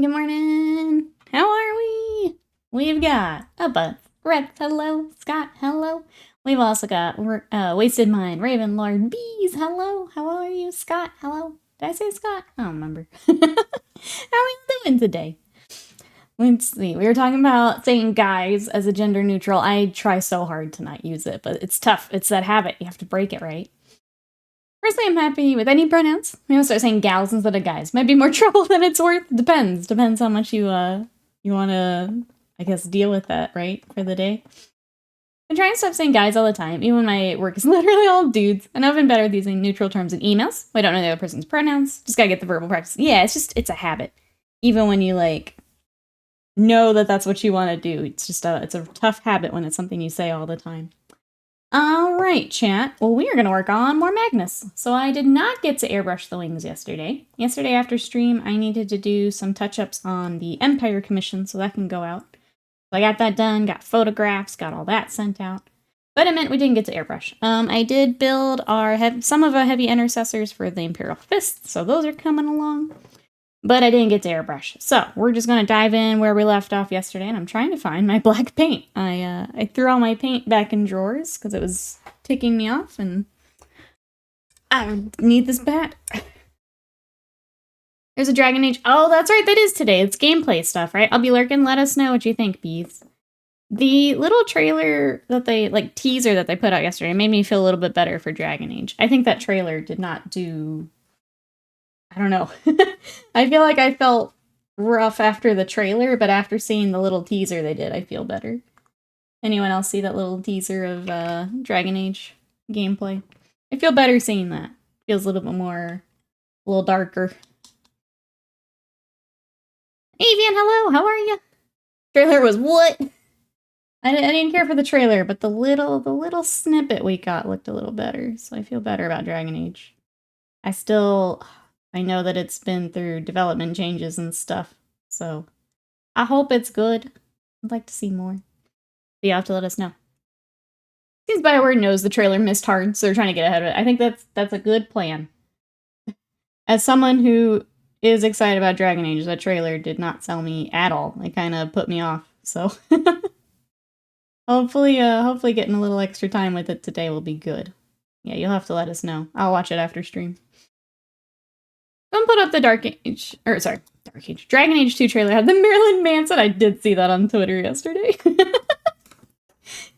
Good morning. How are we? We've got a bunch. Red, hello. Scott, hello. We've also got Wasted Mind, Raven Lord, Bees, hello. How are you, Scott? Hello. Did I say Scott? I don't remember. How are you doing today? Let's see. We were talking about saying guys as a gender neutral. I try so hard to not use it, but it's tough. It's that habit. You have to break it, right? Personally, I'm happy with any pronouns. Maybe I'll start saying gals instead of guys. Might be more trouble than it's worth. Depends. Depends how much you want to, I guess, deal with that, right, for the day. I'm trying to stop saying guys all the time, even when my work is literally all dudes. And I've been better with using neutral terms in emails. I don't know the other person's pronouns. Just gotta get the verbal practice. Yeah, it's a habit. Even when you, know that that's what you want to do. It's a tough habit when it's something you say all the time. Alright, chat. Well, we are going to work on more Magnus. So I did not get to airbrush the wings yesterday. Yesterday after stream, I needed to do some touch-ups on the Empire commission so that can go out. So I got that done, got photographs, got all that sent out. But it meant we didn't get to airbrush. I did build some of our heavy intercessors for the Imperial Fists, so those are coming along. But I didn't get to airbrush. So we're just going to dive in where we left off yesterday, and I'm trying to find my black paint. I threw all my paint back in drawers because it was ticking me off, and I need this bad. There's a Dragon Age. Oh, that's right, that is today. It's gameplay stuff, right? I'll be lurking. Let us know what you think, bees. The little trailer that they, teaser that they put out yesterday made me feel a little bit better for Dragon Age. I think that trailer did not do... I don't know. I feel like I felt rough after the trailer, but after seeing the little teaser they did, I feel better. Anyone else see that little teaser of Dragon Age gameplay? I feel better seeing that. Feels a little bit more, a little darker. Avian, hello, how are you? Trailer was what? I didn't care for the trailer, but the little snippet we got looked a little better, so I feel better about Dragon Age. I know that it's been through development changes and stuff, so I hope it's good. I'd like to see more. But you have to let us know. Seems BioWare knows the trailer missed hard, so they're trying to get ahead of it. I think that's a good plan. As someone who is excited about Dragon Age, that trailer did not sell me at all. It kind of put me off, so... hopefully getting a little extra time with it today will be good. Yeah, you'll have to let us know. I'll watch it after stream. Don't put up the Dragon Age 2 trailer had the Marilyn Manson. I did see that on Twitter yesterday.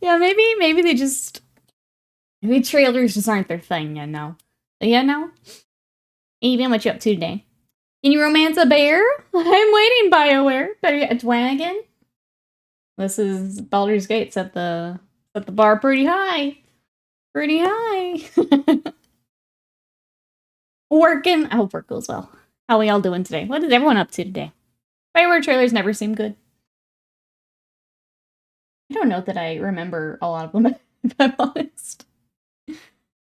Yeah, maybe maybe trailers just aren't their thing, you know. Yeah, no? Avian, what you up to today? Can you romance a bear? I'm waiting, BioWare. Better get a dragon. This is Baldur's Gate set the bar pretty high. Pretty high. Working. I hope work goes well. How are we all doing today? What is everyone up to today? BioWare trailers never seem good. I don't know that I remember a lot of them, if I'm honest.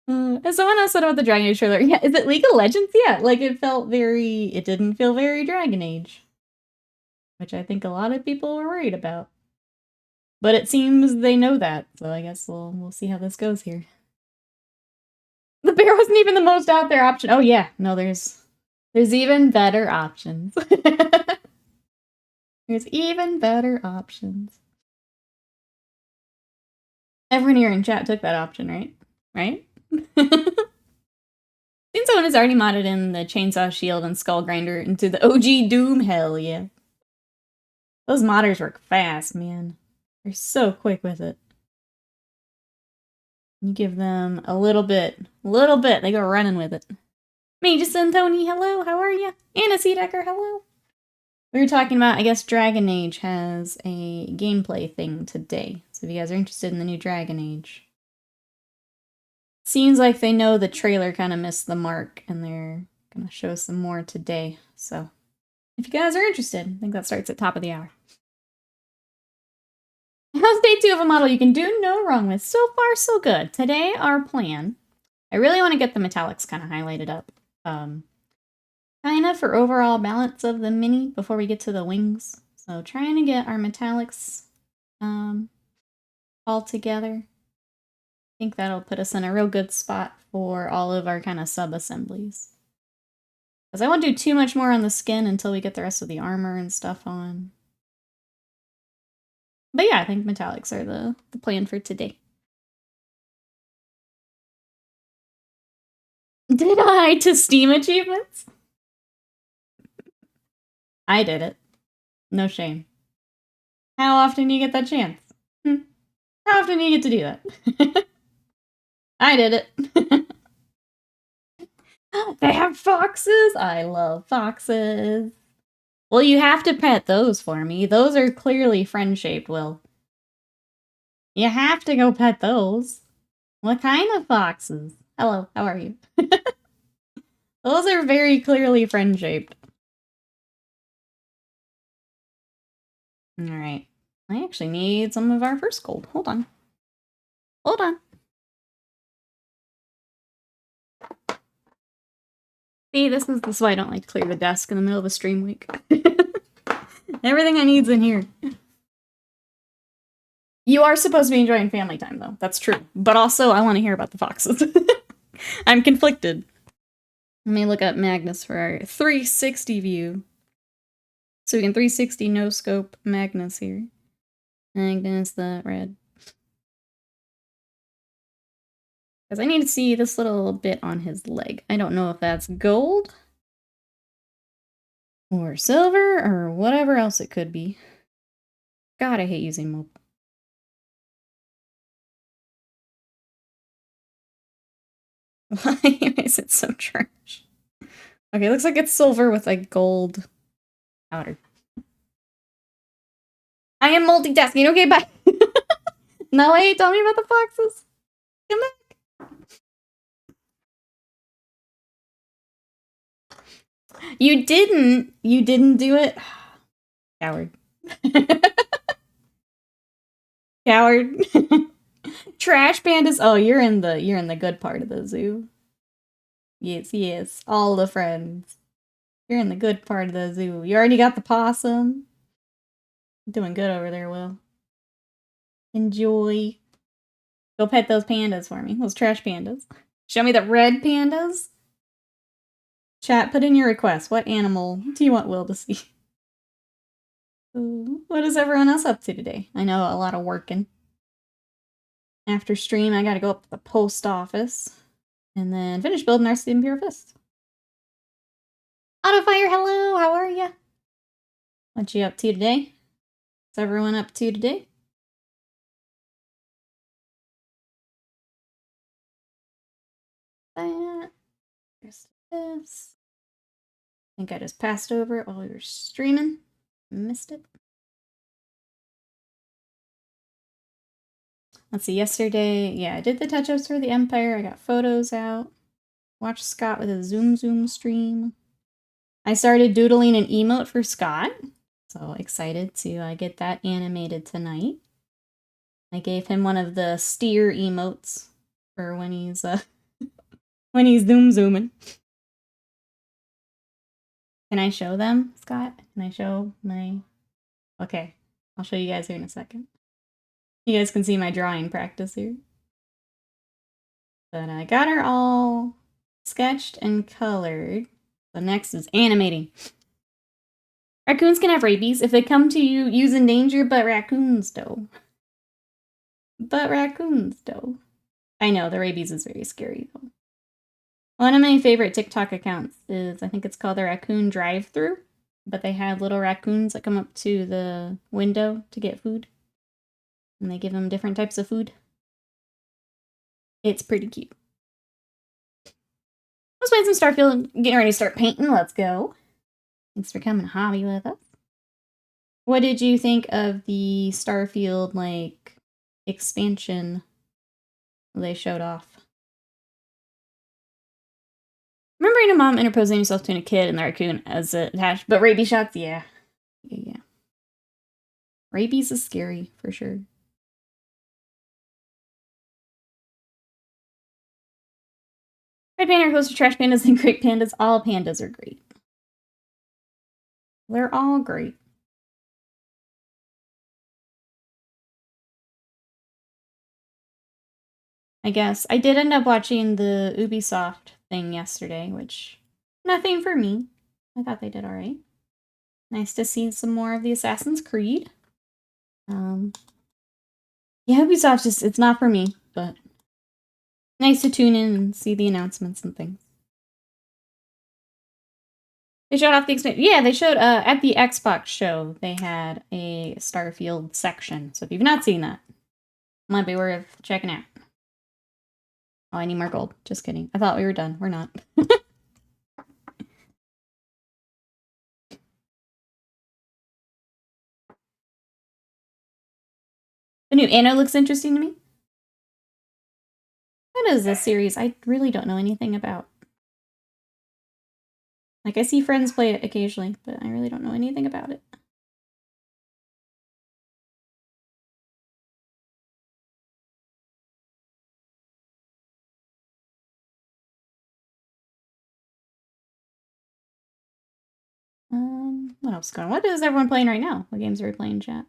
As someone else said about the Dragon Age trailer, yeah, is it League of Legends? Yeah, it didn't feel very Dragon Age. Which I think a lot of people were worried about. But it seems they know that, so I guess we'll see how this goes here. The bear wasn't even the most out there option. Oh yeah, no, there's even better options. There's even better options. Everyone here in chat took that option, right? Right? Since someone has already modded in the chainsaw shield and skull grinder into the OG Doom, hell yeah. Those modders work fast, man. They're so quick with it. You give them a little bit, they go running with it. Magus and Tony, hello, how are you? Anna Seedecker, hello. We were talking about, I guess Dragon Age has a gameplay thing today. So if you guys are interested in the new Dragon Age. Seems like they know the trailer kind of missed the mark, and they're gonna show some more today. So if you guys are interested, I think that starts at top of the hour. How's day 2 of a model you can do no wrong with? So far, so good. Today, our plan, I really want to get the metallics kind of highlighted up. Kind of for overall balance of the mini before we get to the wings. So trying to get our metallics all together. I think that'll put us in a real good spot for all of our kind of sub-assemblies. Because I won't do too much more on the skin until we get the rest of the armor and stuff on. But yeah, I think metallics are the plan for today. Did I to Steam achievements? I did it. No shame. How often do you get that chance? How often do you get to do that? I did it. They have foxes! I love foxes. Well, you have to pet those for me. Those are clearly friend-shaped, Will. You have to go pet those. What kind of foxes? Hello, how are you? Those are very clearly friend-shaped. Alright. I actually need some of our first gold. Hold on. Hold on. See, this is why I don't like to clear the desk in the middle of a stream week. Everything I need's in here. You are supposed to be enjoying family time, though. That's true. But also, I want to hear about the foxes. I'm conflicted. Let me look up Magnus for our 360 view. So we can 360 no-scope Magnus here. Magnus the Red. Because I need to see this little bit on his leg. I don't know if that's gold or silver or whatever else it could be. God, I hate using mobile. Why is it so trash? Okay, looks like it's silver with like gold powder. I am multitasking. Okay, bye. No, wait, tell me about the foxes. Come back. You didn't do it. Coward. Coward. Trash pandas. Oh, you're in the good part of the zoo. Yes, yes. All the friends. You're in the good part of the zoo. You already got the possum. Doing good over there, Will. Enjoy. Go pet those pandas for me. Those trash pandas. Show me the red pandas. Chat, put in your request. What animal do you want Will to see? What is everyone else up to today? I know a lot of working. After stream, I gotta go up to the post office. And then finish building our Imperial Fist. Autofire, hello! How are ya? What you up to today? What's everyone up to today? That. There's this. I think I just passed over it while we were streaming. Missed it. Let's see, yesterday, yeah, I did the touch-ups for the Empire. I got photos out. Watched Scott with a Zoom stream. I started doodling an emote for Scott. So excited to get that animated tonight. I gave him one of the steer emotes for when he's when he's zooming. Can I show them, Scott? Can I show my... Okay, I'll show you guys here in a second. You guys can see my drawing practice here. But I got her all sketched and colored. The next is animating. Raccoons can have rabies if they come to you using danger, but raccoons don't. I know, the rabies is very scary, though. One of my favorite TikTok accounts is, I think it's called the Raccoon Drive-Thru, but they have little raccoons that come up to the window to get food. And they give them different types of food. It's pretty cute. Let's play some Starfield. Getting ready to start painting. Let's go. Thanks for coming to hobby with us. What did you think of the Starfield, like, expansion they showed off? Remembering a mom interposing himself between a kid and the raccoon as attached, but rabies shots, yeah. Yeah. Rabies is scary, for sure. Red panda are close to trash pandas and great pandas. All pandas are great. They're all great. I guess. I did end up watching the Ubisoft thing yesterday, which Nothing for me. I thought they did alright. Nice to see some more of the Assassin's Creed. Yeah, Ubisoft just, it's not for me, but nice to tune in and see the announcements and things. They showed off the expansion. Yeah, they showed, at the Xbox show, they had a Starfield section. So if you've not seen that, might be worth checking out. Oh, I need more gold. Just kidding. I thought we were done. We're not. The new Anno looks interesting to me. What is this series I really don't know anything about? Like, I see friends play it occasionally, but I really don't know anything about it. What else is going on? What is everyone playing right now? What games are we playing, chat?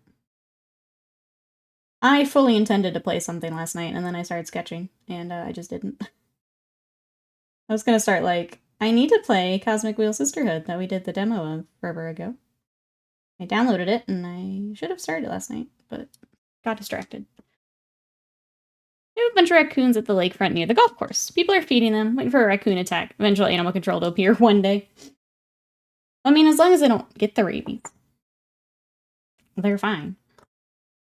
I fully intended to play something last night, and then I started sketching, and I just didn't. I was gonna start, like, I need to play Cosmic Wheel Sisterhood that we did the demo of forever ago. I downloaded it, and I should have started last night, but got distracted. We have a bunch of raccoons at the lakefront near the golf course. People are feeding them, waiting for a raccoon attack. Eventual animal control to appear one day. I mean, as long as they don't get the rabies, they're fine.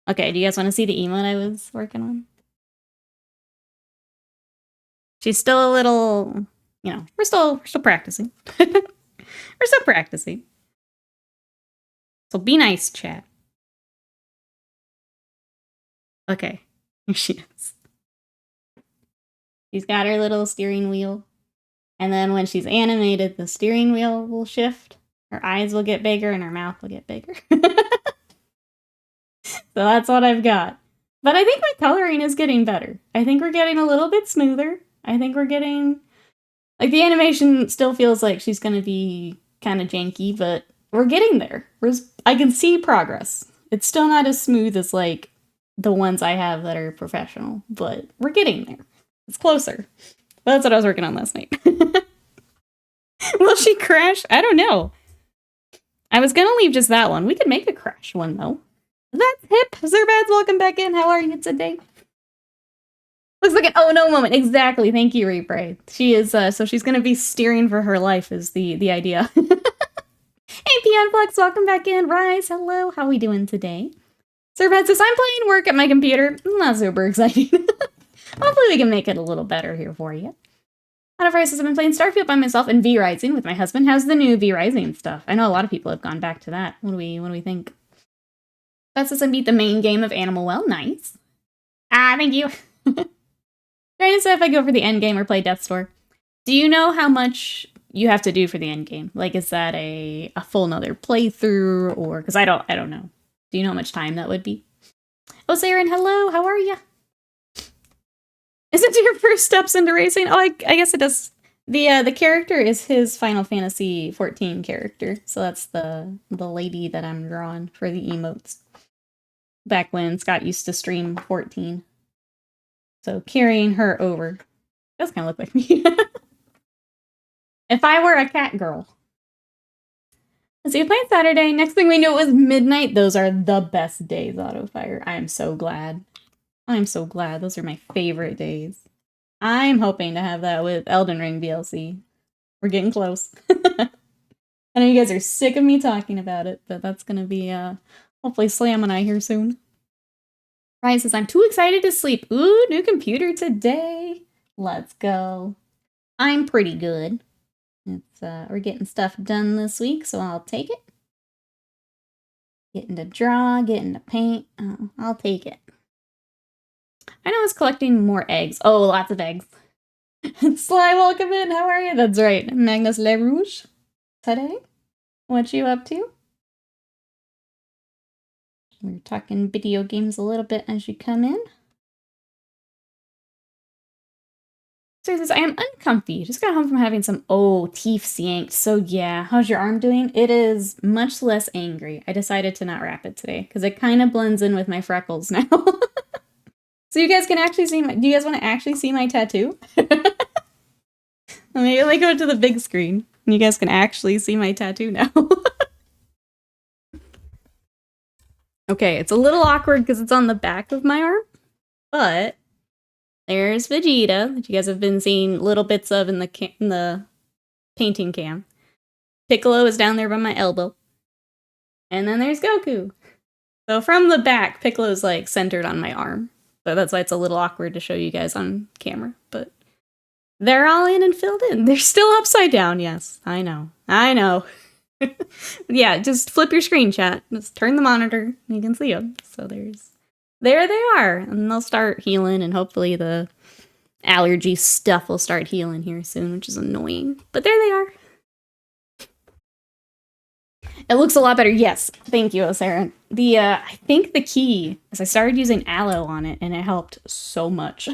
Okay, do you guys want to see the emote I was working on? She's still a little, you know, we're still practicing. We're still practicing. So be nice, chat. Okay, here she is. She's got her little steering wheel. And then when she's animated, the steering wheel will shift. Her eyes will get bigger and her mouth will get bigger. So that's what I've got. But I think my coloring is getting better. I think we're getting a little bit smoother. I think we're getting... Like, the animation still feels like she's going to be kind of janky, but we're getting there. I can see progress. It's still not as smooth as, like, the ones I have that are professional, but we're getting there. It's closer. Well, that's what I was working on last night. Will she crash? I don't know. I was going to leave just that one. We could make a crash one, though. That's hip. Zerbads, welcome back in. How are you today? Looks like an oh no moment. Exactly. Thank you, Reapray. She is, so she's going to be steering for her life is the idea. Hey, Peon Flex, welcome back in. Rise, hello. How are we doing today? Zerbads says, I'm playing work at my computer. Not super exciting. Hopefully we can make it a little better here for you. Honor says, I've been playing Starfield by myself and V Rising with my husband. How's the new V Rising stuff? I know a lot of people have gone back to that. What do we think? That says I beat the main game of Animal Well. Nice. Ah, thank you. Trying to say if I go for the end game or play Death's Door. Do you know how much you have to do for the end game? Like, is that a full another playthrough, or because I don't know. Do you know how much time that would be? Oh, Saren, hello. How are you? Is it your first steps into racing? Oh, I guess it does. The character is his Final Fantasy 14 character, so that's the lady that I'm drawing for the emotes. Back when Scott used to stream 14. So carrying her over. Does kind of look like me. If I were a cat girl. Let's see, we played Saturday. Next thing we knew, it was midnight. Those are the best days, Autofire. I am so glad. I'm so glad. Those are my favorite days. I'm hoping to have that with Elden Ring DLC. We're getting close. I know you guys are sick of me talking about it, but that's going to be, hopefully Slam and I here soon. Ryan says, I'm too excited to sleep. Ooh, new computer today. Let's go. I'm pretty good. It's, we're getting stuff done this week, so I'll take it. Getting to draw, getting to paint. Oh, I'll take it. I know I was collecting more eggs. Oh, lots of eggs. Sly, welcome in. How are you? That's right. Magnus the Red. Today? What you up to? We're talking video games a little bit as you come in. So he says, I am uncomfy. Just got home from having some, teeth yanked. So yeah, how's your arm doing? It is much less angry. I decided to not wrap it today because it kind of blends in with my freckles now. So you guys can actually see do you guys want to actually see my tattoo? Let me go to the big screen. You guys can actually see my tattoo now. Okay, it's a little awkward because it's on the back of my arm, but there's Vegeta, that you guys have been seeing little bits of in the painting cam. Piccolo is down there by my elbow. And then there's Goku. So from the back, Piccolo's like centered on my arm. So that's why it's a little awkward to show you guys on camera. But they're all in and filled in. They're still upside down, yes. I know. I know. Yeah, just flip your screen, chat. Just turn the monitor and you can see them. So there they are. And they'll start healing and hopefully the allergy stuff will start healing here soon, which is annoying. But there they are. It looks a lot better. Yes, thank you, Sarah. I think the key is I started using aloe on it, and it helped so much.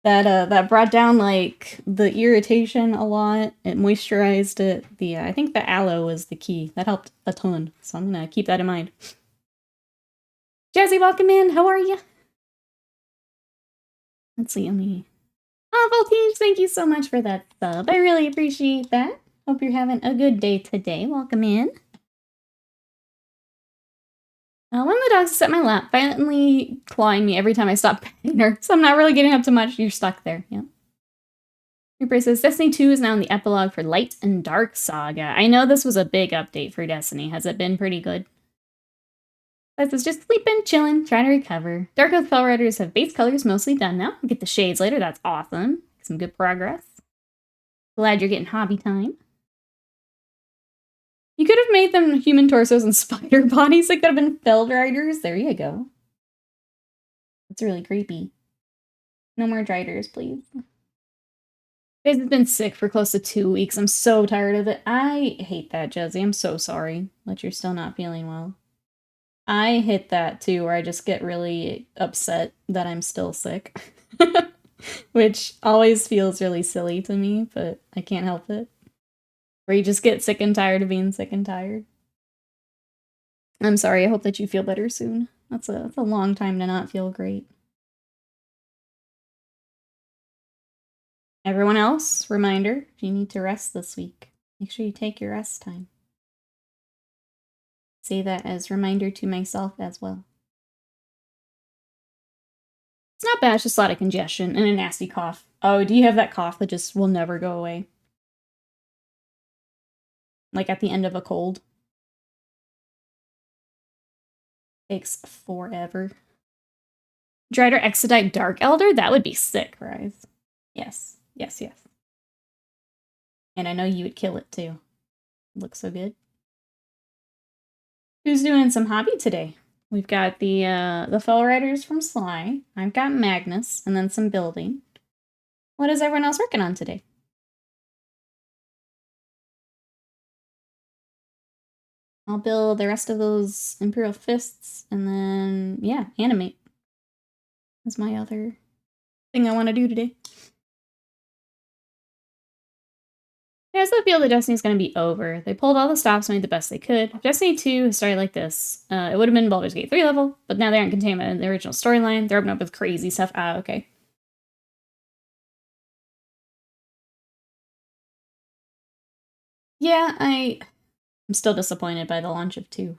That brought down like the irritation a lot. It moisturized it. I think the aloe was the key. That helped a ton. So I'm gonna keep that in mind. Jazzy, welcome in. How are you? Let's see. Oh, Voltige, thank you so much for that sub. I really appreciate that. Hope you're having a good day today. Welcome in. One of the dogs is at my lap, finally clawing me every time I stop petting her, so I'm not really getting up to much. You're stuck there, yeah. Reaper says, Destiny 2 is now in the epilogue for Light and Dark Saga. I know this was a big update for Destiny. Has it been pretty good? That says, just sleeping, chilling, trying to recover. Dark Oath Spell Riders have base colors mostly done now. We'll get the shades later, that's awesome. Some good progress. Glad you're getting hobby time. You could have made them human torsos and spider bodies. They could have been Feld Riders. There you go. That's really creepy. No more Driders, please. Guys, it's been sick for close to 2 weeks. I'm so tired of it. I hate that, Jezzy. I'm so sorry that you're still not feeling well. I hit that too, where I just get really upset that I'm still sick. Which always feels really silly to me, but I can't help it. Where you just get sick and tired of being sick and tired. I'm sorry, I hope that you feel better soon. That's a long time to not feel great. Everyone else, reminder, if you need to rest this week, make sure you take your rest time. Say that as a reminder to myself as well. It's not bad, it's just a lot of congestion and a nasty cough. Oh, do you have that cough that just will never go away? Like at the end of a cold. Takes forever. Drider Exodite Dark Elder? That would be sick, Rise. Yes. Yes, yes. And I know you would kill it too. Looks so good. Who's doing some hobby today? We've got the Fell Riders from Sly. I've got Magnus, and then some building. What is everyone else working on today? I'll build the rest of those Imperial Fists, and then, yeah, animate. That's my other thing I want to do today. Yeah, I still feel that Destiny's going to be over. They pulled all the stops, made the best they could. If Destiny 2 started like this, it would have been Baldur's Gate 3 level, but now they aren't contained by the original storyline. They're opening up with crazy stuff. Ah, okay. Yeah, I'm still disappointed by the launch of 2.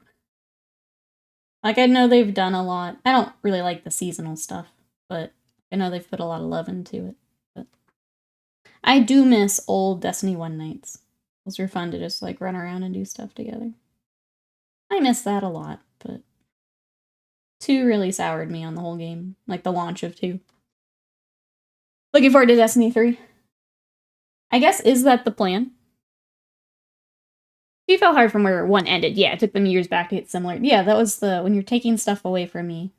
Like, I know they've done a lot. I don't really like the seasonal stuff, but I know they've put a lot of love into it. But I do miss old Destiny 1 nights. Those were fun to just, like, run around and do stuff together. I miss that a lot, but 2 really soured me on the whole game. Like, the launch of 2. Looking forward to Destiny 3. I guess, is that the plan? 2 fell hard from where 1 ended. Yeah, it took them years back to get similar. Yeah, that was when you're taking stuff away from me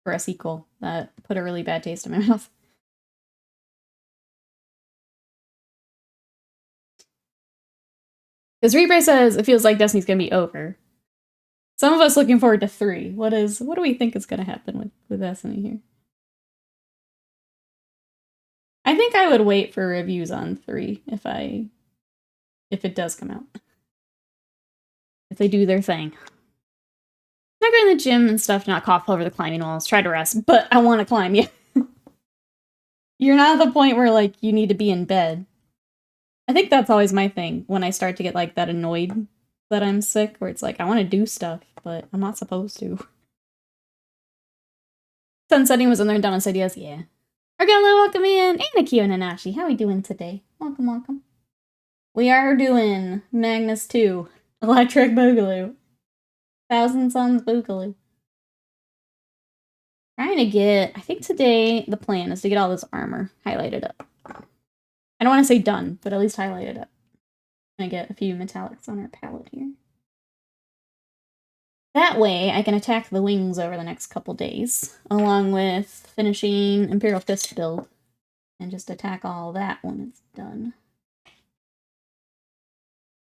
for a sequel. That put a really bad taste in my mouth. Because Reaper says it feels like Destiny's gonna be over. Some of us looking forward to 3. What do we think is gonna happen with Destiny here? I think I would wait for reviews on 3 if it does come out. If they do their thing. Not going to the gym and stuff, not cough over the climbing walls, try to rest, but I want to climb, yeah. You're not at the point where, like, you need to be in bed. I think that's always my thing when I start to get like that annoyed that I'm sick, where it's like, I want to do stuff, but I'm not supposed to. Sunsetting was in there, Donna said yes, yeah. Argella, welcome in! And Akio Nanashi, how are we doing today? Welcome, welcome. We are doing Magnus 2, Electric Boogaloo. Thousand Suns Boogaloo. Trying to get, I think today the plan is to get all this armor highlighted up. I don't want to say done, but at least highlighted up. I'm gonna get a few metallics on our palette here. That way, I can attack the wings over the next couple days, along with finishing Imperial Fist build, and just attack all that when it's done.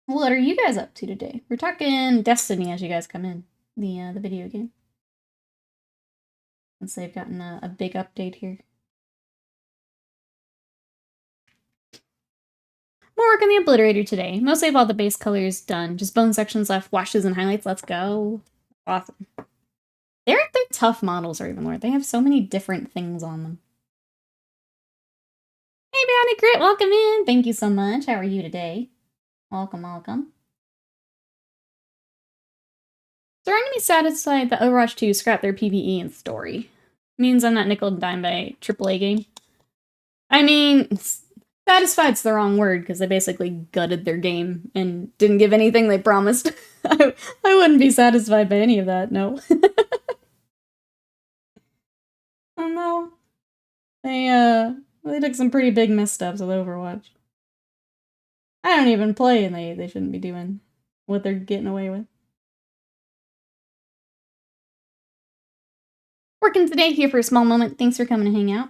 What are you guys up to today? We're talking Destiny as you guys come in, the video game. Since they've gotten a big update here. More work on the Obliterator today. Mostly of all the base colors done. Just bone sections left, washes and highlights. Let's go. Awesome. They're tough models, Ravenlord. They have so many different things on them. Hey, Bionic Grit, welcome in. Thank you so much. How are you today? Welcome, welcome. So I'm going to be satisfied that Overwatch 2 scrapped their PvE and story. Means I'm not nickel and dime by AAA game. I mean, satisfied's the wrong word, because they basically gutted their game and didn't give anything they promised. I wouldn't be satisfied by any of that, no. Oh no. They took some pretty big missteps with Overwatch. I don't even play, and they shouldn't be doing what they're getting away with. Working today here for a small moment. Thanks for coming to hang out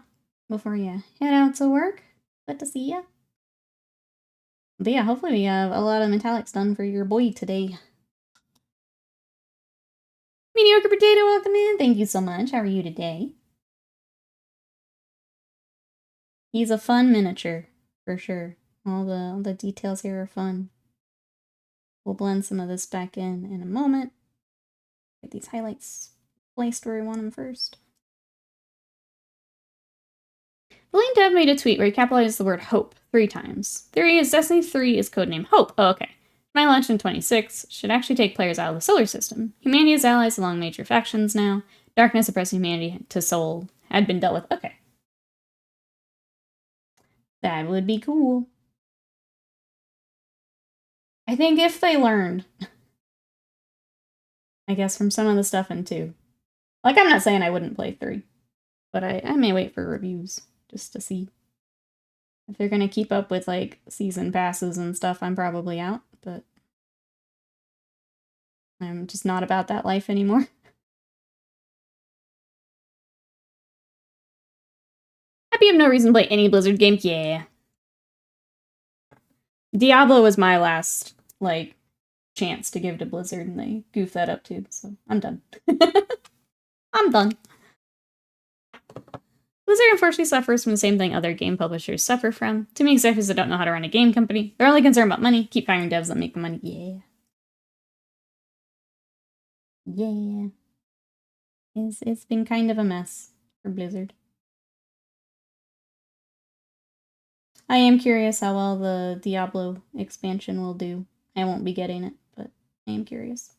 before you head out to work. Good to see ya. But yeah, hopefully we have a lot of metallics done for your boy today. Mediocre Potato, welcome in. Thank you so much. How are you today? He's a fun miniature, for sure. All the details here are fun. We'll blend some of this back in a moment. Get these highlights placed where we want them first. The Lane Dev made a tweet where he capitalized the word hope 3 times. Theory is Destiny 3 is codename Hope. Oh, okay. My launch in 26 should actually take players out of the solar system. Humanity has allies along major factions now. Darkness oppressing humanity to soul had been dealt with. Okay. That would be cool. I think if they learned, I guess, from some of the stuff in 2. Like, I'm not saying I wouldn't play 3, but I may wait for reviews just to see. If they're gonna keep up with, like, season passes and stuff, I'm probably out, but I'm just not about that life anymore. Happy you have no reason to play any Blizzard game? Yeah. Diablo was my last, like, chance to give to Blizzard, and they goofed that up too, so I'm done. I'm done. Blizzard unfortunately suffers from the same thing other game publishers suffer from. Too many executives that don't know how to run a game company. They're only concerned about money. Keep hiring devs that make the money. Yeah. Yeah. It's been kind of a mess for Blizzard. I am curious how well the Diablo expansion will do. I won't be getting it, but I am curious.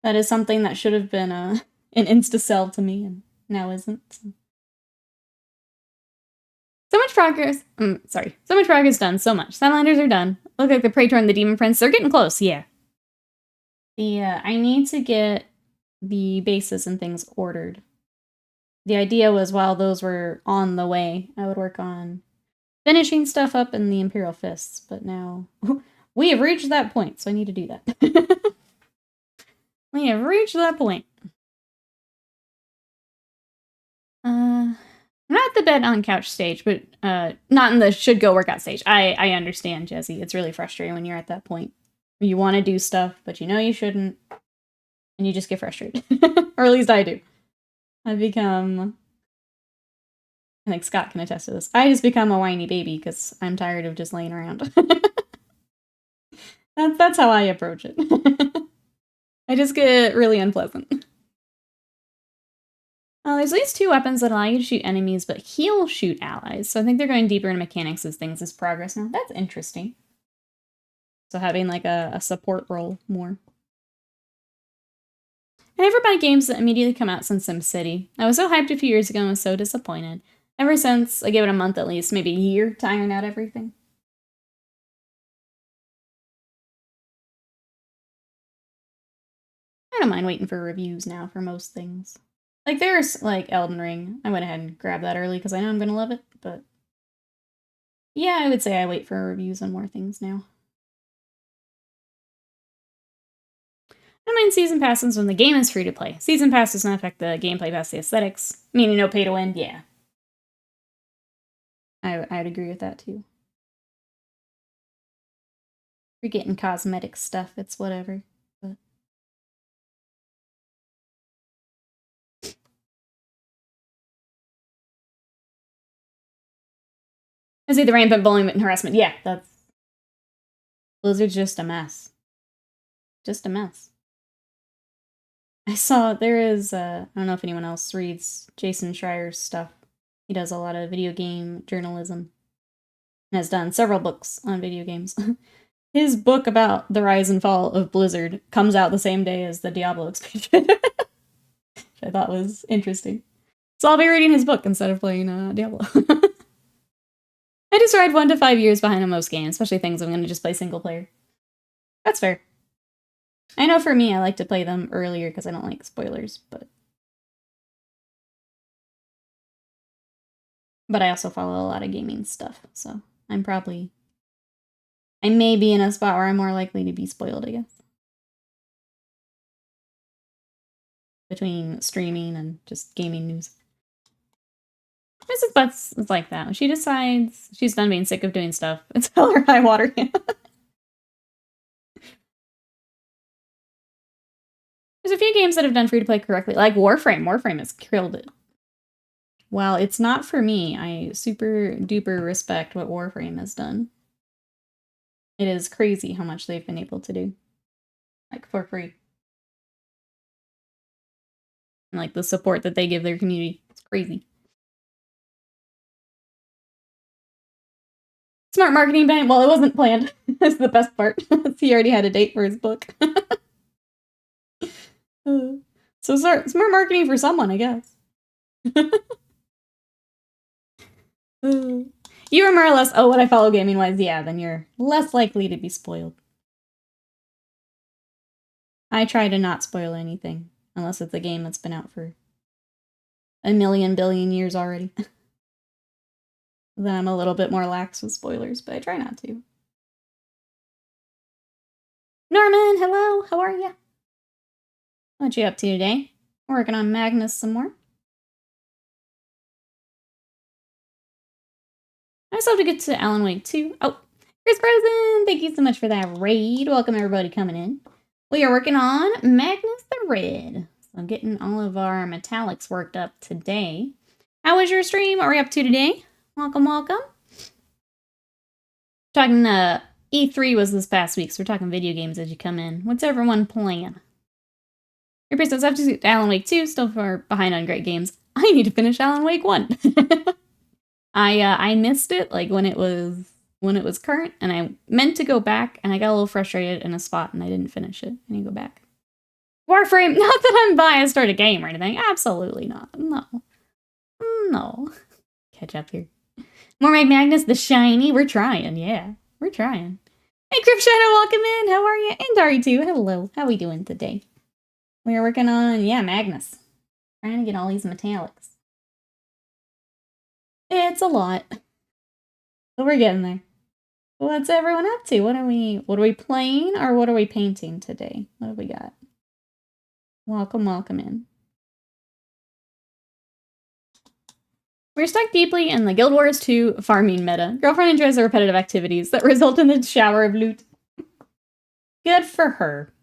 That is something that should have been an insta-sell to me, and now isn't. So much progress. So much progress done. So much. Sunlanders are done. Look like the Praetor and the Demon Prince. They're getting close. Yeah. I need to get the bases and things ordered. The idea was while those were on the way, I would work on finishing stuff up in the Imperial Fists. But now we have reached that point, so I need to do that. We have reached that point. Not at the bed on couch stage, but not in the should go workout stage. I understand, Jesse. It's really frustrating when you're at that point. You want to do stuff, but you know you shouldn't, and you just get frustrated. Or at least I do. I've become, I think Scott can attest to this, I just become a whiny baby because I'm tired of just laying around. That's how I approach it. I just get really unpleasant. There's at least 2 weapons that allow you to shoot enemies, but heal shoot allies. So I think they're going deeper into mechanics as things as progress now. That's interesting. So having like a support role more. I never buy games that immediately come out since SimCity. I was so hyped a few years ago and was so disappointed. Ever since, I gave it a month at least, maybe a year to iron out everything. I don't mind waiting for reviews now for most things. Like, there's, like, Elden Ring. I went ahead and grabbed that early because I know I'm going to love it, but... yeah, I would say I wait for reviews on more things now. I don't mind season passes when the game is free to play. Season pass does not affect the gameplay past the aesthetics. Meaning no pay to win, yeah. I'd agree with that too. If you're getting cosmetic stuff, it's whatever. But... I see the rampant bullying and harassment. Yeah, that's... Blizzard's just a mess. Just a mess. I saw there is, I don't know if anyone else reads Jason Schreier's stuff. He does a lot of video game journalism and has done several books on video games. His book about the rise and fall of Blizzard comes out the same day as the Diablo expansion, which I thought was interesting. So I'll be reading his book instead of playing Diablo. I just ride 1 to 5 years behind on most games, especially things I'm going to just play single player. That's fair. I know for me, I like to play them earlier because I don't like spoilers, but I also follow a lot of gaming stuff, so I may be in a spot where I'm more likely to be spoiled, I guess. Between streaming and just gaming news. Mrs. Butts is like that. When she decides she's done being sick of doing stuff, it's hell or high water. There's a few games that have done free-to-play correctly, like Warframe. Warframe has killed it. While it's not for me, I super duper respect what Warframe has done. It is crazy how much they've been able to do. Like, for free. And, like, the support that they give their community. It's crazy. Smart marketing plan. Well, it wasn't planned. That's the best part. He already had a date for his book. So smart marketing for someone, I guess. You are more or less, what I follow gaming-wise, yeah, then you're less likely to be spoiled. I try to not spoil anything, unless it's a game that's been out for a million billion years already. Then I'm a little bit more lax with spoilers, but I try not to. Norman, hello, how are ya? What you up to today? Working on Magnus some more. I still have to get to Alan Wake 2. Oh, Chris Frozen, thank you so much for that raid. Welcome everybody coming in. We are working on Magnus the Red. So I'm getting all of our metallics worked up today. How was your stream? What are we up to today? Welcome, welcome. Talking, E3 was this past week, so we're talking video games as you come in. What's everyone playing? Your person's up to Alan Wake 2, still far behind on great games. I need to finish Alan Wake 1. I missed it, like, when it was current, and I meant to go back, and I got a little frustrated in a spot, and I didn't finish it. I need to go back. Warframe, not that I'm biased toward a game or anything. Absolutely not. No. No. Catch up here. More like Magnus the Shiny. We're trying, yeah. We're trying. Hey, Crypt Shadow, welcome in. How are you? And Dari too. Hello. How we doing today? We are working on, Magnus. Trying to get all these metallics. It's a lot. But we're getting there. What's everyone up to? What are we playing or what are we painting today? What have we got? Welcome, welcome in. We're stuck deeply in the Guild Wars 2 farming meta. Girlfriend enjoys the repetitive activities that result in the shower of loot. Good for her.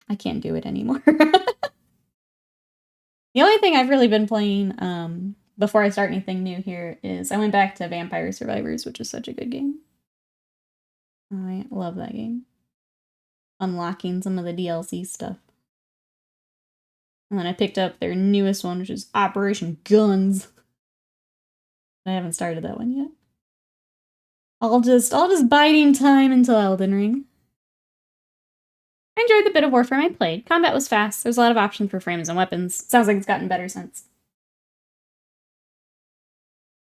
I can't do it anymore. The only thing I've really been playing before I start anything new here is I went back to Vampire Survivors, which is such a good game. I love that game. Unlocking some of the DLC stuff. And then I picked up their newest one, which is Operation Guns. I haven't started that one yet. I'll just biding time until Elden Ring. I enjoyed the bit of Warframe I played. Combat was fast. There's a lot of options for frames and weapons. Sounds like it's gotten better since.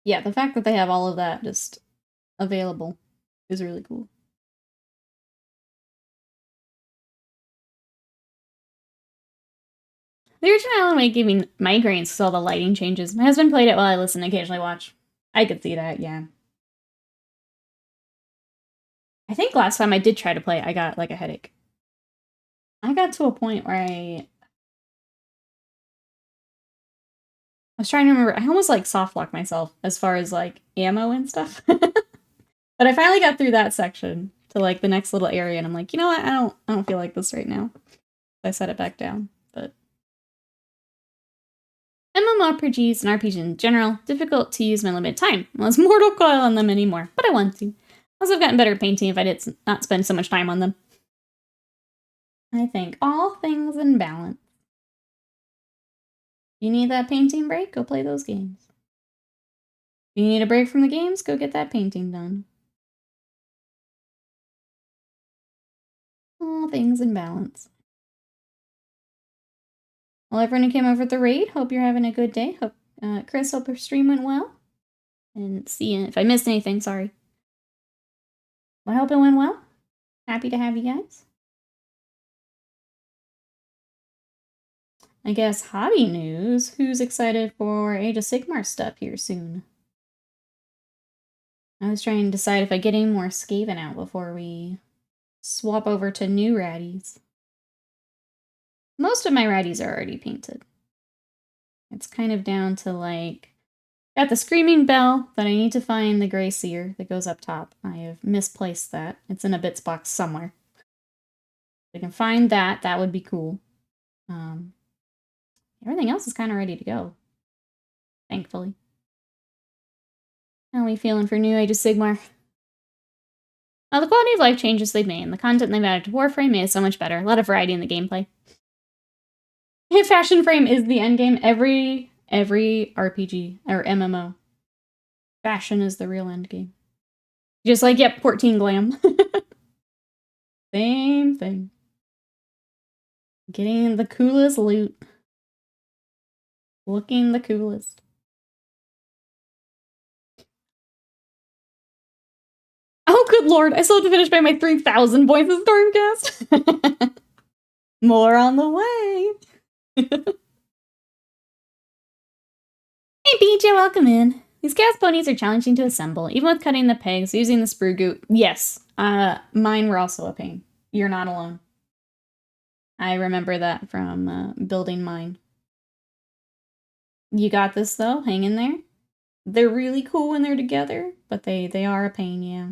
Yeah, the fact that they have all of that just available is really cool. The original Alan Wake gave me migraines because all the lighting changes. My husband played it while I listened and occasionally watch. I could see that, yeah. I think last time I did try to play it, I got like a headache. I got to a point where I was trying to remember. I almost like soft locked myself as far as like ammo and stuff. But I finally got through that section to like the next little area, and I'm like, you know what? I don't feel like this right now. So I set it back down. But MMORPGs and RPGs in general, difficult to use my limited time. Well, it's mortal coil on them anymore, but I want to. Also, I've gotten better at painting if I did not spend so much time on them. I think all things in balance. You need that painting break? Go play those games. You need a break from the games? Go get that painting done. All things in balance. Well, everyone who came over at the raid, hope you're having a good day. Hope, Chris, hope your stream went well. And see you. If I missed anything, sorry. Well, I hope it went well. Happy to have you guys. I guess hobby news. Who's excited for Age of Sigmar stuff here soon? I was trying to decide if I get any more Skaven out before we swap over to new raddies. Most of my raddies are already painted. It's kind of down to like, got the Screaming Bell, but I need to find the Grey Seer that goes up top. I have misplaced that. It's in a bits box somewhere. If I can find that, that would be cool. Everything else is kind of ready to go. Thankfully. How are we feeling for New Age of Sigmar? The quality of life changes they've made and the content they've added to Warframe made it so much better. A lot of variety in the gameplay. Fashion frame is the endgame. Every RPG or MMO. Fashion is the real endgame. Just like, yep, 14 glam. Same thing. Getting the coolest loot. Looking the coolest. Oh, good lord. I still have to finish by my 3,000 points of Stormcast. More on the way. Hey, BJ, welcome in. These gas ponies are challenging to assemble, even with cutting the pegs, using the sprue goot. Yes, mine were also a pain. You're not alone. I remember that from building mine. You got this, though. Hang in there. They're really cool when they're together, but they are a pain, yeah.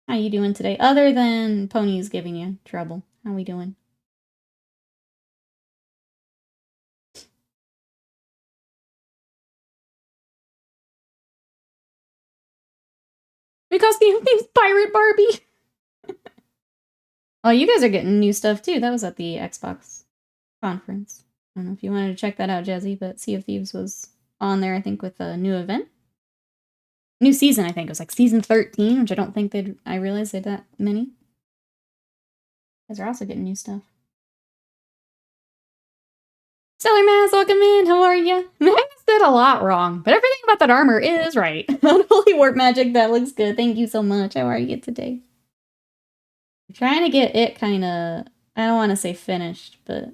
How you doing today? Other than ponies giving you trouble. How we doing? Because the name's Pirate Barbie. Oh, you guys are getting new stuff too. That was at the Xbox conference. I don't know if you wanted to check that out, Jazzy, but Sea of Thieves was on there, I think, with a new event. New season, I think. It was like season 13, which I don't think I realized they'd that many. You guys are also getting new stuff. Stellar Maz, welcome in. How are you? Magnus did a lot wrong, but everything about that armor is right. Unholy Warp Magic, that looks good. Thank you so much. How are you today? I'm trying to get it kind of, I don't want to say finished, but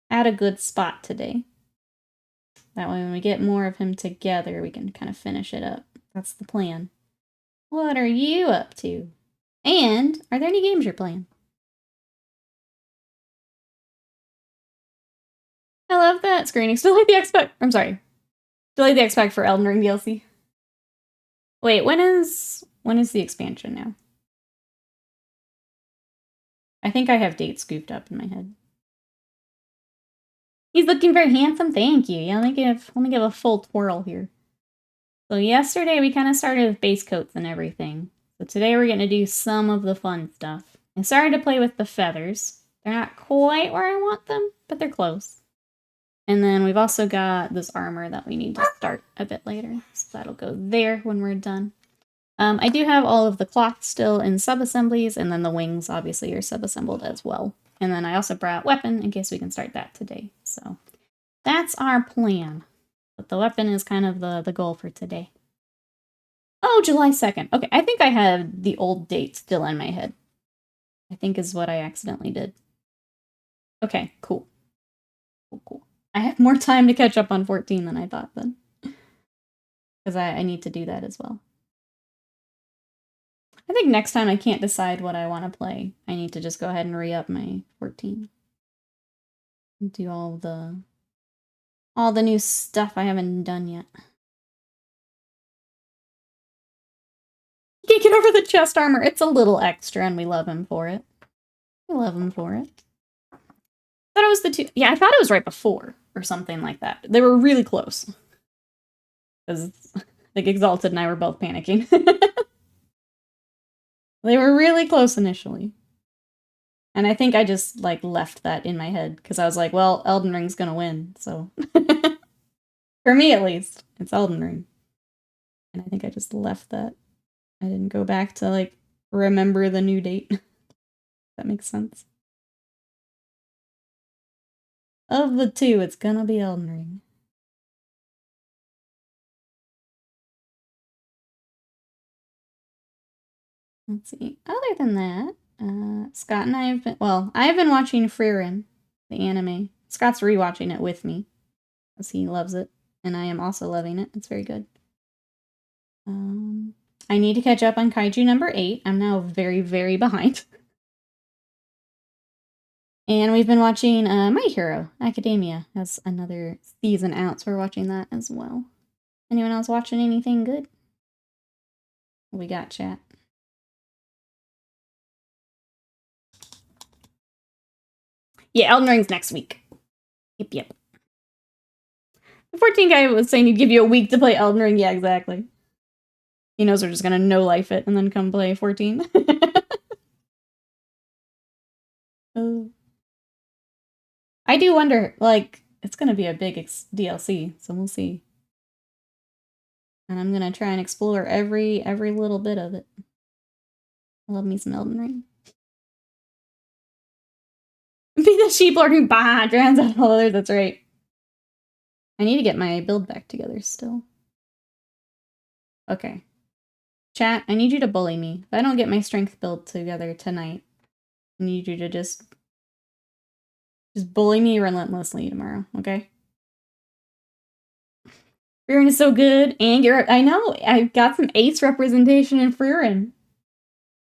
at a good spot today. That way when we get more of him together, we can kind of finish it up. That's the plan. What are you up to? And are there any games you're playing? I love that screening. Still like the expect. I'm sorry. Still like the expect for Elden Ring DLC. Wait, when is the expansion now? I think I have dates scooped up in my head. He's looking very handsome. Thank you. Yeah, let me give a full twirl here. So yesterday we kind of started with base coats and everything. So today we're going to do some of the fun stuff. I started to play with the feathers. They're not quite where I want them, but they're close. And then we've also got this armor that we need to start a bit later. So that'll go there when we're done. I do have all of the cloth still in sub-assemblies, and then the wings obviously are sub-assembled as well. And then I also brought weapon in case we can start that today. So that's our plan. But the weapon is kind of the goal for today. Oh, July 2nd. Okay, I think I had the old date still in my head. I think is what I accidentally did. Okay, cool. Cool. I have more time to catch up on 14 than I thought then. Because I need to do that as well. I think next time I can't decide what I want to play. I need to just go ahead and re-up my 14. And do all the new stuff I haven't done yet. You can't get over the chest armor. It's a little extra and we love him for it. We love him for it. I thought it was the two. Yeah, I thought it was right before or something like that. They were really close. Because like Exalted and I were both panicking. They were really close initially. And I think I just, like, left that in my head. Because I was like, well, Elden Ring's gonna win, so. For me, at least. It's Elden Ring. And I think I just left that. I didn't go back to, like, remember the new date. That makes sense. Of the two, it's gonna be Elden Ring. Let's see. Other than that, Scott and I have been, well, I've been watching Frieren, the anime. Scott's rewatching it with me, because he loves it, and I am also loving it. It's very good. I need to catch up on Kaiju number 8. I'm now very, very behind. And we've been watching My Hero Academia. That's another season out, so we're watching that as well. Anyone else watching anything good? What we got, chat? Yeah, Elden Ring's next week. Yep. The 14 guy was saying he'd give you a week to play Elden Ring. Yeah, exactly. He knows we're just gonna no-life it and then come play 14. Oh. I do wonder, like, it's gonna be a big DLC, so we'll see. And I'm gonna try and explore every little bit of it. I love me some Elden Ring. Be the sheep lord who drowns out all others, that's right. I need to get my build back together still. Okay. Chat, I need you to bully me. If I don't get my strength build together tonight, I need you to just bully me relentlessly tomorrow, okay? Frieren is so good, and I know, I've got some ace representation in Frieren.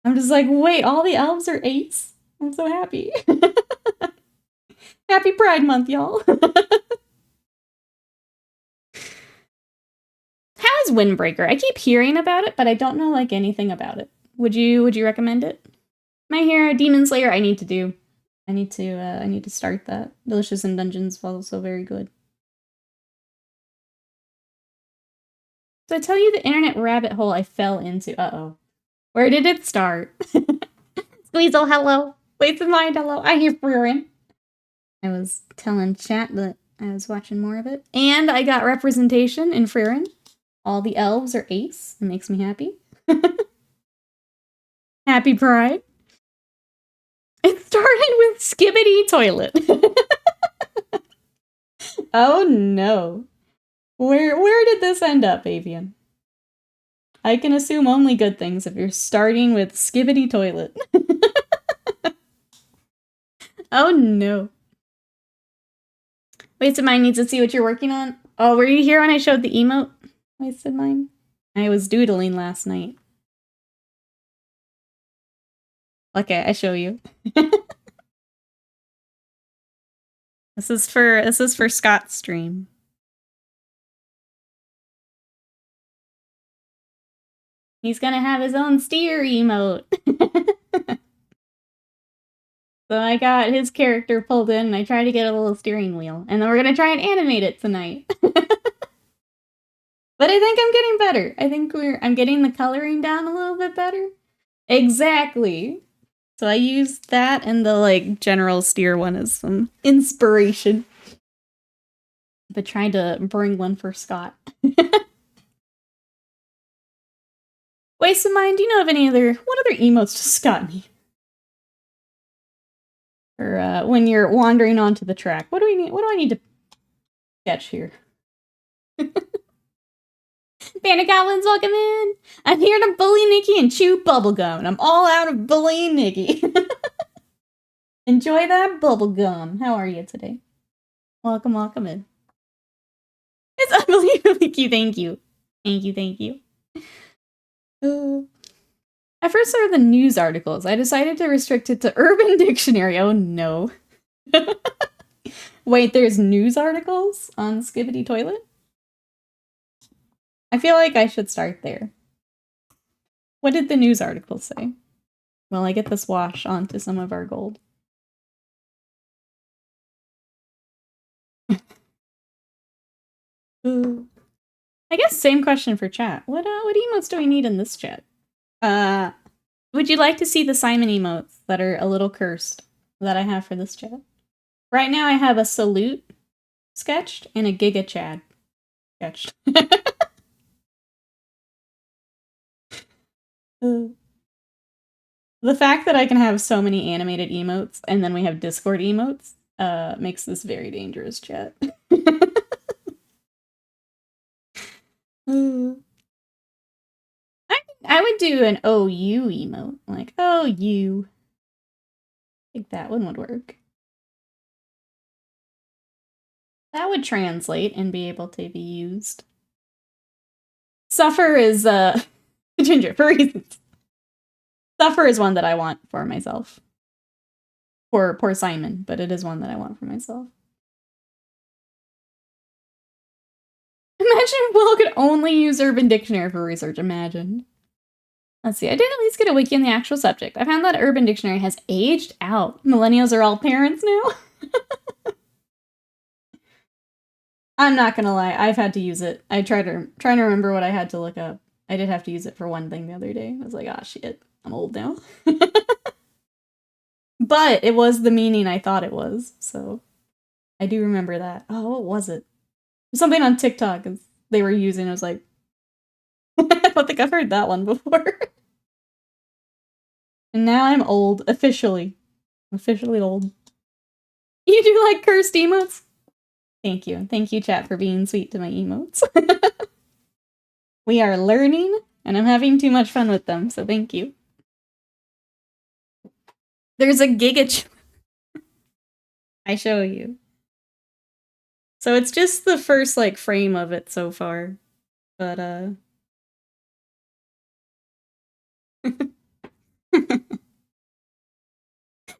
I'm just like, wait, all the elves are ace? I'm so happy. Happy Pride Month, y'all. How is Windbreaker? I keep hearing about it, but I don't know, like, anything about it. Would you recommend it? My Hero, Demon Slayer, I need to do. I need to start that. Delicious in Dungeons was also very good. So I tell you the internet rabbit hole I fell into. Uh-oh. Where did it start? Squeezel, hello. Wait to mind, hello. I hear Frieren. I was telling chat that I was watching more of it. And I got representation in Frieren. All the elves are ace. It makes me happy. Happy Pride. It started with Skibbity Toilet. Oh no. Where did this end up, Avian? I can assume only good things if you're starting with Skibbity Toilet. Oh no. Wasted Mind needs to see what you're working on. Oh, were you here when I showed the emote? Wasted Mind? I was doodling last night. Okay, I show you. This is for Scott's stream. He's gonna have his own steer emote. So I got his character pulled in and I tried to get a little steering wheel. And then we're gonna try and animate it tonight. But I think I'm getting better. I think I'm getting the coloring down a little bit better. Exactly. So I used that and the, like, general steer one as some inspiration. but tried to bring one for Scott. Waste of Mind, do you know of any other... What other emotes does Scott need? Or when you're wandering onto the track. What do we need? What do I need to sketch here? Bandit Goblins, welcome in! I'm here to bully Nikki and chew bubblegum, and I'm all out of bullying Nikki. Enjoy that bubblegum. How are you today? Welcome, welcome in. It's unbelievably cute, thank you. Thank you, thank you. I first saw the news articles. I decided to restrict it to Urban Dictionary. Oh no. Wait, there's news articles on Skibbity Toilet? I feel like I should start there. What did the news article say? Well, I get this wash onto some of our gold. I guess same question for chat. What emotes do we need in this chat? Would you like to see the Simon emotes that are a little cursed that I have for this chat? Right now I have a salute sketched and a Giga Chad sketched. The fact that I can have so many animated emotes and then we have Discord emotes makes this very dangerous, chat. I would do an OU emote. Like, oh, you. I think that one would work. That would translate and be able to be used. Suffer is, Ginger, for reasons. Suffer is one that I want for myself. Poor Simon, but it is one that I want for myself. Imagine if Will could only use Urban Dictionary for research. Imagine. Let's see. I did at least get a wiki on the actual subject. I found that Urban Dictionary has aged out. Millennials are all parents now. I'm not gonna lie. I've had to use it. I trying to remember what I had to look up. I did have to use it for one thing the other day. I was like, ah, shit. I'm old now. But it was the meaning I thought it was. So I do remember that. Oh, what was it? Something on TikTok they were using. I was like, I don't think I've heard that one before. And now I'm old, officially. Officially old. You do like cursed emotes? Thank you. Thank you, chat, for being sweet to my emotes. We are learning, and I'm having too much fun with them, so thank you. There's a Giga... I show you. So it's just the first, like, frame of it so far. But,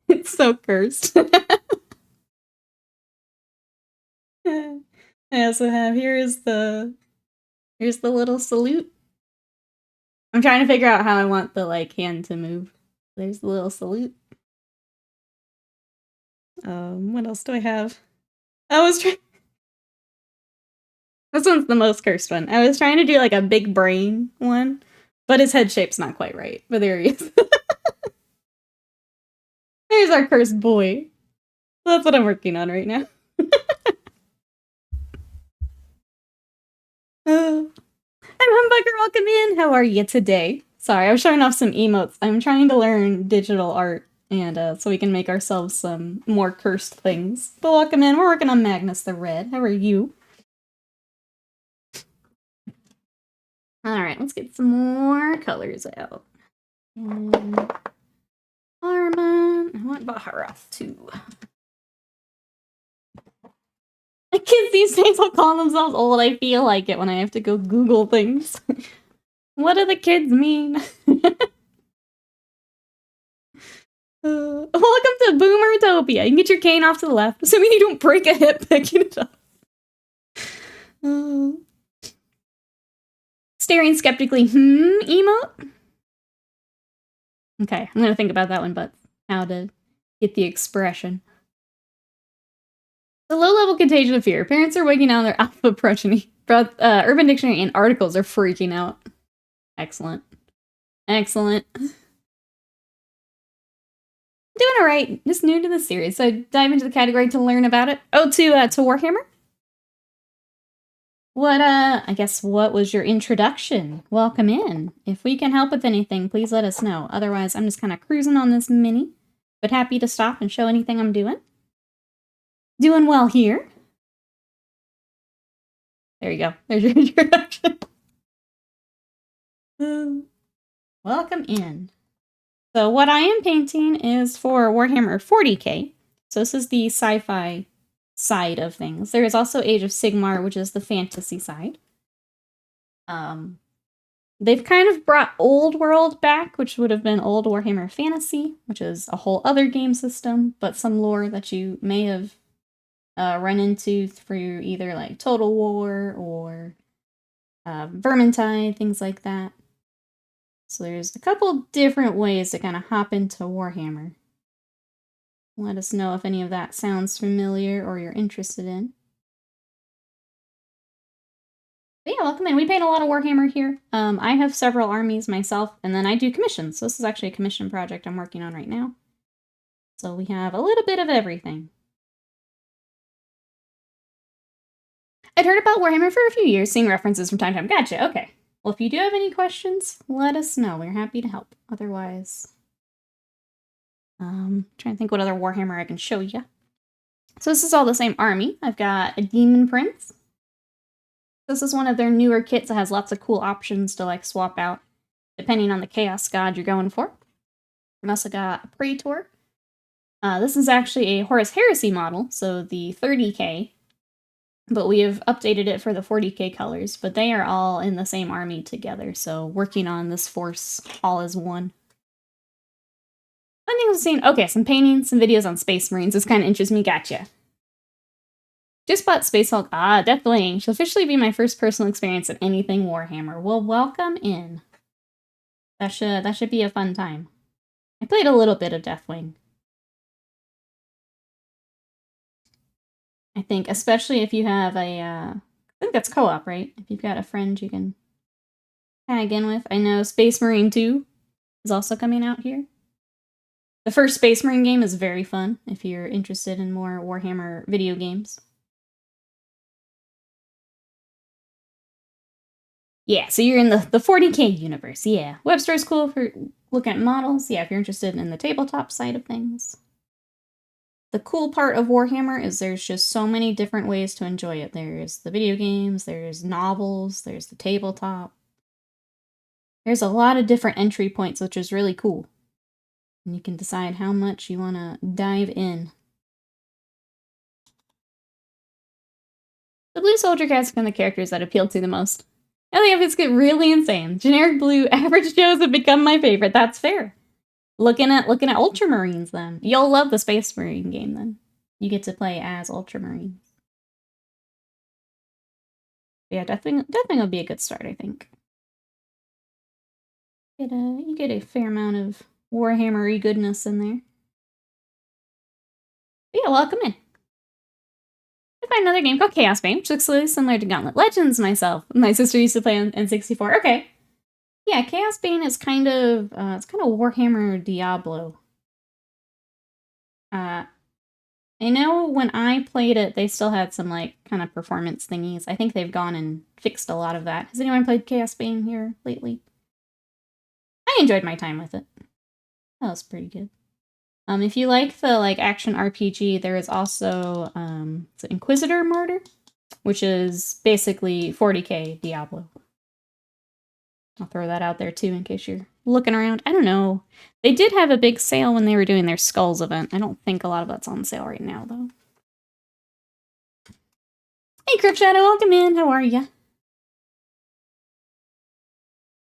it's so cursed. I also have, here's the little salute. I'm trying to figure out how I want the, like, hand to move. There's the little salute. What else do I have? I was trying... This one's the most cursed one. I was trying to do, like, a big brain one, but his head shape's not quite right. But there he is. There's our cursed boy. That's what I'm working on right now. I'm Humbugger, welcome in. How are you today? Sorry, I was showing off some emotes. I'm trying to learn digital art, and so we can make ourselves some more cursed things. But welcome in. We're working on Magnus the Red. How are you? Alright, let's get some more colors out. And Armand. I want Baharoth too. The kids these days will call themselves old. I feel like it when I have to go Google things. What do the kids mean? Welcome to Boomertopia. You can get your cane off to the left, assuming you don't break a hip picking it up. Staring skeptically, emote? Okay, I'm gonna think about that one, but how to get the expression. The low-level contagion of fear. Parents are waking out on their alpha progeny. Urban Dictionary and articles are freaking out. Excellent. Excellent. Doing alright. Just new to the series, so dive into the category to learn about it. Oh, to Warhammer? I guess what was your introduction? Welcome in. If we can help with anything, please let us know. Otherwise, I'm just kind of cruising on this mini, but happy to stop and show anything I'm doing. Doing well here. There you go. There's your introduction. Welcome in. So what I am painting is for Warhammer 40K. So this is the sci-fi side of things. There is also Age of Sigmar, which is the fantasy side. They've kind of brought Old World back, which would have been Old Warhammer Fantasy, which is a whole other game system, but some lore that you may have run into through either like Total War or Vermintide, things like that. So there's a couple different ways to kind of hop into Warhammer. Let us know if any of that sounds familiar or you're interested in. But yeah, welcome in. We paint a lot of Warhammer here. I have several armies myself, and then I do commissions. So this is actually a commission project I'm working on right now. So we have a little bit of everything. I'd heard about Warhammer for a few years, seeing references from time to time. Gotcha, okay. Well, if you do have any questions, let us know. We're happy to help. Otherwise, trying to think what other Warhammer I can show you. So this is all the same army. I've got a Demon Prince. This is one of their newer kits that has lots of cool options to like swap out, depending on the Chaos God you're going for. We've also got a Praetor. This is actually a Horus Heresy model, so the 30K. But we have updated it for the 40K colors, but they are all in the same army together, so working on this force all as one. One thing I've seen, okay, some paintings, some videos on Space Marines. This kind of interests me, gotcha. Just bought Space Hulk. Ah, Deathwing. She'll officially be my first personal experience at anything Warhammer. Well, welcome in. That should be a fun time. I played a little bit of Deathwing. I think, especially if you have a, I think that's co-op, right? If you've got a friend you can tag in with. I know Space Marine 2 is also coming out here. The first Space Marine game is very fun if you're interested in more Warhammer video games. Yeah, so you're in the 40K universe, yeah. Web store's cool for looking at models. Yeah, if you're interested in the tabletop side of things. The cool part of Warhammer is there's just so many different ways to enjoy it. There's the video games, there's novels, there's the tabletop. There's a lot of different entry points, which is really cool. And you can decide how much you want to dive in. The Blue Soldier cast are kind of the characters that appeal to the most. And the outfits get really insane. Generic blue average Joes have become my favorite. That's fair. Looking at Ultramarines, then. You'll love the Space Marine game, then. You get to play as Ultramarines. Yeah, Deathwing will be a good start, I think. You get a fair amount of Warhammer-y goodness in there. But yeah, welcome in. I find another game called Chaos Bane, which looks really similar to Gauntlet Legends myself. My sister used to play on N64. Okay. Yeah, Chaos Bane is kind of, it's kind of Warhammer Diablo. I know when I played it, they still had some, like, kind of performance thingies. I think they've gone and fixed a lot of that. Has anyone played Chaos Bane here lately? I enjoyed my time with it. That was pretty good. If you like the, like, action RPG, there is also, it's Inquisitor Martyr, which is basically 40K Diablo. I'll throw that out there, too, in case you're looking around. I don't know. They did have a big sale when they were doing their Skulls event. I don't think a lot of that's on sale right now, though. Hey, Crypt Shadow, welcome in. How are ya?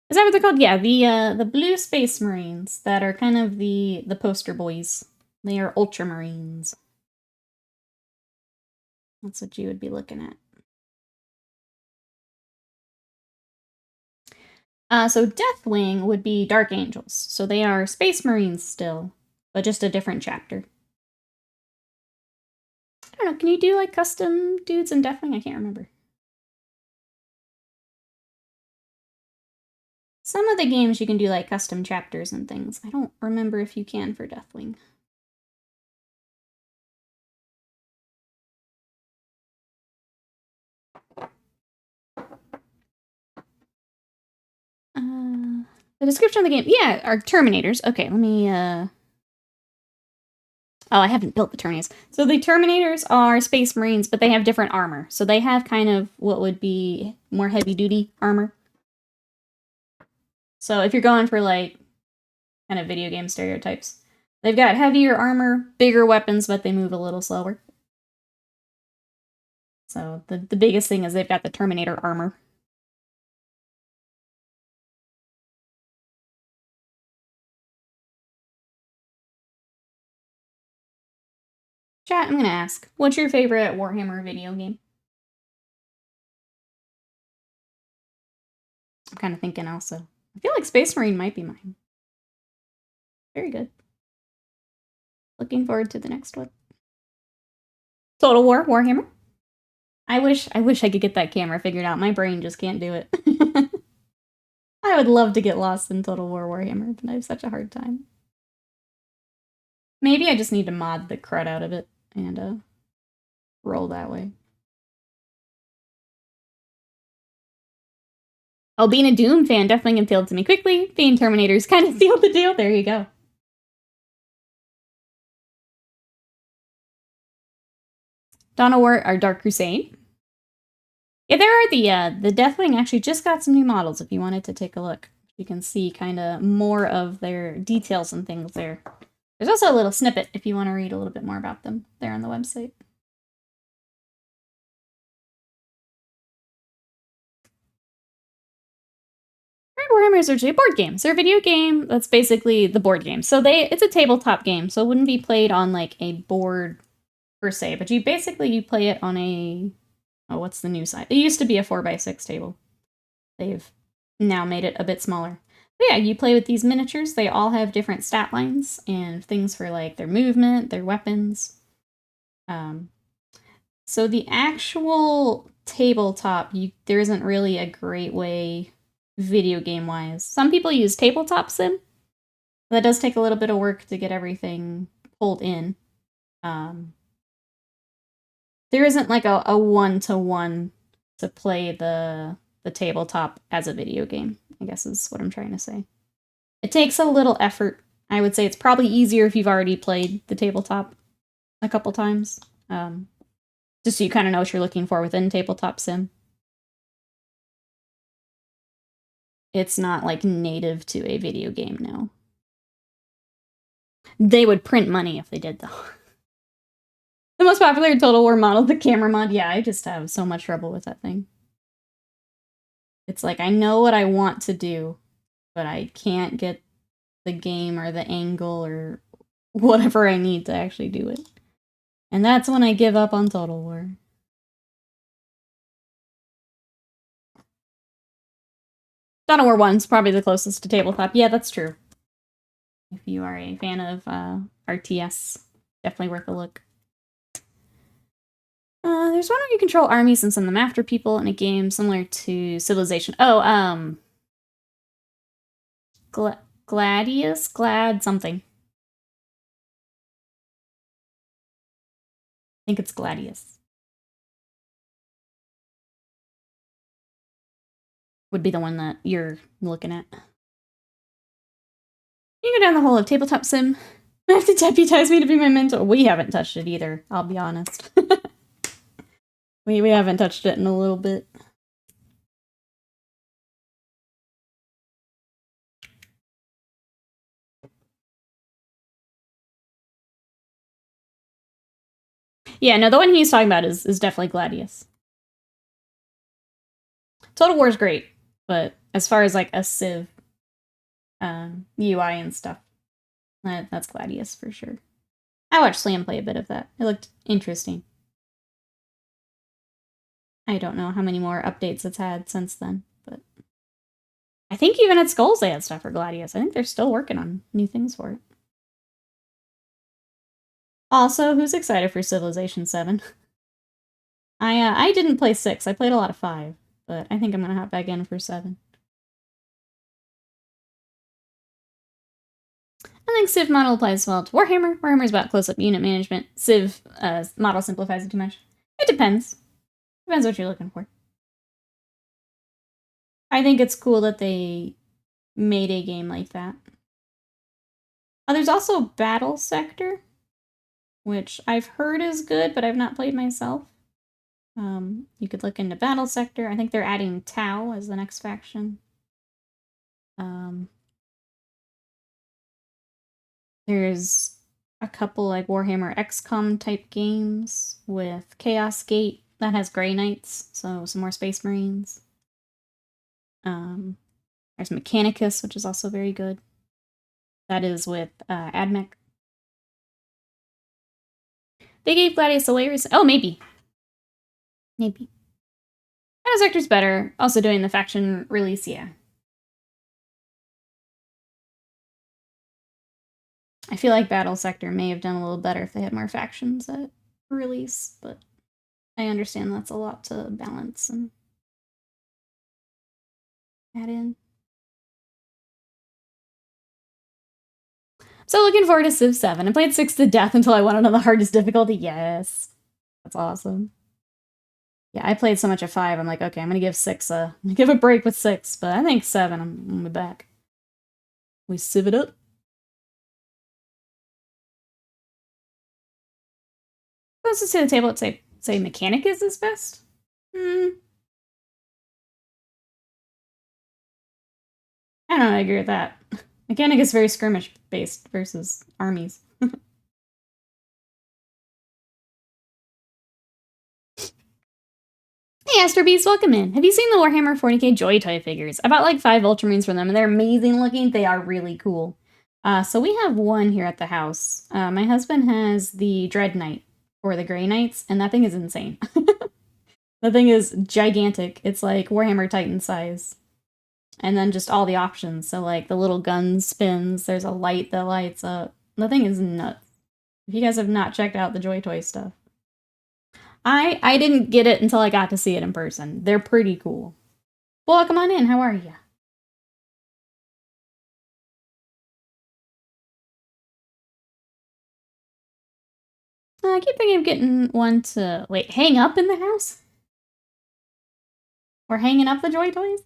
Is that what they're called? Yeah, the Blue Space Marines that are kind of the poster boys. They are Ultramarines. That's what you would be looking at. So Deathwing would be Dark Angels. So they are Space Marines still, but just a different chapter. I don't know, can you do like custom dudes in Deathwing? I can't remember. Some of the games you can do like custom chapters and things. I don't remember if you can for Deathwing. The description of the game, yeah, are Terminators. Okay, let me, Oh, I haven't built the Terminators. So the Terminators are Space Marines, but they have different armor. So they have kind of what would be more heavy-duty armor. So if you're going for, like, kind of video game stereotypes, they've got heavier armor, bigger weapons, but they move a little slower. So the biggest thing is they've got the Terminator armor. Chat, I'm gonna ask, what's your favorite Warhammer video game? I'm kind of thinking also. I feel like Space Marine might be mine. Very good. Looking forward to the next one. Total War, Warhammer. I wish I could get that camera figured out. My brain just can't do it. I would love to get lost in Total War Warhammer, but I have such a hard time. Maybe I just need to mod the crud out of it and roll that way. Oh, being a Doom fan definitely appealed to me quickly. Being Terminators kind of sealed the deal. There you go. Dawn of War or Dark Crusade. Yeah, there are the Deathwing actually just got some new models if you wanted to take a look. You can see kind of more of their details and things there. There's also a little snippet if you want to read a little bit more about them there on the website. Warhammer is originally a board game. So they're a video game that's basically the board game. So it's a tabletop game, so it wouldn't be played on like a board per se, but you play it on a, oh, what's the new side? It used to be a 4x6 table. They've now made it a bit smaller. But yeah, you play with these miniatures. They all have different stat lines and things for like their movement, their weapons. So the actual tabletop, there isn't really a great way video game wise. Some people use tabletop sim. That does take a little bit of work to get everything pulled in. There isn't like a one-to-one to play the tabletop as a video game, I guess is what I'm trying to say. It takes a little effort. I would say it's probably easier if you've already played the tabletop a couple times. Just so you kind of know what you're looking for within tabletop sim. It's not like native to a video game, no. They would print money if they did, though. The most popular Total War model, the camera mod. Yeah, I just have so much trouble with that thing. It's like, I know what I want to do, but I can't get the game or the angle or whatever I need to actually do it. And that's when I give up on Total War. Dawn of War 1's probably the closest to tabletop. Yeah, that's true. If you are a fan of RTS, definitely worth a look. There's one where you control armies and send them after people in a game similar to Civilization. Oh, Glad something. I think it's Gladius. Would be the one that you're looking at. You go down the hole of tabletop sim. I have to deputize me to be my mentor. We haven't touched it either, I'll be honest. We haven't touched it in a little bit. Yeah, no, the one he's talking about is definitely Gladius. Total War's great, but as far as like a Civ UI and stuff, that's Gladius for sure. I watched Slam play a bit of that. It looked interesting. I don't know how many more updates it's had since then, but I think even at Skulls they had stuff for Gladius. I think they're still working on new things for it. Also, who's excited for Civilization 7? I didn't play 6. I played a lot of 5, but I think I'm gonna hop back in for 7. I think Civ model applies well to Warhammer. Warhammer's about close-up unit management. Civ model simplifies it too much. It depends. Depends what you're looking for. I think it's cool that they Mayday game like that. There's also Battle Sector, which I've heard is good, but I've not played myself. You could look into Battle Sector. I think they're adding Tau as the next faction. There's a couple like Warhammer XCOM type games with Chaos Gate that has Grey Knights, so some more Space Marines. There's Mechanicus, which is also very good. That is with Admech. They gave Gladius away recently. Oh, maybe. Maybe. Battle Sector's better. Also doing the faction release, yeah. I feel like Battle Sector may have done a little better if they had more factions at release, but I understand that's a lot to balance and add in. So looking forward to Civ 7. I played 6 to death until I went on the hardest difficulty. Yes. That's awesome. Yeah, I played so much at 5. I'm like, okay, I'm gonna give 6 give a break with 6, but I think 7, I'm gonna be back. We civ it up. Closest to the table, let's say Mechanicus is best. I don't know, I agree with that. Mechanicus is very skirmish based versus armies. Hey Astrobeast, welcome in. Have you seen the Warhammer 40K Joy Toy figures? I bought like 5 Ultramarines from them, and they're amazing looking. They are really cool. So we have one here at the house. My husband has the Dread Knight, or the Grey Knights, and that thing is insane. The thing is gigantic. It's like Warhammer Titan size. And then just all the options. So like the little gun spins, there's a light that lights up. The thing is nuts. If you guys have not checked out the Joy Toy stuff. I didn't get it until I got to see it in person. They're pretty cool. Well, come on in. How are you? I keep thinking of getting one to... Wait, hang up in the house? We're hanging up the Joy Toys?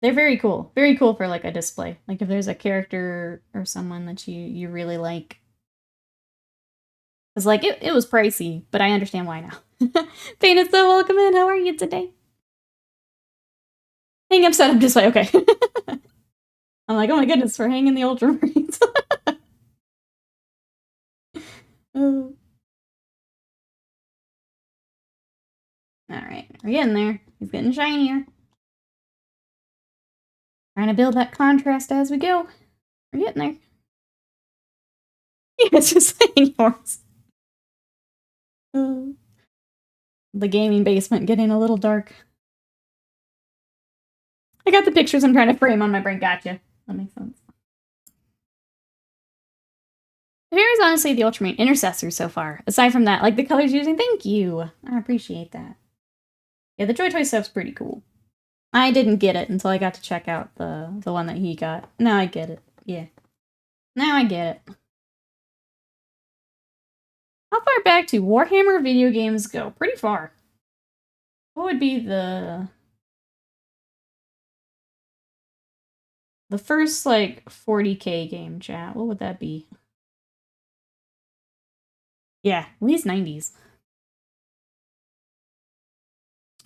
They're very cool. Very cool for, like, a display. Like, if there's a character or someone that you really like. Because, like, it was pricey, but I understand why now. Painted, so welcome in. How are you today? Hang up setup display. Okay. I'm like, oh my goodness, we're hanging the Ultramarines. Oh. Alright, we're getting there. He's getting shinier. Trying to build that contrast as we go. We're getting there. Yeah, it's just saying yours. The gaming basement getting a little dark. I got the pictures I'm trying to frame on my brain. Gotcha. That makes sense. Here is honestly the Ultramarine Intercessor so far. Aside from that, like the colors using, thank you. I appreciate that. Yeah, the Joy Toy stuff's pretty cool. I didn't get it until I got to check out the one that he got. Now I get it. Yeah. Now I get it. How far back do Warhammer video games go? Pretty far. What would be the first, like, 40K game, chat? What would that be? Yeah, at least 90s.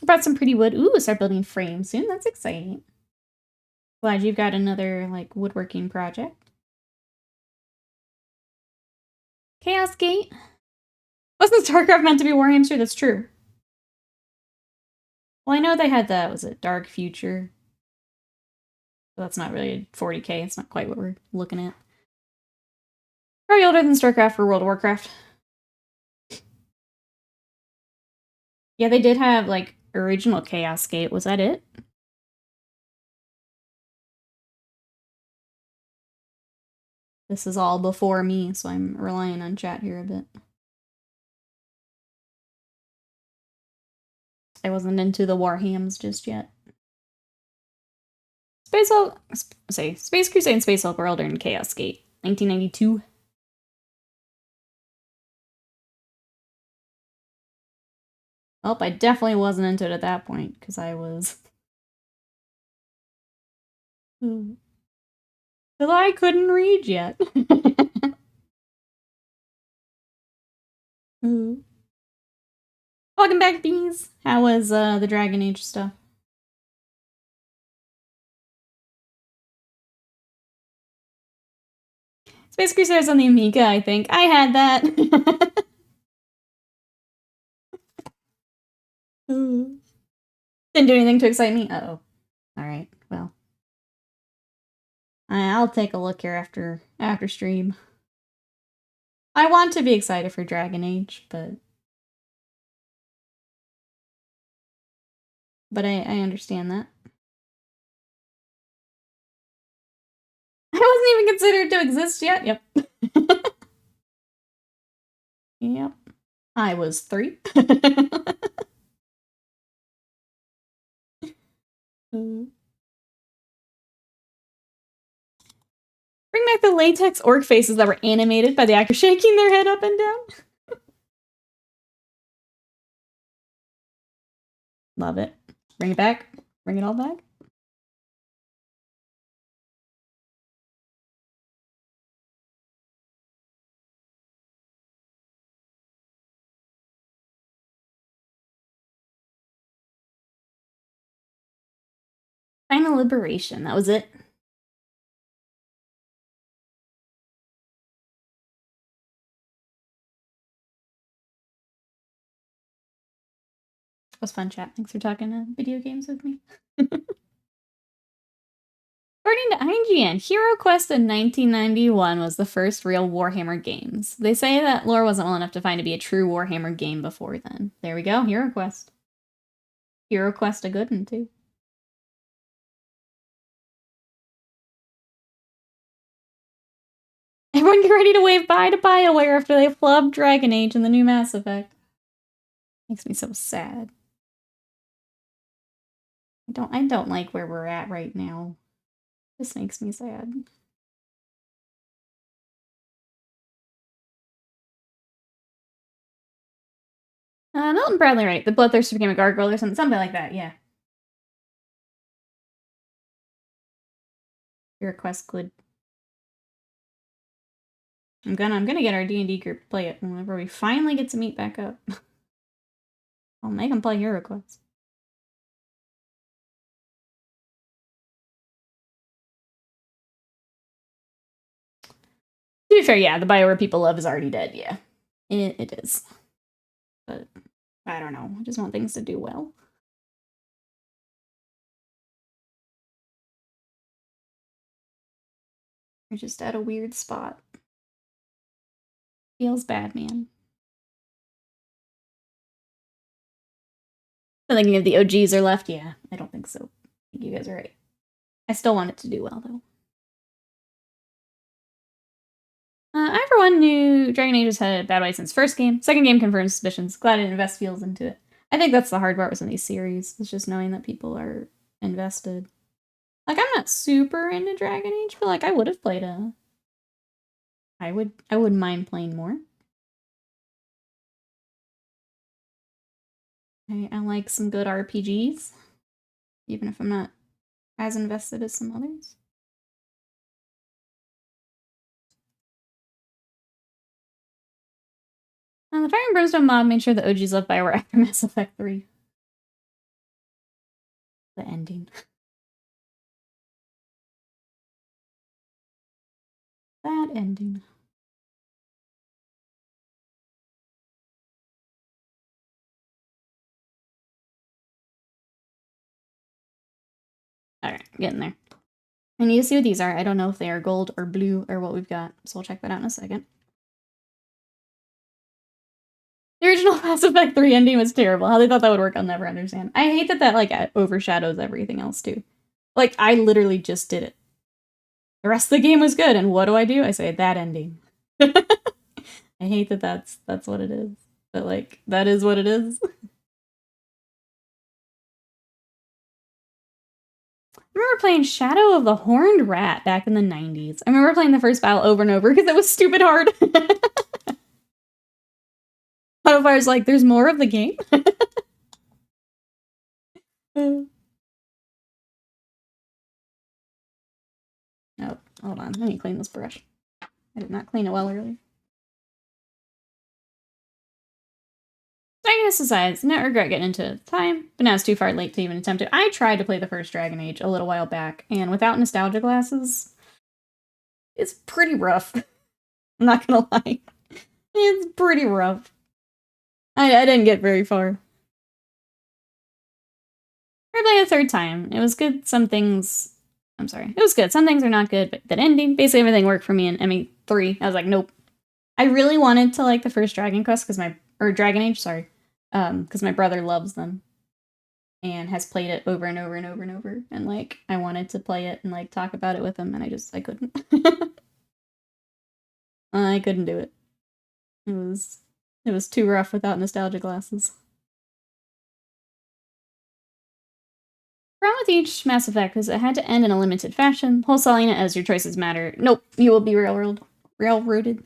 Brought some pretty wood. Ooh, start building frames soon. That's exciting. Glad you've got another, like, woodworking project. Chaos Gate. Wasn't StarCraft meant to be Warhamster? That's true. Well, I know they had that, was it Dark Future? But that's not really 40K. It's not quite what we're looking at. Probably older than StarCraft or World of Warcraft. Yeah, they did have, like, original Chaos Gate. Was that it? This is all before me, so I'm relying on chat here a bit. I wasn't into the Warhams just yet. Space Crusade and Space Hulk were older than Chaos Gate. 1992. Oh, I definitely wasn't into it at that point, because I was Because I couldn't read yet. Welcome back, bees. How was the Dragon Age stuff? Space Crusaders on the Amiga, I think. I had that. Didn't do anything to excite me. Uh-oh. Alright, well. I'll take a look here after stream. I want to be excited for Dragon Age, but I understand that. I wasn't even considered to exist yet. Yep. Yep. I was 3. Bring back the latex orc faces that were animated by the actor shaking their head up and down. Love it. Bring it back. Bring it all back. Final liberation. That was it. It was fun chat. Thanks for talking video games with me. According to IGN, Hero Quest in 1991 was the first real Warhammer games. They say that lore wasn't well enough to find to be a true Warhammer game before then. There we go, Hero Quest. Hero Quest a good one, too. Everyone get ready to wave bye to BioWare after they flubbed Dragon Age and the new Mass Effect. Makes me so sad. I don't like where we're at right now. This makes me sad. Milton Bradley, right? The Bloodthirster became a gargoyle or something like that, yeah. Your request good. I'm gonna get our D&D group to play it whenever we finally get to meet back up. I'll make them play Hero Quest. To be fair, yeah, the BioWare people love is already dead, yeah. It is. But, I don't know. I just want things to do well. We're just at a weird spot. Feels bad, man. I'm thinking if the OGs are left, yeah. I don't think so. I think you guys are right. I still want it to do well, though. I, for one, knew Dragon Age has had a bad way since first game. Second game confirms suspicions. Glad it invest feels into it. I think that's the hard part with some of these series. It's just knowing that people are invested. Like, I'm not super into Dragon Age, but, like, I would have played I wouldn't mind playing more. I like some good RPGs, even if I'm not as invested as some others. The Fire and Brimstone mod made sure the OGs left Bioware after Mass Effect 3. The ending. That ending. Alright, getting there. I need to see what these are. I don't know if they are gold or blue or what we've got, so we'll check that out in a second. The original Mass Effect 3 ending was terrible. How they thought that would work, I'll never understand. I hate that like, overshadows everything else, too. Like, I literally just did it. The rest of the game was good, and what do? I say, that ending. I hate that that's what it is. But, like, that is what it is. I remember playing Shadow of the Horned Rat back in the 90s. I remember playing the first battle over and over because it was stupid hard. Autofire's like, there's more of the game? Hold on, let me clean this brush. I did not clean it well earlier. Dragon aside, no regret getting into it at the time, but now it's too far late to even attempt it. I tried to play the first Dragon Age a little while back, and without nostalgia glasses, it's pretty rough. I'm not gonna lie. It's pretty rough. I didn't get very far. I played it a third time. It was good. Some things... I'm sorry. It was good. Some things are not good, but that ending, basically everything worked for me in ME3. I was like, nope. I really wanted to like the first Dragon Quest, or Dragon Age, sorry. Because my brother loves them. And has played it over and over and over and over. And like, I wanted to play it and like talk about it with him, and I couldn't. I couldn't do it. It was too rough without nostalgia glasses. The problem with each Mass Effect is it had to end in a limited fashion, wholesaling it as your choices matter. Nope, you will be railroaded.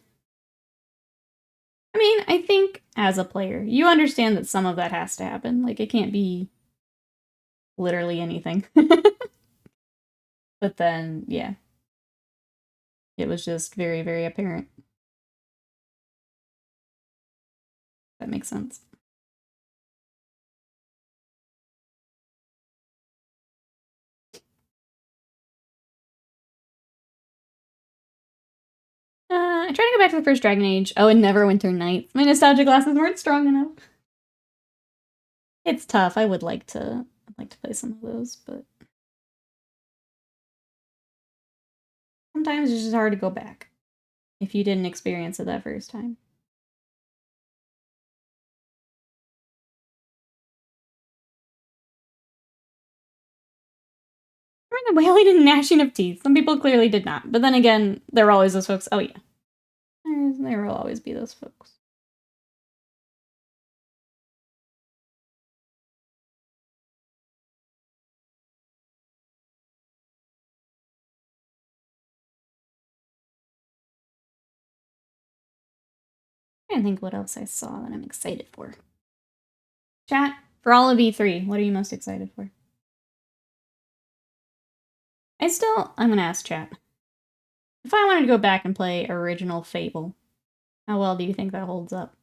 I mean, I think as a player, you understand that some of that has to happen. Like, it can't be literally anything. But then, yeah. It was just very, very apparent. That makes sense. I tried to go back to the first Dragon Age. Oh, and Neverwinter Nights. My nostalgia glasses weren't strong enough. It's tough. I'd like to play some of those, but sometimes it's just hard to go back if you didn't experience it that first time. The wailing and gnashing of teeth. Some people clearly did not. But then again, there were always those folks. Oh, yeah. There will always be those folks. I can't think what else I saw that I'm excited for. Chat, for all of E3, what are you most excited for? I'm gonna ask chat. If I wanted to go back and play original Fable, how well do you think that holds up?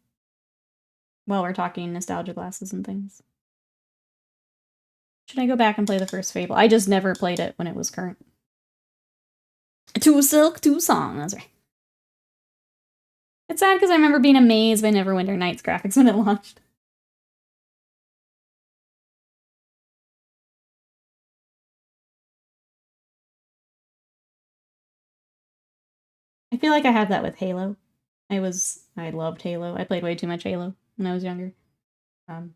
While we're talking nostalgia glasses and things. Should I go back and play the first Fable? I just never played it when it was current. Two Silk, two Song, that's right. It's sad because I remember being amazed by Neverwinter Nights graphics when it launched. I feel like I had that with Halo. I loved Halo. I played way too much Halo when I was younger. And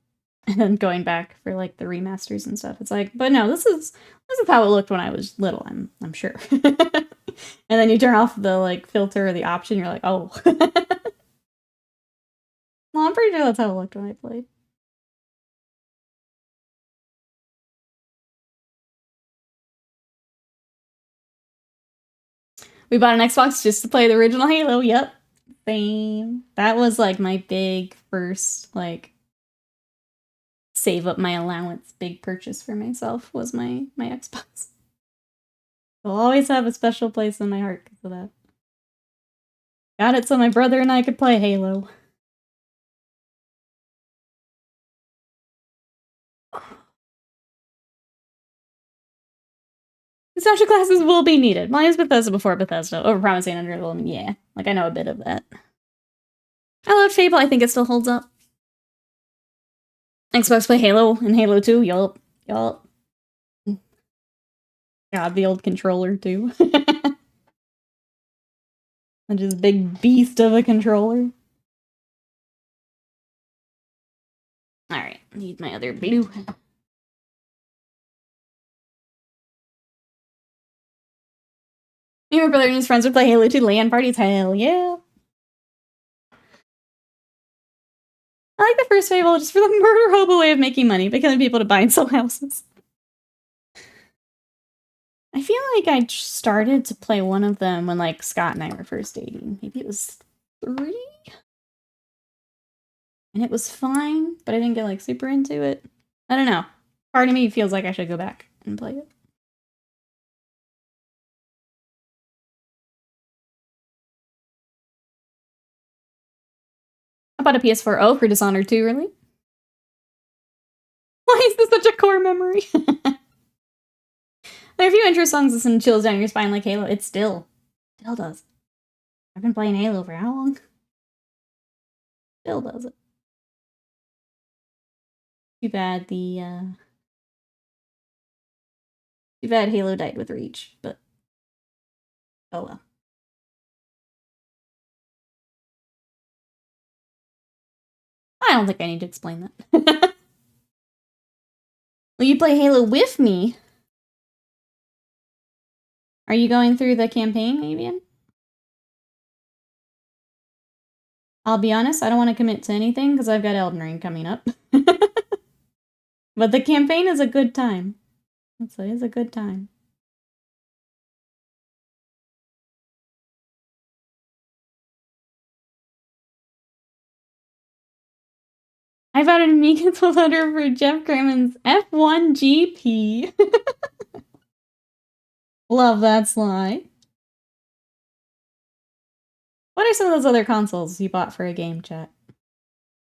then going back for like the remasters and stuff, it's like, but no, this is how it looked when I was little. I'm sure. And then you turn off the like filter or the option, you're like, oh. Well, I'm pretty sure that's how it looked when I played. We bought an Xbox just to play the original Halo. Yep. Same. That was like my big first, like, save up my allowance, big purchase for myself was my Xbox. It'll always have a special place in my heart because of that. Got it so my brother and I could play Halo. Nostalgia classes will be needed. Well, I used Bethesda before Bethesda. Overpromising, underwhelming. Yeah, like I know a bit of that. I love Fable. I think it still holds up. Xbox play Halo and Halo 2. Yup. God, the old controller too. And just big beast of a controller. Alright, need my other blue. Me and my brother and his friends would play Halo 2 LAN parties. Hell yeah. I like the first Fable just for the murder hobo way of making money, becoming people to buy and sell houses. I feel like I started to play one of them when like Scott and I were first dating. Maybe it was 3? And it was fine, but I didn't get like super into it. I don't know. Part of me feels like I should go back and play it. bought a PS4. Oh, for Dishonored 2, really? Why is this such a core memory? There are a few intro songs that send chills down your spine like Halo. It still does. I've been playing Halo for how long? Still does it. Too bad too bad Halo died with Reach, but oh well. I don't think I need to explain that. Will you play Halo with me? Are you going through the campaign, Avian? I'll be honest, I don't want to commit to anything because I've got Elden Ring coming up. But the campaign is a good time. It is a good time. I found an amical letter for Jeff Crammon's F1 GP. Love that, Sly. What are some of those other consoles you bought for a game, chat?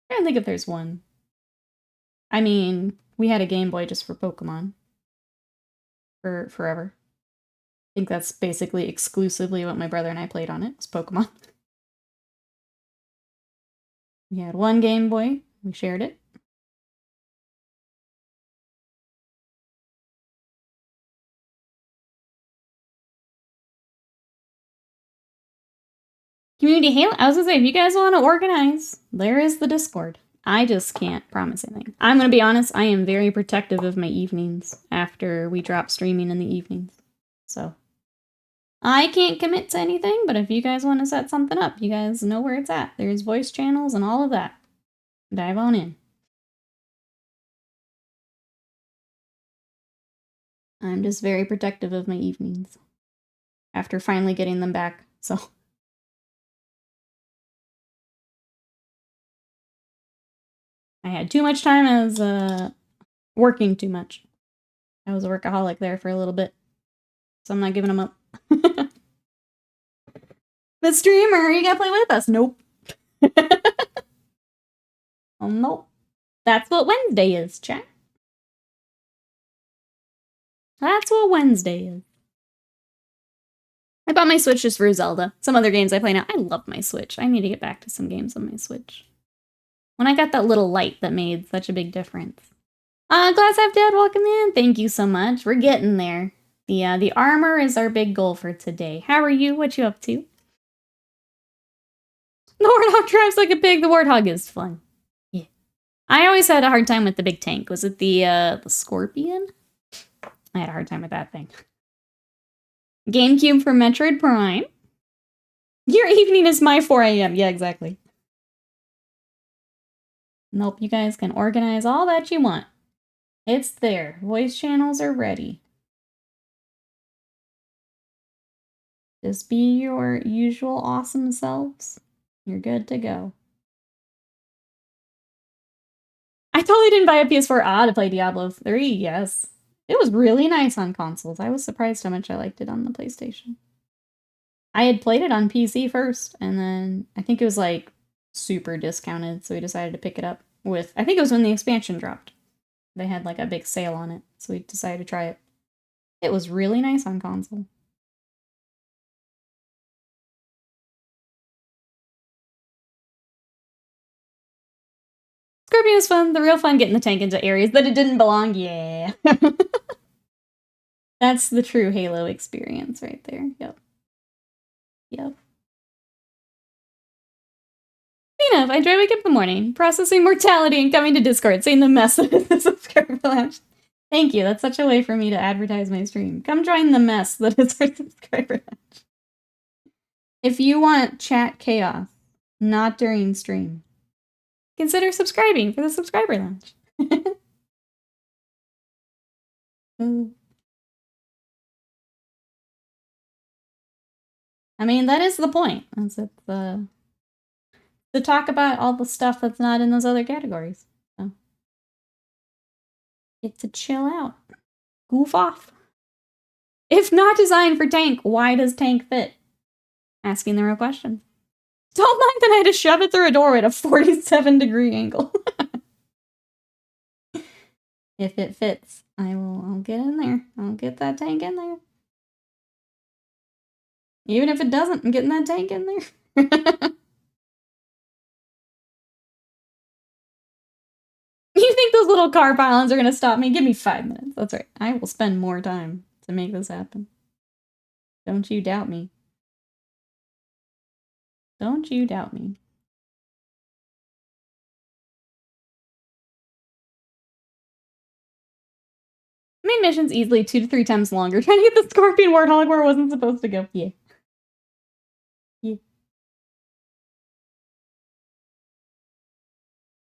I don't think if there's one. I mean, we had a Game Boy just for Pokemon. For forever. I think that's basically exclusively what my brother and I played on it, was Pokemon. We had one Game Boy. We shared it. Community Halo. I was gonna say, if you guys want to organize, there is the Discord. I just can't promise anything. I'm gonna be honest, I am very protective of my evenings after we drop streaming in the evenings. So I can't commit to anything, but if you guys want to set something up, you guys know where it's at. There's voice channels and all of that. Dive on in. I'm just very protective of my evenings after finally getting them back, so. I had too much time. I was working too much. I was a workaholic there for a little bit, so I'm not giving them up. The streamer, you gotta play with us. Nope. Oh, nope. That's what Wednesday is, chat. That's what Wednesday is. I bought my Switch just for Zelda. Some other games I play now. I love my Switch. I need to get back to some games on my Switch. When I got that little light that made such a big difference. Glass Half Dead, welcome in. Thank you so much. We're getting there. The armor is our big goal for today. How are you? What you up to? The Warthog drives like a pig. The Warthog is fun. Yeah. I always had a hard time with the big tank. Was it the Scorpion? I had a hard time with that thing. GameCube for Metroid Prime. Your evening is my 4 a.m. Yeah, exactly. Nope, you guys can organize all that you want. It's there. Voice channels are ready. Just be your usual awesome selves. You're good to go. I totally didn't buy a PS4 to play Diablo 3, yes. It was really nice on consoles. I was surprised how much I liked it on the PlayStation. I had played it on PC first, and then I think it was like super discounted, so we decided to pick it up with, I think it was when the expansion dropped. They had like a big sale on it, so we decided to try it. It was really nice on console. Scorpion was fun. The real fun getting the tank into areas that it didn't belong. Yeah. That's the true Halo experience right there. Yep. Yep. Enough. I try to wake up in the morning, processing mortality and coming to Discord, saying the mess that is the subscriber lounge. Thank you. That's such a way for me to advertise my stream. Come join the mess that is our subscriber lounge. If you want chat chaos, not during stream, consider subscribing for the subscriber lounge. I mean, that is the point. That's it. To talk about all the stuff that's not in those other categories. So. Get to chill out. Goof off. If not designed for tank, why does tank fit? Asking the real question. Don't mind that I had to shove it through a doorway at a 47-degree angle. If it fits, I'll get in there. I'll get that tank in there. Even if it doesn't, I'm getting that tank in there. You think those little car pylons are gonna stop me? Give me 5 minutes. That's right. I will spend more time to make this happen. Don't you doubt me. Don't you doubt me. Main mission's easily 2 to 3 times longer. Trying to get the Scorpion Warthog where it wasn't supposed to go. Yeah. Yeah.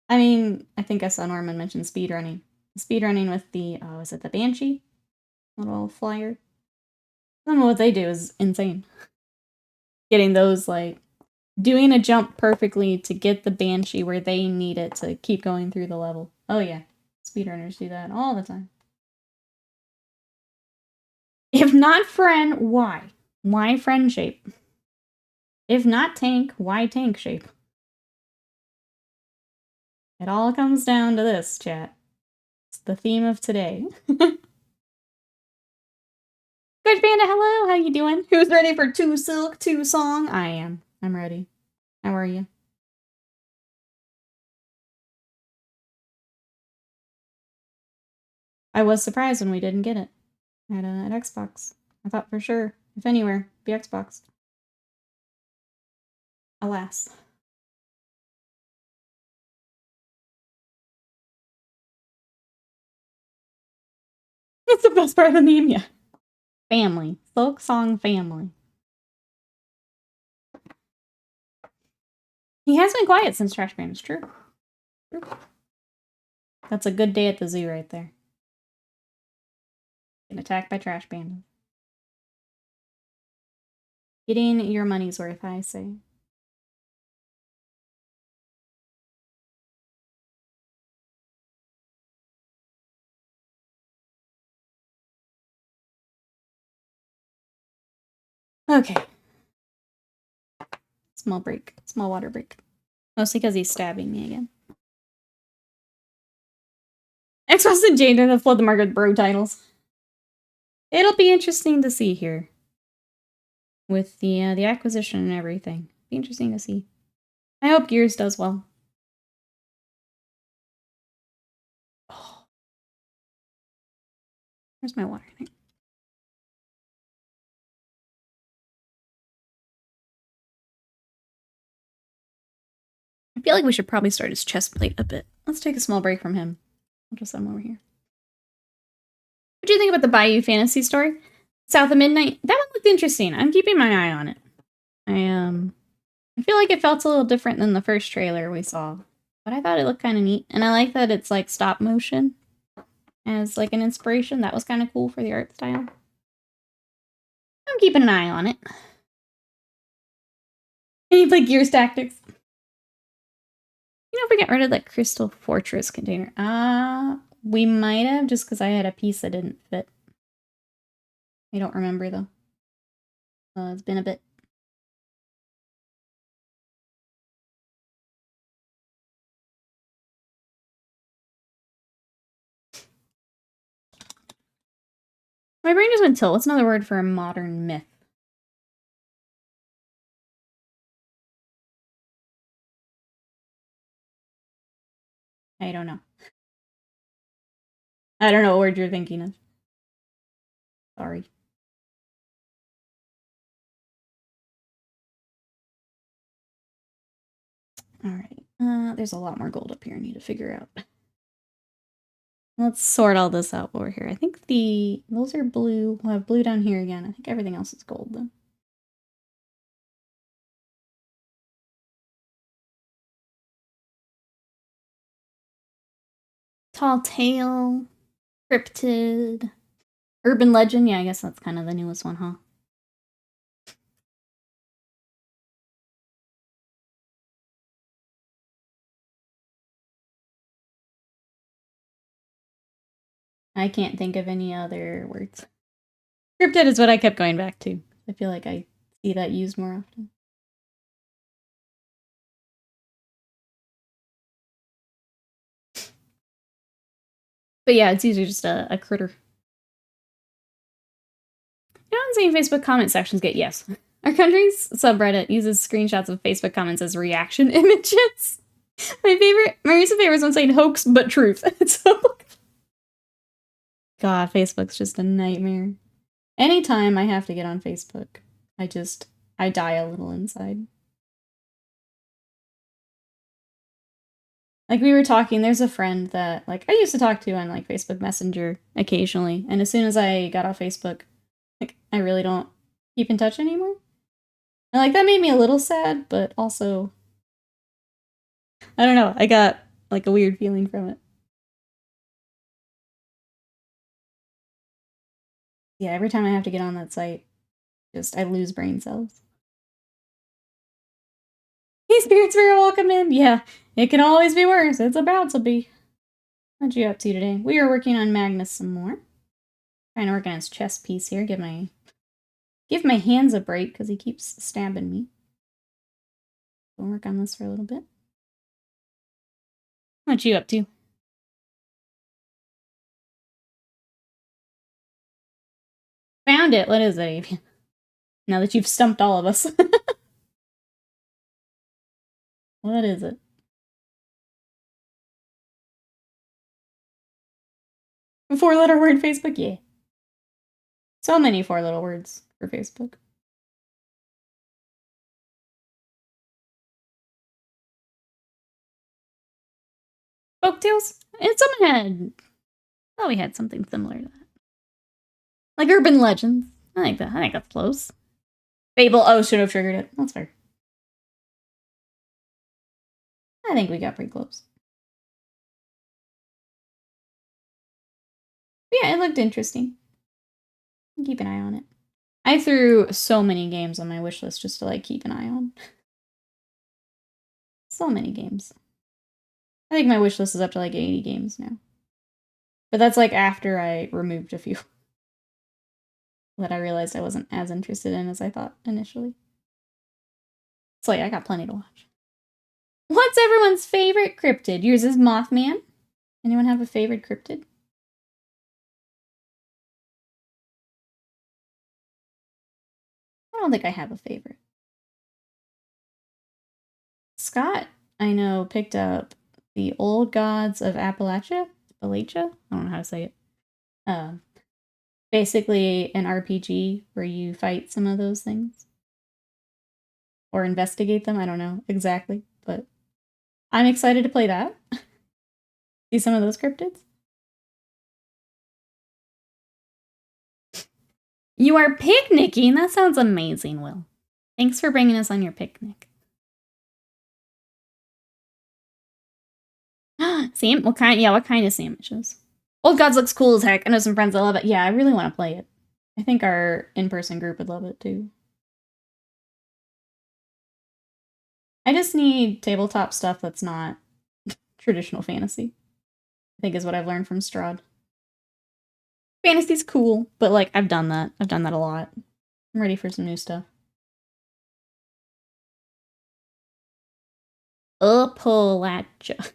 I mean, I think I saw Norman mention speedrunning. Speedrunning with the, is it the Banshee? Little flyer. Some of what they do is insane. Getting those, like, doing a jump perfectly to get the Banshee where they need it to keep going through the level. Oh yeah, speedrunners do that all the time. If not friend, why? Why friend shape? If not tank, why tank shape? It all comes down to this, chat. It's the theme of today. Good Panda, hello, how you doing? Who's ready for 2 Silk, 2 Song? I am. I'm ready. How are you? I was surprised when we didn't get it at Xbox. I thought for sure, if anywhere, be Xbox. Alas. That's the best part of the meme, yeah. Family. Folk song family. He has been quiet since Trash Band, it's true. That's a good day at the zoo right there. Getting attacked by Trash Band. Getting your money's worth, I say. Okay. Small break. Small water break. Mostly because he's stabbing me again. Xbox and Jane have flood the market with bro titles. It'll be interesting to see here. With the acquisition and everything. Be interesting to see. I hope Gears does well. Oh. Where's my water? I feel like we should probably start his chest plate a bit. Let's take a small break from him. I'll just set him over here. What do you think about the Bayou Fantasy story? South of Midnight? That one looked interesting. I'm keeping my eye on it. I feel like it felt a little different than the first trailer we saw. But I thought it looked kind of neat. And I like that it's like stop motion as like an inspiration. That was kind of cool for the art style. I'm keeping an eye on it. Can you play Gears Tactics? You know if we get rid of that Crystal Fortress container? We might have, just because I had a piece that didn't fit. I don't remember, though. It's been a bit. My brain just went tilt. What's another word for a modern myth? I don't know. I don't know what word you're thinking of. Sorry. Alright. There's a lot more gold up here I need to figure out. Let's sort all this out over here. I think those are blue. We'll have blue down here again. I think everything else is gold, though. Tall Tale. Cryptid. Urban Legend. Yeah, I guess that's kind of the newest one, huh? I can't think of any other words. Cryptid is what I kept going back to. I feel like I see that used more often. But yeah, it's usually just a critter. I don't see Facebook comment sections get yes. Our country's subreddit uses screenshots of Facebook comments as reaction images. My recent favorite is one saying hoax but truth. So, God, Facebook's just a nightmare. Anytime I have to get on Facebook, I die a little inside. Like, we were talking, there's a friend that, like, I used to talk to on, like, Facebook Messenger occasionally, and as soon as I got off Facebook, like, I really don't keep in touch anymore. And, like, that made me a little sad, but also, I don't know, I got, like, a weird feeling from it. Yeah, every time I have to get on that site, I lose brain cells. Hey, spirits, very welcome in. Yeah, it can always be worse. It's about to be. What you up to today? We are working on Magnus some more. Trying to work on his chest piece here. Give my hands a break because he keeps stabbing me. We'll work on this for a little bit. What you up to? Found it. What is it, Avian? Now that you've stumped all of us. What is it? A 4-letter word Facebook? Yeah. So many 4-letter words for Facebook. Folktales? And someone had... Oh, we had something similar to that. Like urban legends. I think that's close. Fable. Oh, should have triggered it. That's fair. I think we got pretty close. But yeah, it looked interesting. Keep an eye on it. I threw so many games on my wish list just to, like, keep an eye on. So many games. I think my wish list is up to, like, 80 games now. But that's, like, after I removed a few that I realized I wasn't as interested in as I thought initially. So, yeah, I got plenty to watch. What's everyone's favorite cryptid? Yours is Mothman. Anyone have a favorite cryptid? I don't think I have a favorite. Scott, I know, picked up the Old Gods of Appalachia? Appalachia? I don't know how to say it. Basically an RPG where you fight some of those things. Or investigate them, I don't know exactly, but I'm excited to play that. See some of those cryptids. You are picnicking? That sounds amazing, Will. Thanks for bringing us on your picnic. Sam? What kind of sandwiches? Old Gods looks cool as heck. I know some friends that love it. Yeah, I really want to play it. I think our in-person group would love it too. I just need tabletop stuff that's not traditional fantasy, I think is what I've learned from Strahd. Fantasy's cool, but, like, I've done that. I've done that a lot. I'm ready for some new stuff. Appalachia.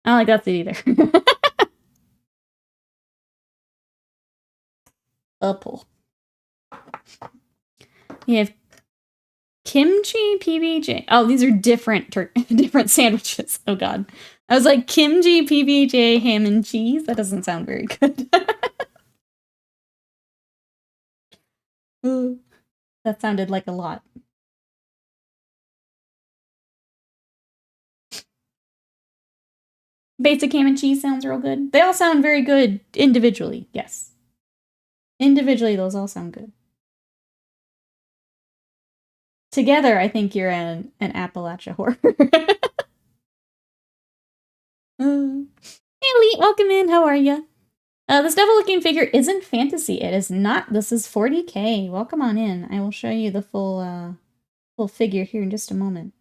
I don't like that's it either. Apple. You have kimchi PBJ. Oh, these are different different sandwiches. Oh god. I was like, kimchi PBJ ham and cheese? That doesn't sound very good. Ooh, that sounded like a lot. Basic ham and cheese sounds real good. They all sound very good individually, yes. Individually, those all sound good. Together, I think you're an Appalachia whore. Hey, Elite, welcome in. How are you? This devil-looking figure isn't fantasy. It is not. This is 40K. Welcome on in. I will show you the full figure here in just a moment.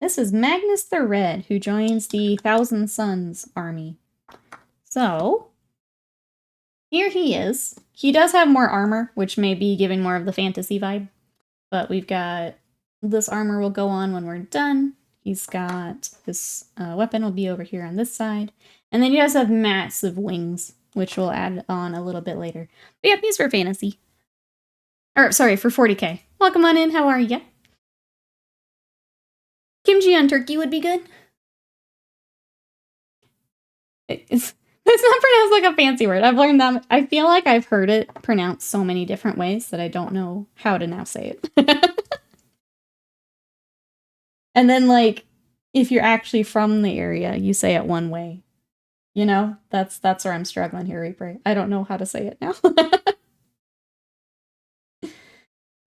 This is Magnus the Red, who joins the Thousand Suns army. So, here he is. He does have more armor, which may be giving more of the fantasy vibe. But we've got... This armor will go on when we're done. He's got this weapon will be over here on this side. And then he does have massive wings, which we'll add on a little bit later. But yeah, these for fantasy. Or, sorry, for 40k. Welcome on in, how are you? Kimchi on turkey would be good. It's not pronounced like a fancy word. I've learned that. I feel like I've heard it pronounced so many different ways that I don't know how to now say it. And then, like, if you're actually from the area, you say it one way. You know? That's where I'm struggling here, Reaper. I don't know how to say it now.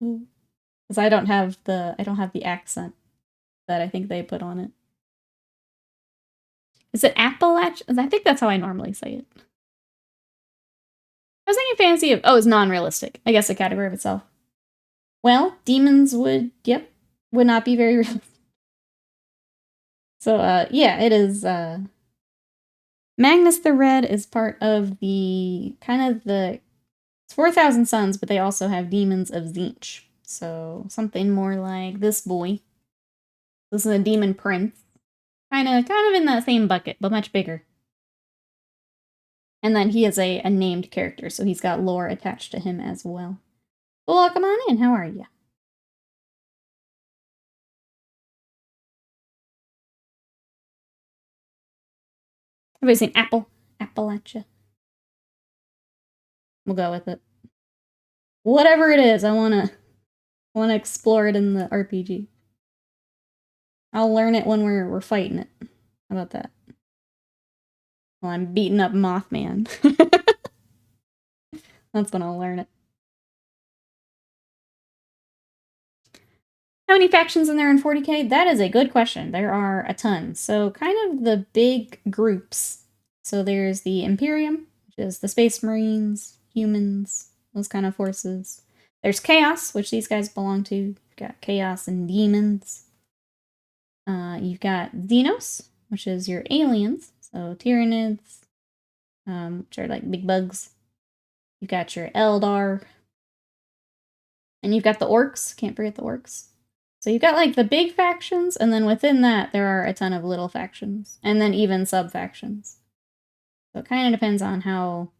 Because I don't have the accent that I think they put on it. Is it Appalachia? I think that's how I normally say it. I was thinking fantasy of, it's non-realistic. I guess a category of itself. Well, demons would not be very realistic. So, yeah, it is, Magnus the Red is part of the, it's 4,000 Suns, but they also have Demons of Tzeentch. So, something more like this boy. This is a demon prince. Kind of in that same bucket, but much bigger. And then he is a named character, so he's got lore attached to him as well. Well, welcome on in. How are you? Everybody's saying Appalachia. We'll go with it. Whatever it is, I wanna explore it in the RPG. I'll learn it when we're fighting it. How about that? Well, I'm beating up Mothman. That's when I'll learn it. How many factions in there in 40k? That is a good question. There are a ton. So kind of the big groups. So there's the Imperium, which is the Space Marines, humans, those kind of forces. There's Chaos, which these guys belong to. You've got Chaos and Demons. You've got Xenos, which is your aliens. So Tyranids, which are like big bugs. You've got your Eldar. And you've got the Orcs. Can't forget the Orcs. So you've got like the big factions, and then within that there are a ton of little factions. And then even sub-factions. So it kind of depends on how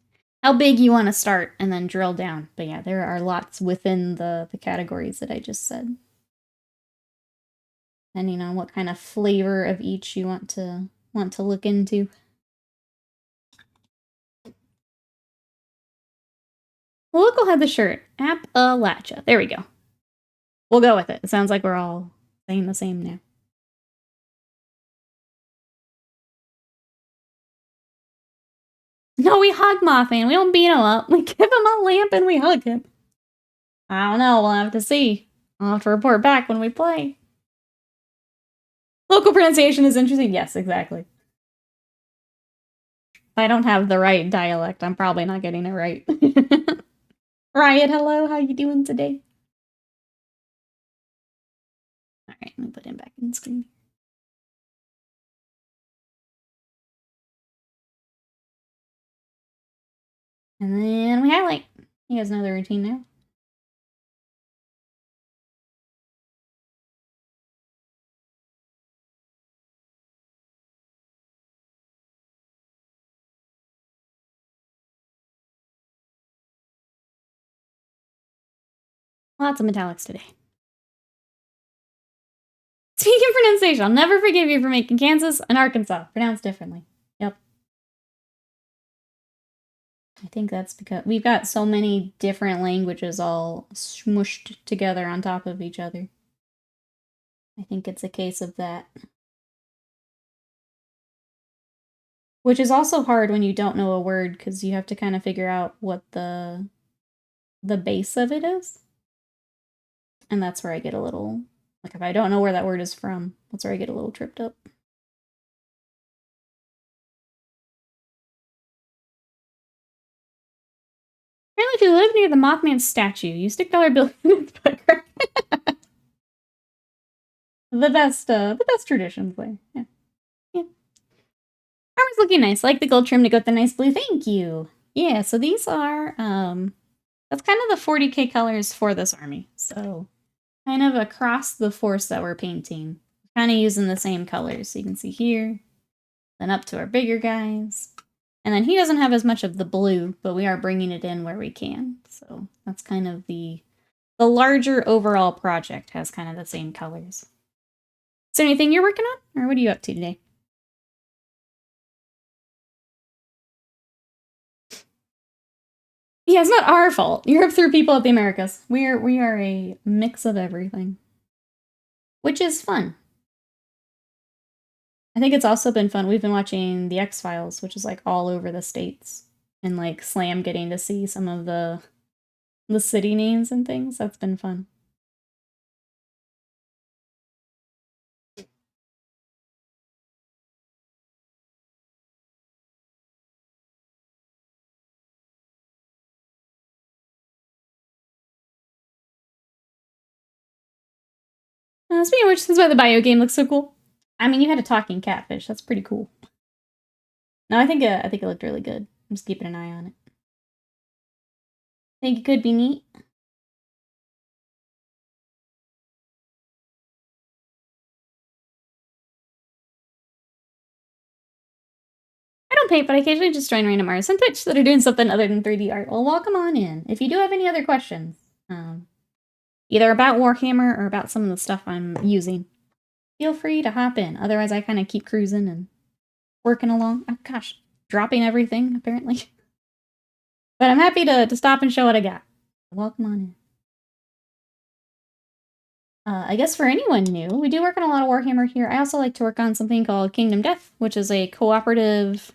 big you want to start and then drill down. But yeah, there are lots within the categories that I just said. Depending on what kind of flavor of each you want to look into. Well, look, we'll have the shirt. Appalachia. There we go. We'll go with it. It sounds like we're all saying the same now. No, we hug Mothman. We don't beat him up. We give him a lamp and we hug him. I don't know. We'll have to see. I'll have to report back when we play. Local pronunciation is interesting. Yes, exactly. If I don't have the right dialect, I'm probably not getting it right. Riot, hello. How you doing today? Alright, let me put him back in the screen. And then we highlight. You guys know the routine now. Lots of metallics today. Speaking of pronunciation, I'll never forgive you for making Kansas and Arkansas pronounced differently. Yep. I think that's because we've got so many different languages all smushed together on top of each other. I think it's a case of that. Which is also hard when you don't know a word, because you have to kind of figure out what the base of it is. And that's where I get a little, like, if I don't know where that word is from, that's where I get a little tripped up. Apparently, if you live near the Mothman statue, you stick dollar bills in its butt crack. The best traditions way. Yeah. Yeah. Armor's looking nice. I like the gold trim to go with the nice blue. Thank you. Yeah, so these are, that's kind of the 40k colors for this army. So, kind of across the force that we're painting. kind of using the same colors. So you can see here, then up to our bigger guys. And then he doesn't have as much of the blue, but we are bringing it in where we can. So that's kind of the larger overall project has kind of the same colors. Is there anything you're working on, or what are you up to today? Yeah, it's not our fault. Europe threw people at the Americas. We are a mix of everything, which is fun. I think it's also been fun. We've been watching The X-Files, which is like all over the states, and like Slam getting to see some of the city names and things. That's been fun. Speaking of which, this is why the bio game looks so cool. I mean, you had a talking catfish. That's pretty cool. No, I think it looked really good. I'm just keeping an eye on it. Think it could be neat. I don't paint, but I occasionally just join random artists on Twitch that are doing something other than 3D art. Well, welcome on in. If you do have any other questions, either about Warhammer or about some of the stuff I'm using, feel free to hop in. Otherwise, I kind of keep cruising and working along. Oh gosh, dropping everything, apparently. But I'm happy to stop and show what I got. Welcome on in. I guess for anyone new, we do work on a lot of Warhammer here. I also like to work on something called Kingdom Death, which is a cooperative...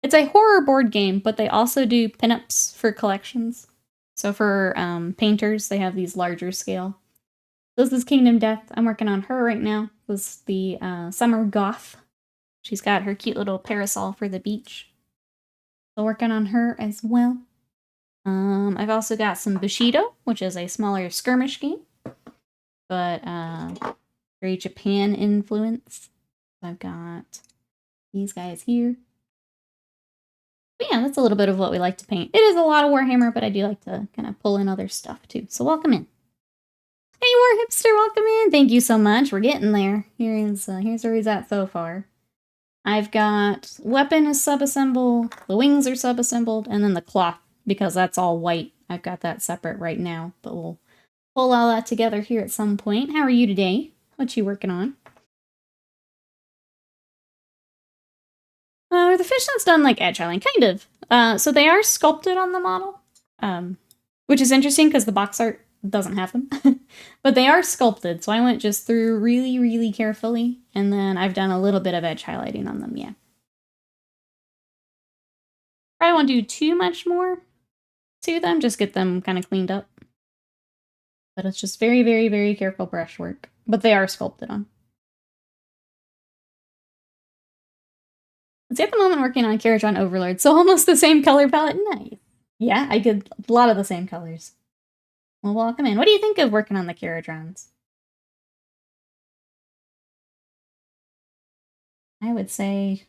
It's a horror board game, but they also do pinups for collections. So for painters, they have these larger scale. This is Kingdom Death. I'm working on her right now. This is the Summer Goth. She's got her cute little parasol for the beach. So working on her as well. I've also got some Bushido, which is a smaller skirmish game, but very Japan influence. I've got these guys here. But yeah, that's a little bit of what we like to paint. It is a lot of Warhammer, but I do like to kind of pull in other stuff too. So welcome in. Hey, War Hipster, welcome in. Thank you so much. We're getting there. Here's where he's at so far. I've got weapon is sub-assembled, the wings are sub-assembled, and then the cloth, because that's all white. I've got that separate right now, but we'll pull all that together here at some point. How are you today? What you working on? The fishnet's done like edge highlighting, kind of. So they are sculpted on the model, which is interesting because the box art doesn't have them. But they are sculpted, so I went just through really, really carefully, and then I've done a little bit of edge highlighting on them, yeah. Probably won't do too much more to them, just get them kind of cleaned up. But it's just very, very, very careful brushwork. But they are sculpted on. Let's see, at the moment working on Carriage on Overlord, so almost the same color palette. Nice. Yeah, I did a lot of the same colors. Well, welcome in. What do you think of working on the Caradrons? I would say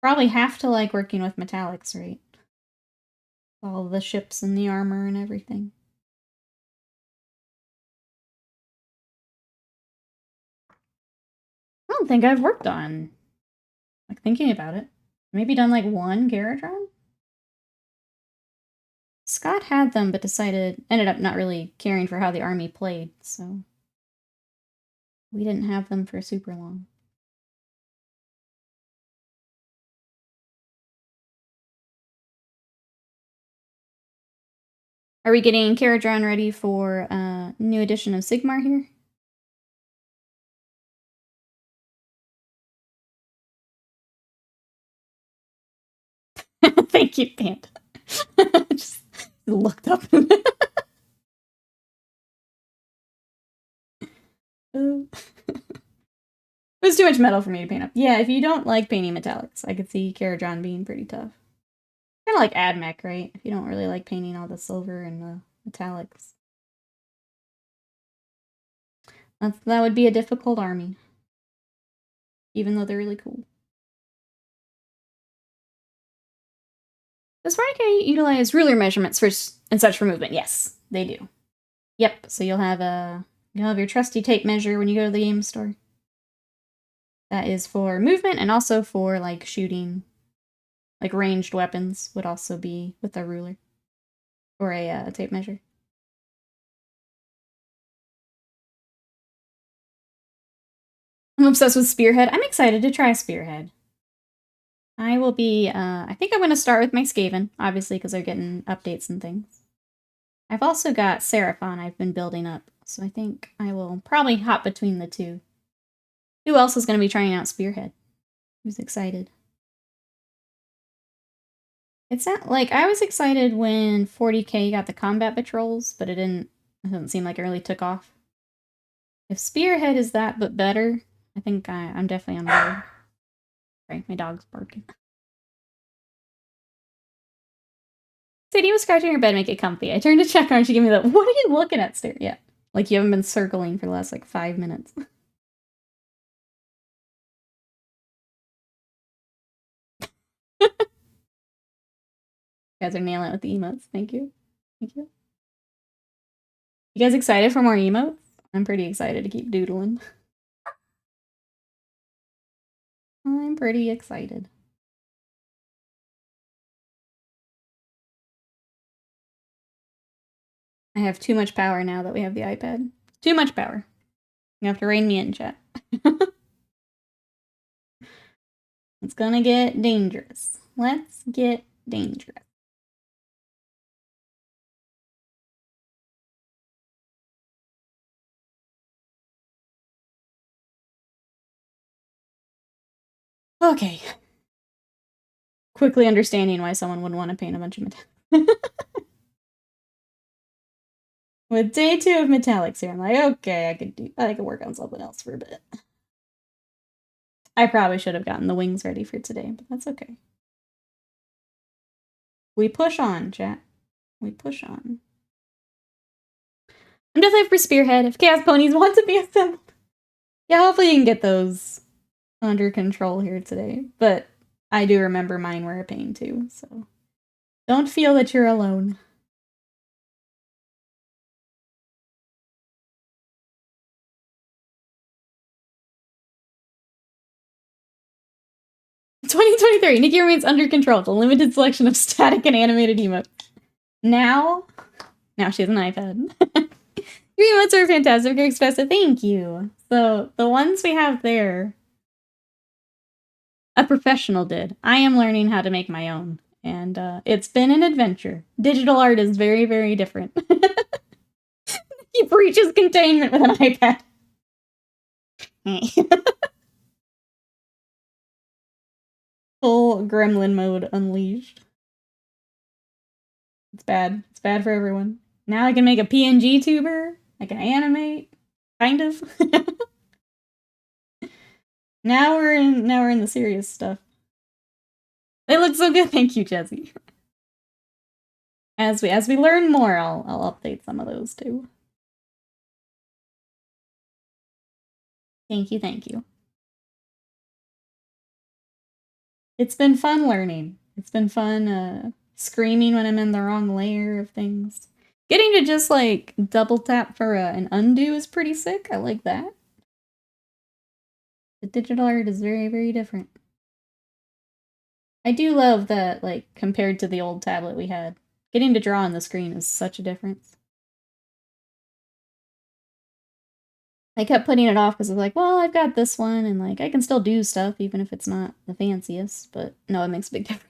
probably have to like working with metallics, right? All the ships and the armor and everything. I don't think I've worked on, like, thinking about it. Maybe done like one Caradron? Scott had them, but ended up not really caring for how the army played, so we didn't have them for super long. Are we getting Caradron ready for a new edition of Sigmar here? Thank you, Panda. Just looked up. It was too much metal for me to paint up. Yeah, if you don't like painting metallics, I could see Caradron being pretty tough. Kind of like AdMech, right? If you don't really like painting all the silver and the metallics. That would be a difficult army. Even though they're really cool. Does 40K utilize ruler measurements and such for movement? Yes, they do. Yep, so you'll have your trusty tape measure when you go to the game store. That is for movement and also for, like, shooting. Like, ranged weapons would also be with a ruler. Or a tape measure. I'm obsessed with Spearhead. I'm excited to try Spearhead. I will be, I think I'm going to start with my Skaven, obviously, because they're getting updates and things. I've also got Seraphon I've been building up, so I think I will probably hop between the two. Who else is going to be trying out Spearhead? Who's excited? It's not, like, I was excited when 40K got the combat patrols, but it doesn't seem like it really took off. If Spearhead is that but better, I think I'm definitely on board. Sorry, my dog's barking. Sadie was scratching your bed, make it comfy. I turned to check her and she gave me the, what are you looking at stare? Yeah. Like you haven't been circling for the last, like, 5 minutes. You guys are nailing it with the emotes. Thank you. Thank you. You guys excited for more emotes? I'm pretty excited to keep doodling. I'm pretty excited. I have too much power now that we have the iPad. Too much power. You have to rein me in, chat. It's gonna get dangerous. Let's get dangerous. Okay. Quickly understanding why someone would want to paint a bunch of metallics. With day 2 of metallics here, I'm like, okay, I could work on something else for a bit. I probably should have gotten the wings ready for today, but that's okay. We push on, chat. We push on. I'm definitely for Spearhead if Chaos Ponies want to be assembled. Yeah, hopefully you can get those under control here today. But I do remember mine were a pain too, so don't feel that you're alone. "2023, Nikki remains under control with a limited selection of static and animated emotes. Now she has an iPad. Your emotes are fantastic, very expressive. Thank you. So the ones we have there, a professional did. I am learning how to make my own, and it's been an adventure. Digital art is very, very different. He breaches containment with an iPad. Full gremlin mode unleashed. It's bad. It's bad for everyone. Now I can make a PNG tuber. I can animate. Kind of. Now we're in the serious stuff. They look so good. Thank you, Jesse. As we learn more, I'll update some of those too. Thank you, thank you. It's been fun learning. It's been fun screaming when I'm in the wrong layer of things. Getting to just, like, double tap for an undo is pretty sick. I like that. The digital art is very, very different. I do love that, like, compared to the old tablet we had, getting to draw on the screen is such a difference. I kept putting it off because I was like, well, I've got this one, and, like, I can still do stuff even if it's not the fanciest, but no, it makes a big difference.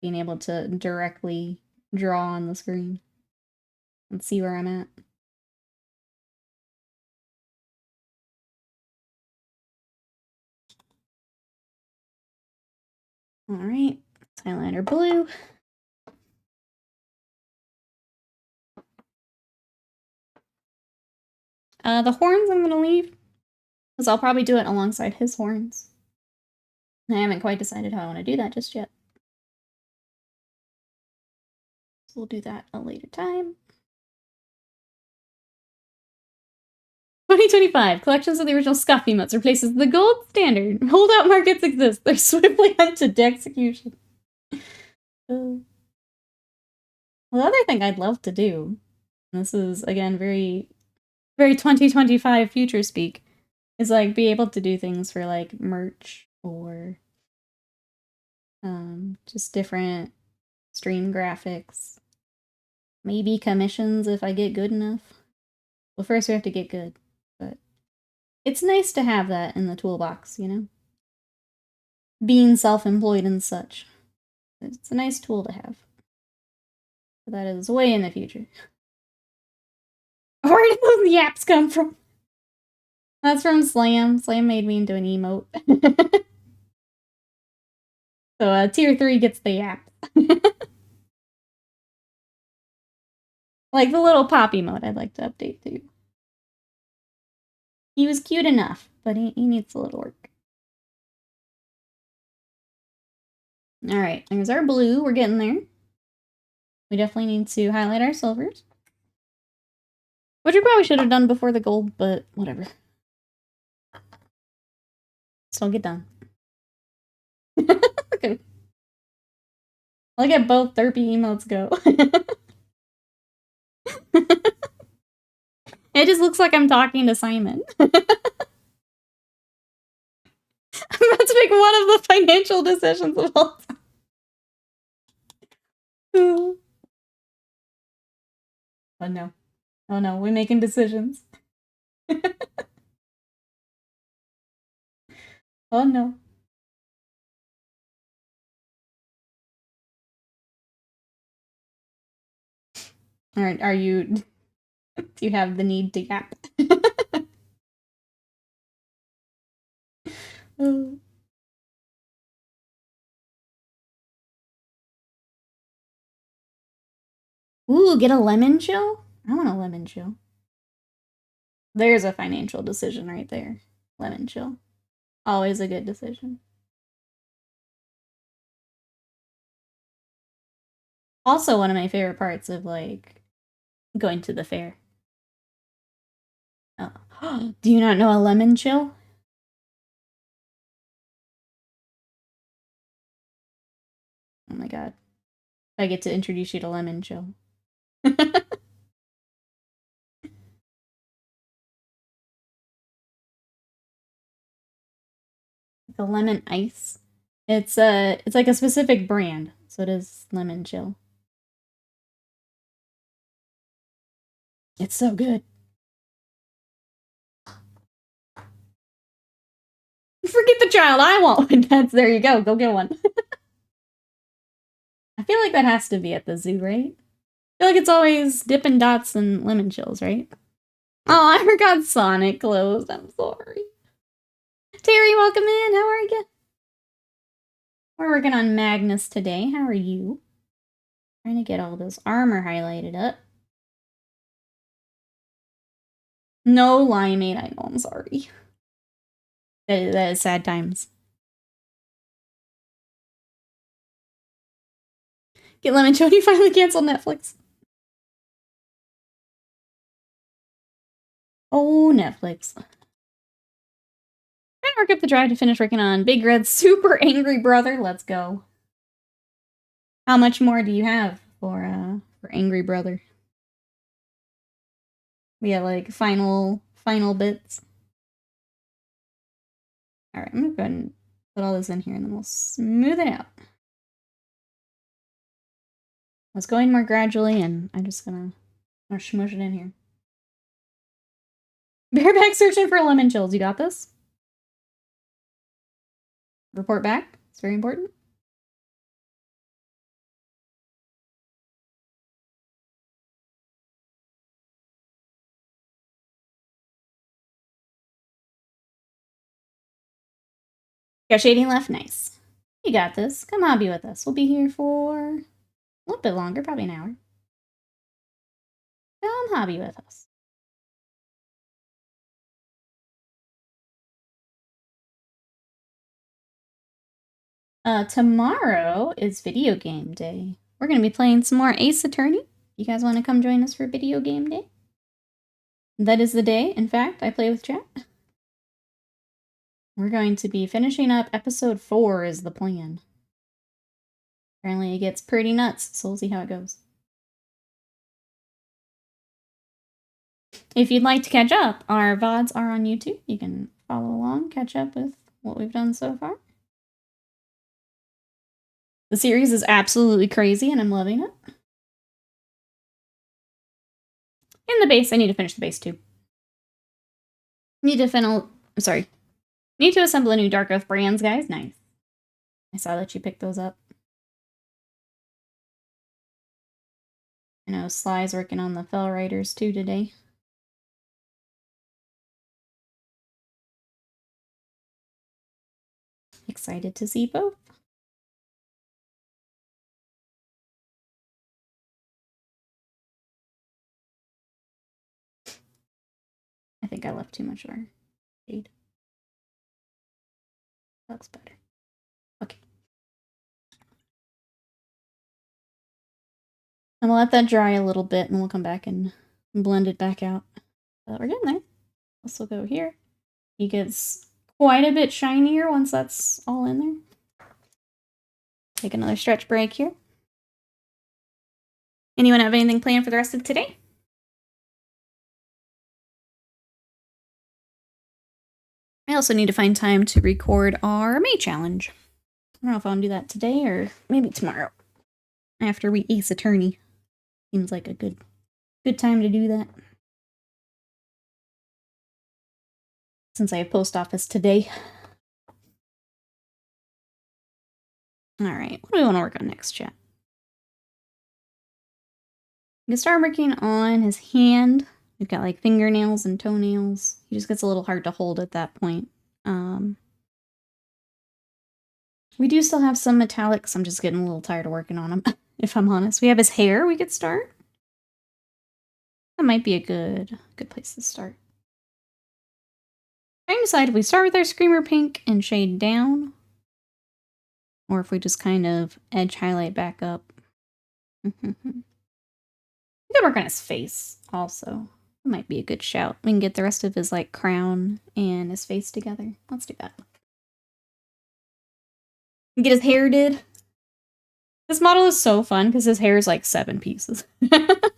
Being able to directly draw on the screen and see where I'm at. Alright, eyeliner blue. The horns I'm gonna leave, because I'll probably do it alongside his horns. I haven't quite decided how I want to do that just yet. So we'll do that a later time. 2025, collections of the original Scuff emotes replaces the gold standard. Holdout markets exist. They're swiftly hunted to execution. Well, the other thing I'd love to do, and this is, again, very, very 2025 future speak, is like be able to do things for like merch or just different stream graphics. Maybe commissions if I get good enough. Well, first we have to get good, but it's nice to have that in the toolbox, you know? Being self-employed and such. It's a nice tool to have. But that is way in the future. Where did those yaps come from? That's from Slam. Slam made me into an emote. So tier 3 gets the yap. Like the little pop emote I'd like to update too. He was cute enough, but he needs a little work. Alright, there's our blue. We're getting there. We definitely need to highlight our silvers. Which we probably should have done before the gold, but whatever. Still get done. Okay. Look at both derpy emotes go. It just looks like I'm talking to Simon. I'm about to make one of the financial decisions of all time. Oh no. Oh no, we're making decisions. Oh no. Alright, are you... Do you have the need to yap? Ooh, get a lemon chill? I want a lemon chill. There's a financial decision right there. Lemon chill. Always a good decision. Also one of my favorite parts of, like, going to the fair. Oh. Do you not know a lemon chill? Oh my god. I get to introduce you to lemon chill. The lemon ice. It's like a specific brand, so it is lemon chill. It's so good. Forget the child, I want one. There you go, go get one. I feel like that has to be at the zoo, right? I feel like it's always Dippin' Dots and lemon chills, right? Oh, I forgot Sonic closed. I'm sorry. Terry, welcome in. How are you? We're working on Magnus today. How are you? Trying to get all this armor highlighted up. No limeade. I know, I'm sorry. That is sad times. Get lemon chill. You finally canceled Netflix. Oh, Netflix. Trying to work up the drive to finish working on Big Red's Super Angry Brother. Let's go. How much more do you have for Angry Brother? We have like final bits. Alright, I'm gonna go ahead and put all this in here and then we'll smooth it out. It's going more gradually and I'm just gonna smush it in here. Bareback searching for lemon chills. You got this? Report back. It's very important. Got shading left. Nice. You got this. Come on, be with us. We'll be here for a little bit longer, probably an hour. Come hobby with us. Tomorrow is video game day. We're gonna be playing some more Ace Attorney. You guys want to come join us for video game day? That is the day, in fact, I play with chat. We're going to be finishing up episode 4 is the plan. Apparently it gets pretty nuts, so we'll see how it goes. If you'd like to catch up, our VODs are on YouTube. You can follow along, catch up with what we've done so far. The series is absolutely crazy, and I'm loving it. In the base, I need to finish the base too. Need to assemble a new Dark Oath brands, guys. Nice. I saw that you picked those up. I know Sly's working on the Fell Riders too today. Excited to see both. I think I left too much of our shade. That looks better. Okay. I'm gonna let that dry a little bit and we'll come back and blend it back out. But we're getting there. This will go here. He gets quite a bit shinier once that's all in there. Take another stretch break here. Anyone have anything planned for the rest of today? I also need to find time to record our May challenge. I don't know if I'll do that today or maybe tomorrow. After we ace attorney. Seems like a good time to do that. Since I have post office today. Alright, what do we want to work on next, chat? We can start working on his hand. We've got like fingernails and toenails. He just gets a little hard to hold at that point. We do still have some metallics. I'm just getting a little tired of working on him, if I'm honest. We have his hair we could start. That might be a good place to start. Trying to decide if we start with our Screamer Pink and shade down, or if we just kind of edge highlight back up. We could work on his face also. That might be a good shout. We can get the rest of his like crown and his face together. Let's do that. Get his hair did. This model is so fun because his hair is like 7 pieces. The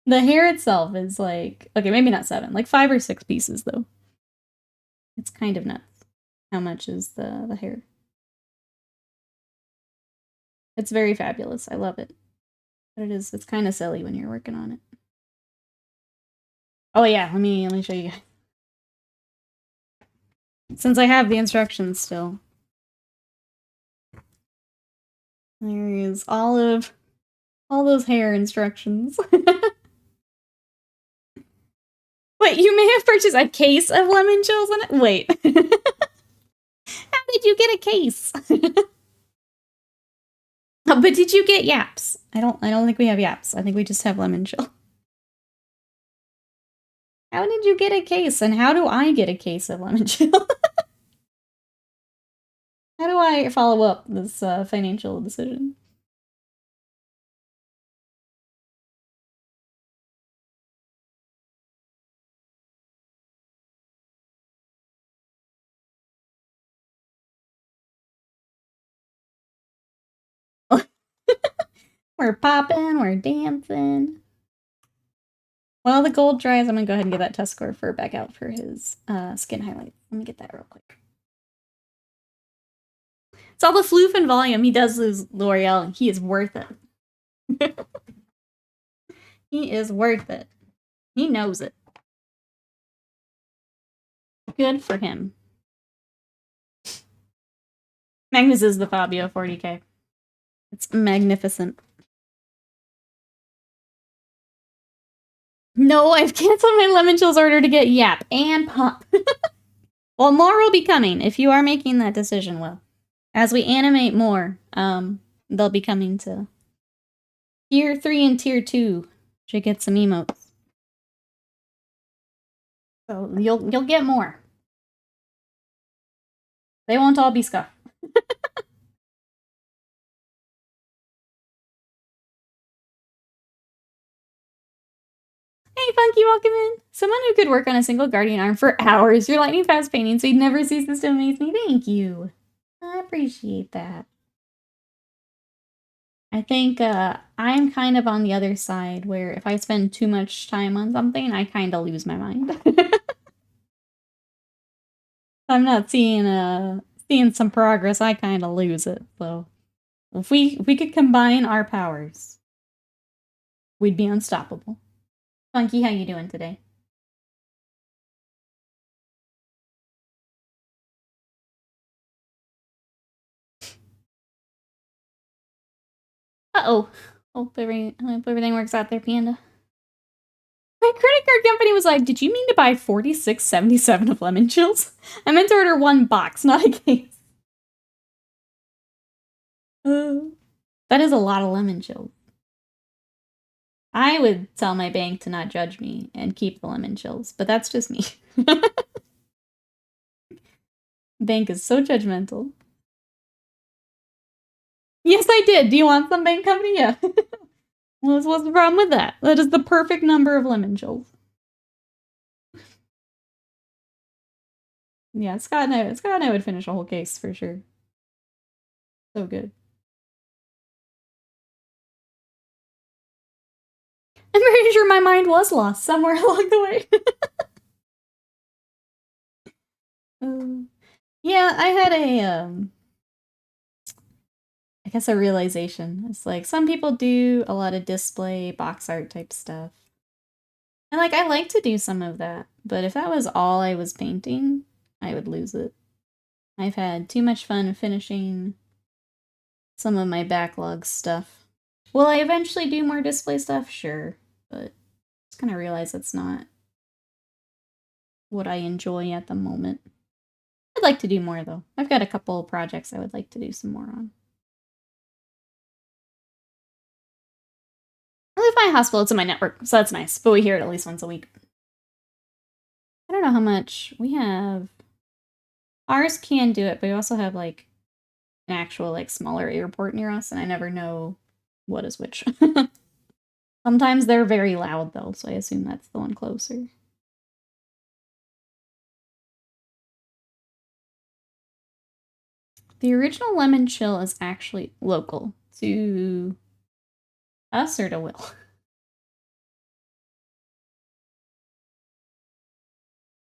hair itself is like, okay, maybe not 7, like 5 or 6 pieces though. It's kind of nuts how much is the hair. It's very fabulous. I love it. But it's kind of silly when you're working on it. Oh yeah, let me show you guys. Since I have the instructions still. There is all those hair instructions. Wait, you may have purchased a case of lemon chills in it? Wait. How did you get a case? Oh, but did you get yaps? I don't think we have yaps. I think we just have lemon chill. How did you get a case? And how do I get a case of lemon chill? How do I follow up this financial decision? We're popping, we're dancing. While the gold dries, I'm gonna go ahead and get that Tuskor fur back out for his skin highlight. Let me get that real quick. It's all the floof and volume. He does lose L'Oreal, and he is worth it. He is worth it. He knows it. Good for him. Magnus is the Fabio 40K. It's magnificent. No, I've canceled my lemon chills order to get Yap and Pop. Well, more will be coming if you are making that decision, Will. As we animate more, they'll be coming to Tier 3 and Tier 2. Should get some emotes. So you'll get more. They won't all be scuffed. Hey, Funky, welcome in. Someone who could work on a single guardian arm for hours. You're lightning fast painting, so you'd never cease to amaze me. Thank you. I appreciate that. I think I'm kind of on the other side, where if I spend too much time on something, I kind of lose my mind. I'm not seeing some progress, I kind of lose it. So if we could combine our powers, we'd be unstoppable. Funky, how you doing today? Uh-oh. Hope everything works out there, Panda. My credit card company was like, did you mean to buy 46.77 of lemon chills? I meant to order one box, not a case. That is a lot of lemon chills. I would tell my bank to not judge me and keep the lemon chills, but that's just me. Bank is so judgmental. Yes, I did. Do you want some, bank company? Yeah. What's the problem with that? That is the perfect number of lemon chills. Yeah, Scott and I would finish a whole case for sure. So good. I'm pretty sure my mind was lost somewhere along the way. Yeah, I had I guess a realization. It's like some people do a lot of display box art type stuff. And like I like to do some of that, but if that was all I was painting, I would lose it. I've had too much fun finishing some of my backlog stuff. Will I eventually do more display stuff? Sure, but just kind of realize that's not what I enjoy at the moment. I'd like to do more though. I've got a couple projects I would like to do some more on. I live by a hospital, it's in my network, so that's nice, but we hear it at least once a week. I don't know how much we have. Ours can do it, but we also have like an actual like smaller airport near us, and I never know what is which. Sometimes they're very loud though, so I assume that's the one closer. The original lemon chill is actually local to us or to Will.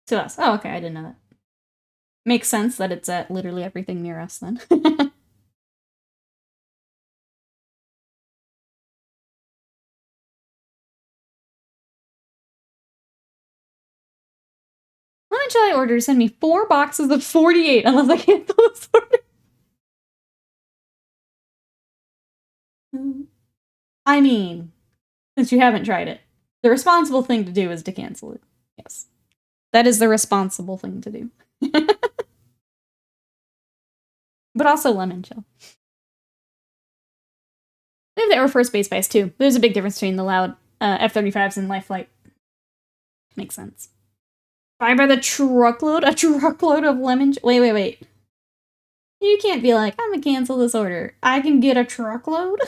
To us. Oh, okay, I didn't know that. Makes sense that it's at literally everything near us then. Lemon chill I ordered send me 4 boxes of 48 unless I cancel this order. I mean, since you haven't tried it, the responsible thing to do is to cancel it. Yes. That is the responsible thing to do. But also lemon chill. They have the Air Force Base Base too. There's a big difference between the loud F-35s and light flight. Makes sense. Buy by the truckload? A truckload of lemon chill? Wait. You can't be like, I'm gonna cancel this order. I can get a truckload?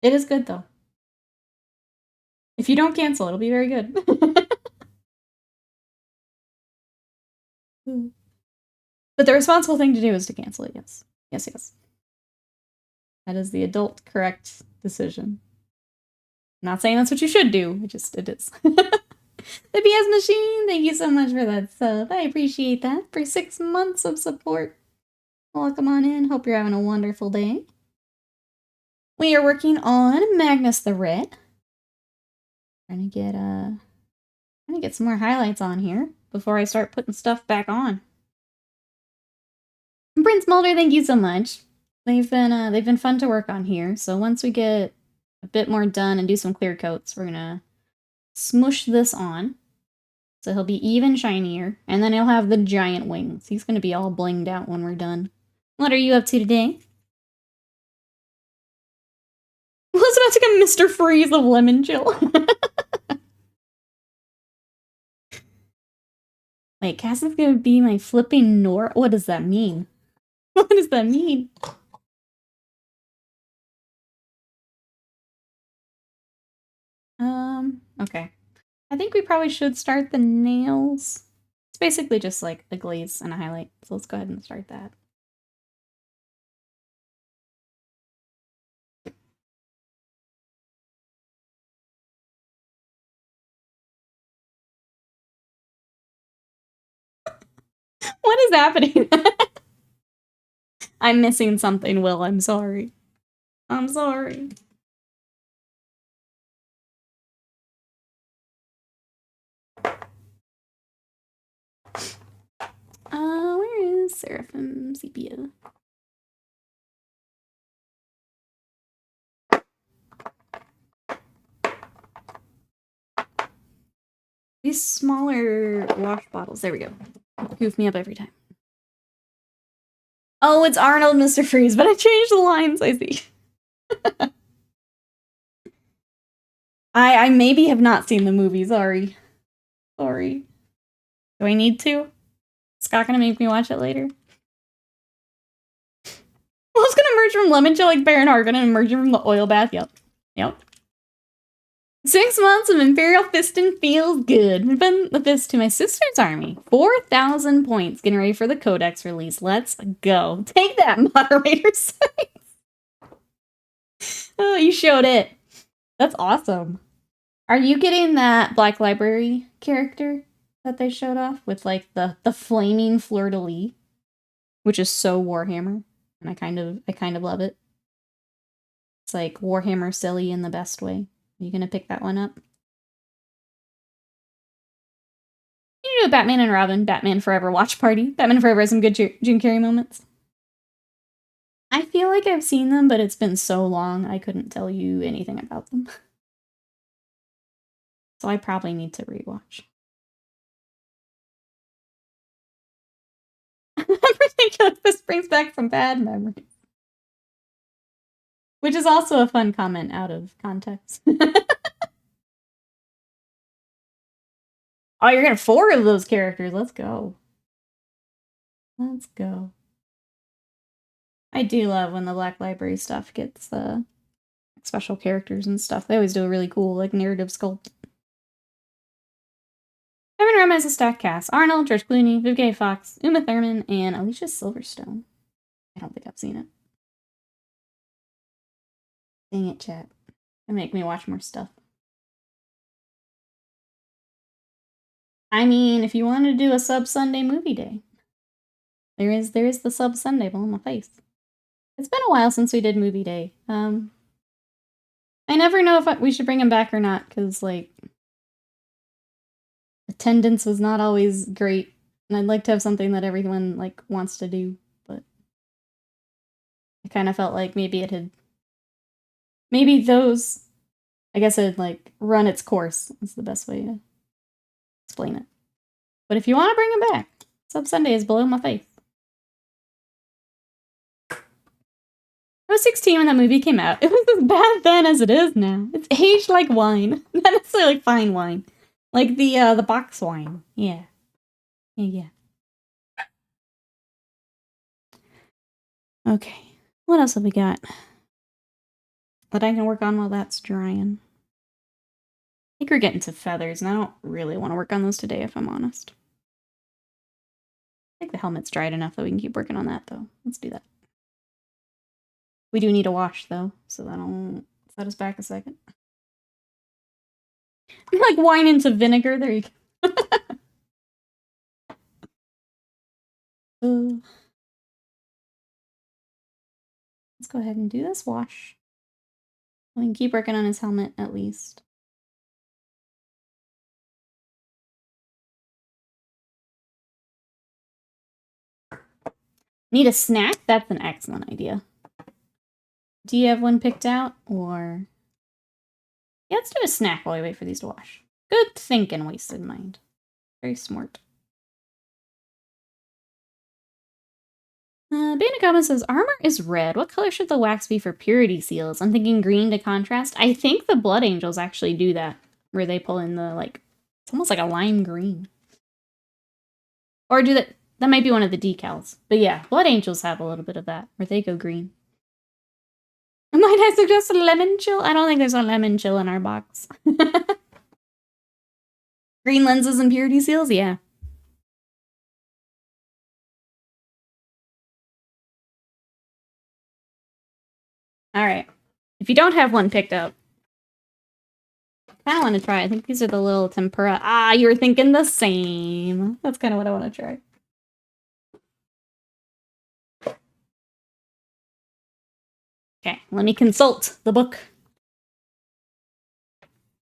It is good though. If you don't cancel, it'll be very good. But the responsible thing to do is to cancel it, yes. Yes. That is the adult correct decision. I'm not saying that's what you should do, it is. The BS Machine, thank you so much for that sub. I appreciate that. For 6 months of support. Welcome on in. Hope you're having a wonderful day. We are working on Magnus the Red. Trying to get some more highlights on here before I start putting stuff back on. Prince Mulder, thank you so much. They've been fun to work on here. So once we get a bit more done and do some clear coats, we're gonna smush this on. So he'll be even shinier, and then he'll have the giant wings. He's gonna be all blinged out when we're done. What are you up to today? Well, it's about to become Mr. Freeze of Lemon Chill. Wait, Cass is gonna be my flipping Nora? What does that mean? What does that mean? Okay. I think we probably should start the nails. It's basically just like a glaze and a highlight, so let's go ahead and start that. What is happening? I'm missing something, Will. I'm sorry. I'm sorry. Where is Seraphim Sepia? These smaller wash bottles. There we go. Goof me up every time. Oh, it's Arnold, Mr. Freeze, but I changed the lines, I see. I maybe have not seen the movie, sorry. Sorry. Do I need to? Scott gonna make me watch it later? Will's gonna emerge from lemon chill like Baron Harkonnen and emerging from the oil bath. Yep. Yep. 6 months of Imperial Fisting feels good. We've been the fist to my sister's army. 4,000 points. Getting ready for the Codex release. Let's go. Take that, moderator sites. Oh, you showed it. That's awesome. Are you getting that Black Library character that they showed off with like the flaming fleur-de-lis, which is so Warhammer, and I kind of love it. It's like Warhammer silly in the best way. Are you gonna pick that one up? You do a Batman and Robin, Batman Forever watch party. Batman Forever has some good Jim Carrey moments. I feel like I've seen them, but it's been so long I couldn't tell you anything about them. So I probably need to rewatch. Ridiculous. This brings back some bad memories. Which is also a fun comment out of context. Oh, you're getting 4 of those characters. Let's go. Let's go. I do love when the Black Library stuff gets special characters and stuff. They always do a really cool like narrative sculpt. Kevin Rome has a stacked cast. Arnold, George Clooney, Vivica Fox, Uma Thurman, and Alicia Silverstone. I don't think I've seen it. Dang it, chat. They make me watch more stuff. I mean, if you want to do a sub Sunday movie day, there is the sub Sunday below my face. It's been a while since we did movie day. I never know if we should bring him back or not, because like attendance was not always great, and I'd like to have something that everyone like wants to do, but I kind of felt like maybe those, I guess it had like run its course. That's the best way to explain it. But if you want to bring him back, Sub Sunday is below my face. I was 16 when that movie came out. It was as bad then as it is now. It's aged like wine. Not necessarily like fine wine. Like the box wine. Yeah. Yeah. Okay. What else have we got that I can work on while that's drying? I think we're getting to feathers, and I don't really want to work on those today, if I'm honest. I think the helmet's dried enough that we can keep working on that, though. Let's do that. We do need a wash, though, so that'll set us back a second. I'm like wine into vinegar. There you go. Let's go ahead and do this wash. We can keep working on his helmet, at least. Need a snack? That's an excellent idea. Do you have one picked out, or... Yeah, let's do a snack while we wait for these to wash. Good thinking, wasted mind. Very smart. Bandicama says, armor is red. What color should the wax be for purity seals? I'm thinking green to contrast. I think the Blood Angels actually do that, where they pull in the, like, it's almost like a lime green. Or do that, that might be one of the decals. But yeah, Blood Angels have a little bit of that, where they go green. Might I suggest a lemon chill? I don't think there's a lemon chill in our box. Green lenses and purity seals? Yeah. Alright. If you don't have one picked up, I kind of want to try. I think these are the little tempura. Ah, you were thinking the same. That's kind of what I want to try. Okay, let me consult the book.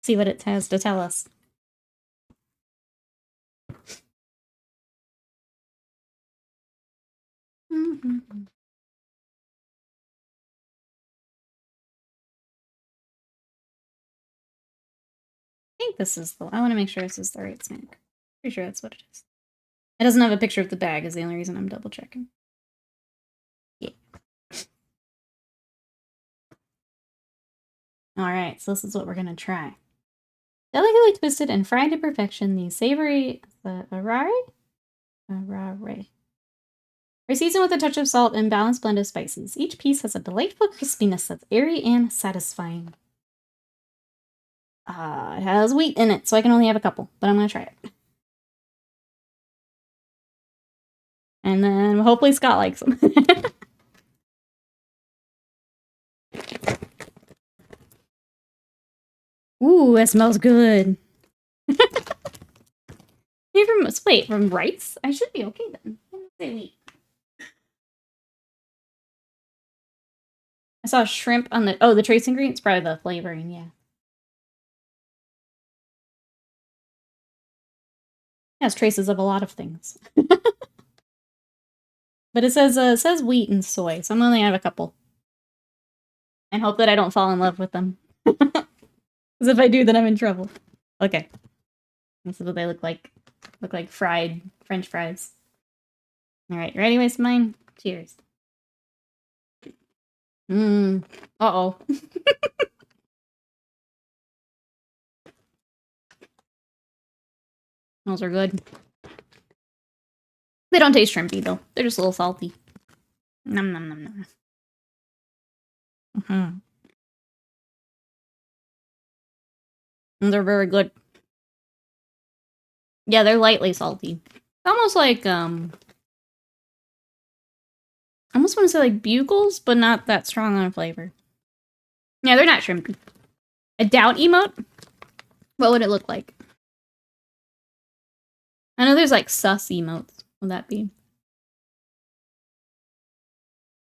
See what it has to tell us. I think this is the... I want to make sure this is the right snack. Pretty sure that's what it is. It doesn't have a picture of the bag is the only reason I'm double checking. Yeah. Alright, so this is what we're gonna try. Delicately twisted and fried to perfection, these savory... Arare? Arare. Are seasoned with a touch of salt and balanced blend of spices. Each piece has a delightful crispiness that's airy and satisfying. It has wheat in it, so I can only have a couple, but I'm gonna try it. And then hopefully Scott likes them. Ooh, that smells good. Wait, from rice? I should be okay then. I didn't say wheat. I saw shrimp on the... Oh, the trace ingredients? Probably the flavoring, yeah. It has traces of a lot of things. But it says wheat and soy, so I'm only gonna have a couple. And hope that I don't fall in love with them. Because if I do, then I'm in trouble. Okay. This is what they look like. Look like fried French fries. Alright, you ready, waste mine? Cheers. Uh-oh. Those are good. They don't taste shrimpy, though. They're just a little salty. Nom nom nom nom. And they're very good. Yeah, they're lightly salty. Almost like, I almost want to say like bugles, but not that strong on flavor. Yeah, they're not shrimpy. A doubt emote? What would it look like? I know there's like sus emotes. What would that be?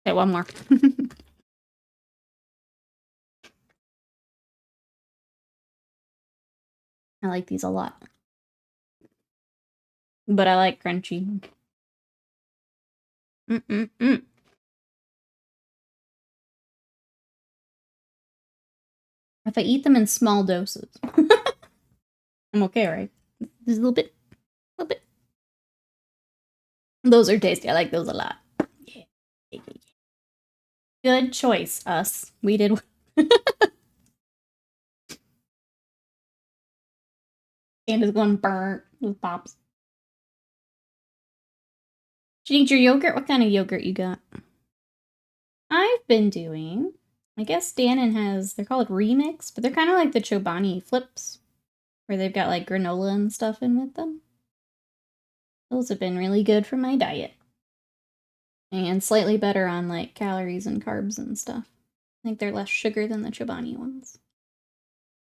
Okay, one more. I like these a lot. But I like crunchy. If I eat them in small doses, I'm okay, right? Just a little bit. A little bit. Those are tasty. I like those a lot. Yeah. Good choice, us. We did. And is going burnt with pops. Did you eat your yogurt? What kind of yogurt you got? I've been doing... I guess Dannon has... They're called Remix, but they're kind of like the Chobani flips. Where they've got like granola and stuff in with them. Those have been really good for my diet. And slightly better on like calories and carbs and stuff. I think they're less sugar than the Chobani ones.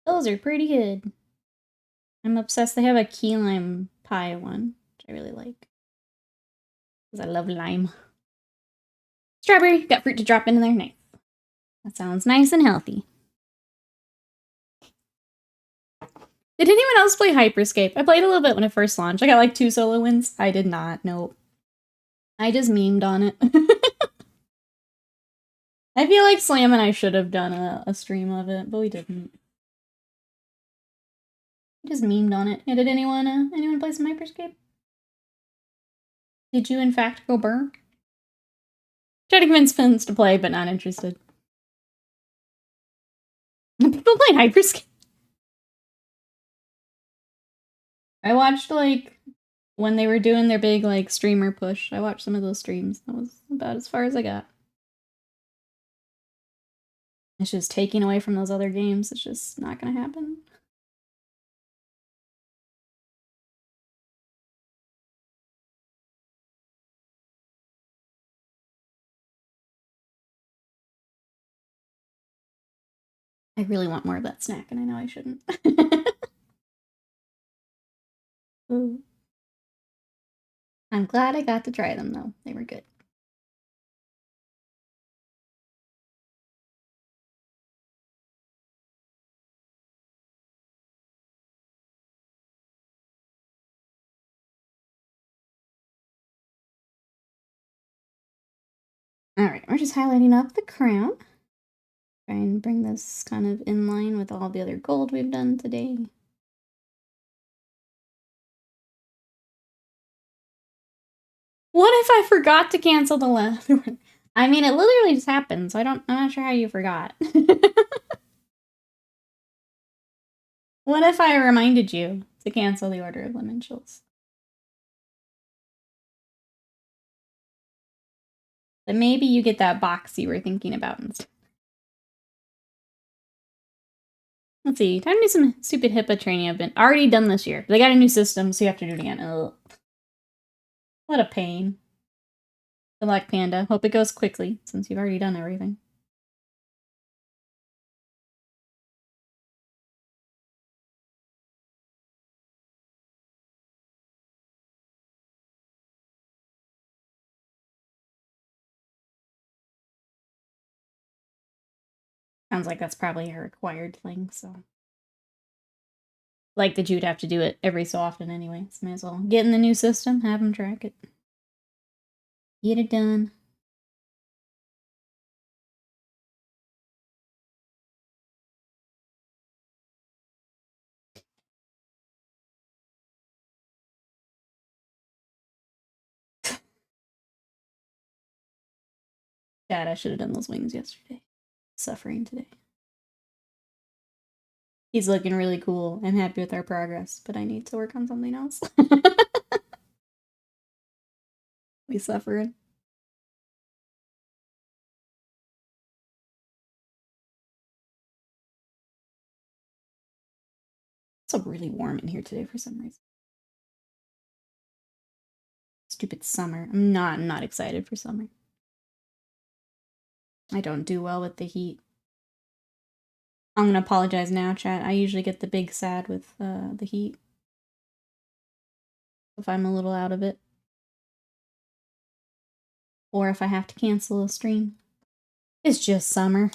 Those are pretty good. I'm obsessed. They have a key lime pie one, which I really like. Because I love lime. Strawberry. Got fruit to drop into there. Nice. That sounds nice and healthy. Did anyone else play Hyperscape? I played a little bit when it first launched. I got like 2 solo wins. I did not. Nope. I just memed on it. I feel like Slam and I should have done a stream of it, but we didn't. We just memed on it. Yeah, did anyone play some Hyperscape? Did you in fact go burn? Try to convince Fins to play, but not interested. People playing Hyperscape. I watched like when they were doing their big like streamer push. I watched some of those streams. That was about as far as I got. It's just taking away from those other games. It's just not gonna happen. I really want more of that snack, and I know I shouldn't. Ooh. I'm glad I got to try them, though. They were good. Alright, we're just highlighting up the crown. Try and bring this kind of in line with all the other gold we've done today. What if I forgot to cancel the last one? I mean, it literally just happened, so I'm not sure how you forgot. What if I reminded you to cancel the Order of Liminchels? Then maybe you get that box you were thinking about instead. Let's see. Time to do some stupid HIPAA training I've been already done this year. They got a new system, so you have to do it again. Ugh. What a pain. Good luck, Panda. Hope it goes quickly, since you've already done everything. Sounds like that's probably a required thing, so. Like that you'd have to do it every so often anyway, so might as well get in the new system, have them track it. Get it done. Dad, I should have done those wings yesterday. Suffering today. He's looking really cool. I'm happy with our progress, but I need to work on something else. We suffering. It's so really warm in here today for some reason. Stupid summer. I'm not excited for summer. I don't do well with the heat. I'm gonna apologize now, chat. I usually get the big sad with the heat. If I'm a little out of it. Or if I have to cancel a stream. It's just summer.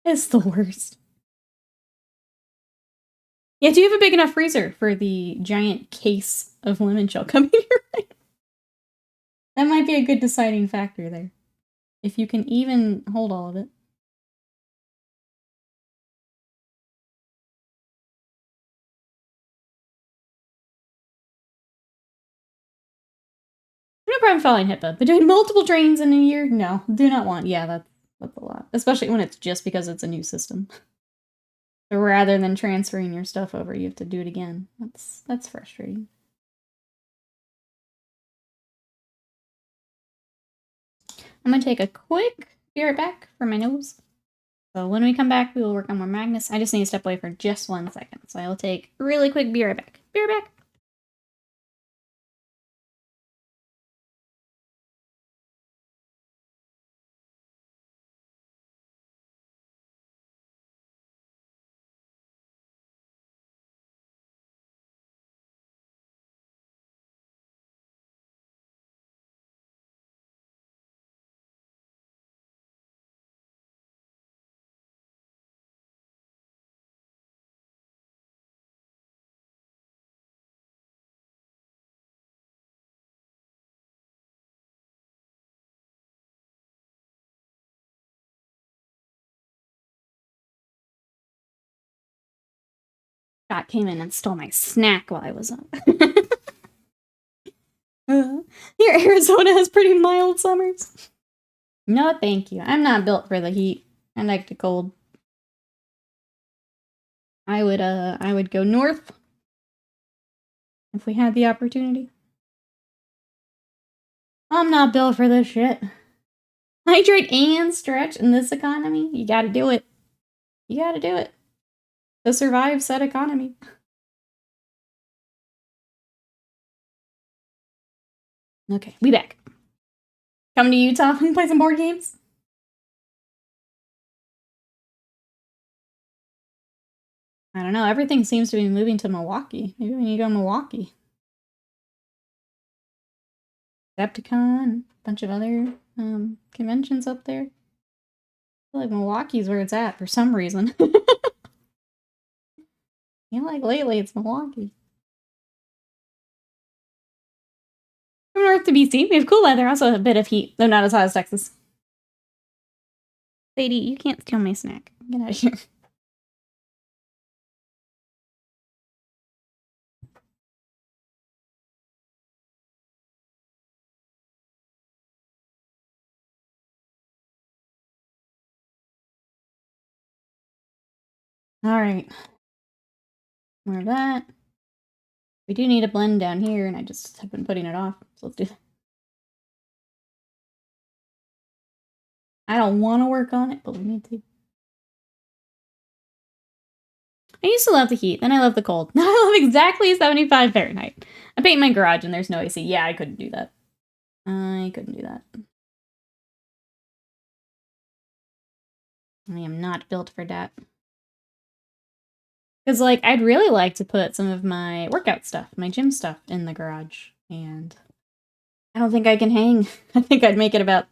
It's the worst. Yeah, do you have a big enough freezer for the giant case of Limoncello coming your way? That might be a good deciding factor there. If you can even hold all of it. No problem following HIPAA, but doing multiple trains in a year? No, do not want. Yeah, that's a lot. Especially when it's just because it's a new system. So rather than transferring your stuff over, you have to do it again. That's frustrating. I'm gonna take a quick be right back for my nose. So when we come back, we will work on more Magnus. I just need to step away for just 1 second. So I will take a really quick be right back. Be right back. Scott came in and stole my snack while I was up. Here, Arizona has pretty mild summers. No, thank you. I'm not built for the heat. I like the cold. I would go north if we had the opportunity. I'm not built for this shit. Hydrate and stretch in this economy? You gotta do it. You gotta do it. To survive said economy. Okay, we back. Come to Utah and play some board games? I don't know. Everything seems to be moving to Milwaukee. Maybe we need to go to Milwaukee. Decepticon, a bunch of other conventions up there. I feel like Milwaukee's where it's at for some reason. I feel like lately it's Milwaukee. From north to BC, we have cool weather, also a bit of heat, though not as hot as Texas. Sadie, you can't steal my snack. Get out of here. Alright. More of that. We do need a blend down here, and I just have been putting it off. So let's do that. I don't want to work on it, but we need to. I used to love the heat, then I love the cold. Now I love exactly 75 Fahrenheit. I paint my garage and there's no AC. Yeah, I couldn't do that. I couldn't do that. I am not built for that. Because, like, I'd really like to put some of my workout stuff, my gym stuff, in the garage. And I don't think I can hang. I think I'd make it about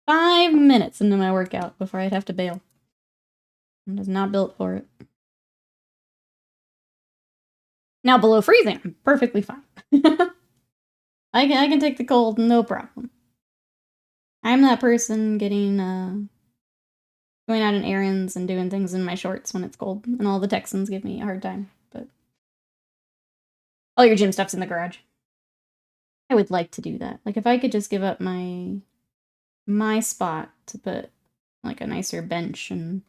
5 minutes into my workout before I'd have to bail. I'm just not built for it. Now, below freezing, I'm perfectly fine. I can take the cold, no problem. I'm that person getting, going out on errands and doing things in my shorts when it's cold, and all the Texans give me a hard time, but all your gym stuff's in the garage. I would like to do that. Like, if I could just give up my spot to put, like, a nicer bench and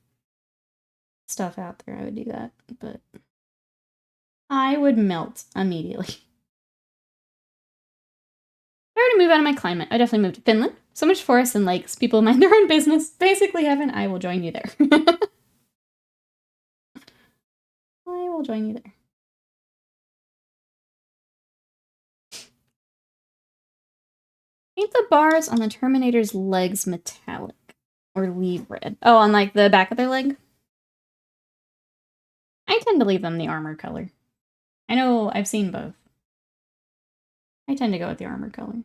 stuff out there, I would do that, but I would melt immediately. If I were to move out of my climate, I definitely move to Finland. So much forest and lakes, people mind their own business. Basically heaven, I will join you there. I will join you there. Paint the bars on the Terminator's legs metallic. Or leave red. Oh, on like the back of their leg? I tend to leave them the armor color. I know I've seen both. I tend to go with the armor color.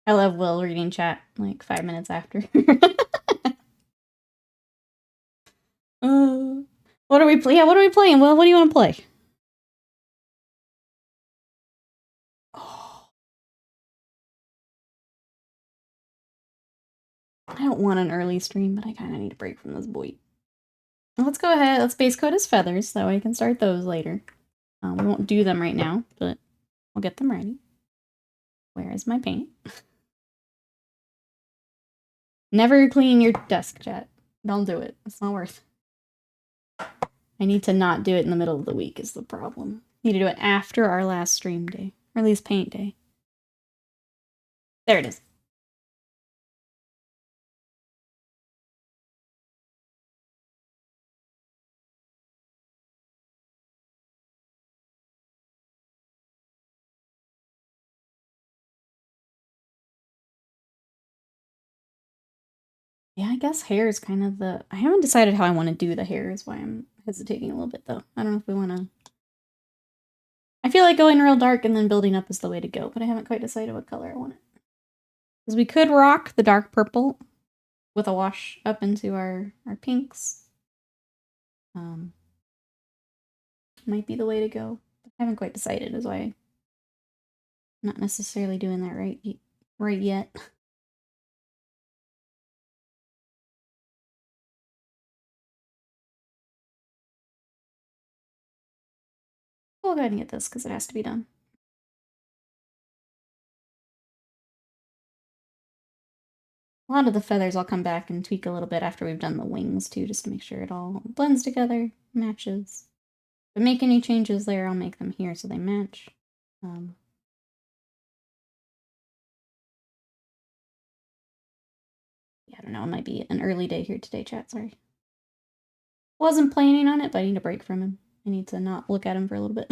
I love Will reading chat like 5 minutes after. What are we playing? Yeah, what are we playing? Well, what do you want to play? Oh. I don't want an early stream, but I kind of need a break from this boy. Let's go ahead. Let's base coat his feathers. That way I can start those later. We won't do them right now, but we'll get them ready. Where is my paint? Never clean your desk, chat. Don't do it. It's not worth it. I need to not do it in the middle of the week is the problem. Need to do it after our last stream day. Or at least paint day. There it is. Yeah, I guess hair is kind of the... I haven't decided how I want to do the hair is why I'm hesitating a little bit, though. I don't know if we want to... I feel like going real dark and then building up is the way to go, but I haven't quite decided what color I want it. Because we could rock the dark purple with a wash up into our pinks. Might be the way to go. I haven't quite decided is why I'm not necessarily doing that right yet. We'll go ahead and get this because it has to be done. A lot of the feathers I'll come back and tweak a little bit after we've done the wings too, just to make sure it all blends together, matches. If I make any changes there, I'll make them here so they match. Yeah, I don't know, it might be an early day here today, chat, sorry. Wasn't planning on it, but I need a break from him. I need to not look at him for a little bit.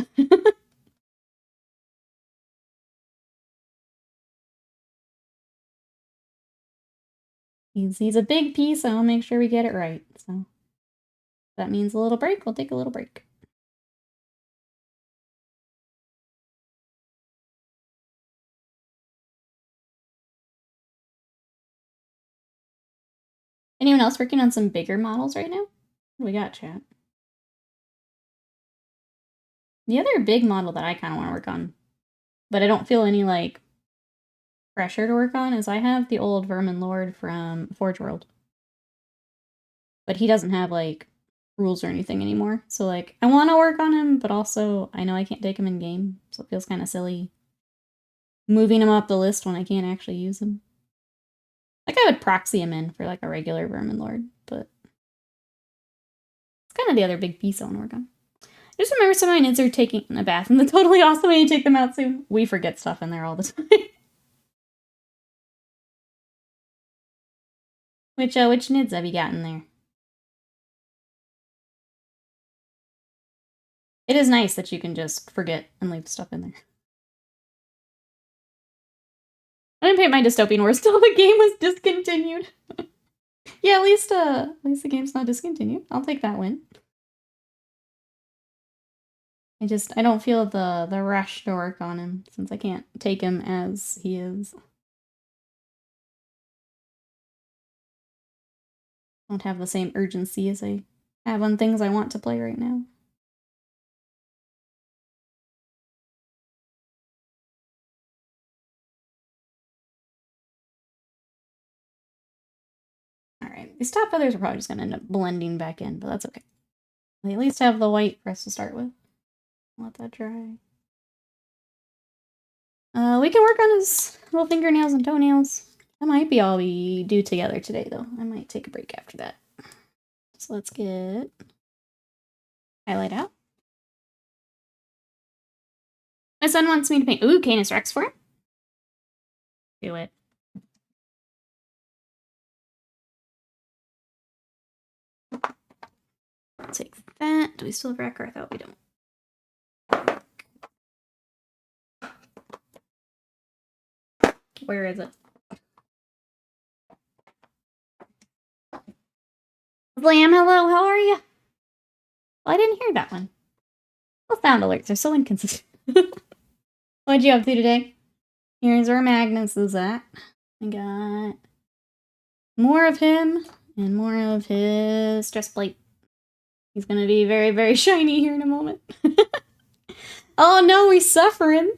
He's a big piece, and I'll make sure we get it right. So if that means a little break, we'll take a little break. Anyone else working on some bigger models right now? What we got, chat? The other big model that I kind of want to work on, but I don't feel any, like, pressure to work on, is I have the old Vermin Lord from Forge World. But he doesn't have, like, rules or anything anymore. So, like, I want to work on him, but also I know I can't take him in game, so it feels kind of silly moving him up the list when I can't actually use him. Like, I would proxy him in for, like, a regular Vermin Lord, but it's kind of the other big piece I want to work on. I just remember some of my nids are taking a bath in the totally awesome way to take them out soon. We forget stuff in there all the time. Which nids have you got in there? It is nice that you can just forget and leave stuff in there. I didn't paint my dystopian wars till the game was discontinued. Yeah, at least the game's not discontinued. I'll take that win. I don't feel the rush to work on him since I can't take him as he is. I don't have the same urgency as I have on things I want to play right now. Alright, these top feathers are probably just gonna end up blending back in, but that's okay. They at least have the white for us to start with. Let that dry. We can work on his little fingernails and toenails. That might be all we do together today, though. I might take a break after that. So let's get highlight out. My son wants me to paint. Ooh, Canis Rex for him. Do it. Take that. Do we still have Wrecker? I thought we don't. Where is it? Lamb, hello, how are you? Well, I didn't hear that one. Well, sound alerts are so inconsistent. What'd you up to today? Here's where Magnus is at. I got more of him and more of his stress plate. He's gonna be very, very shiny here in a moment. Oh no, he's suffering.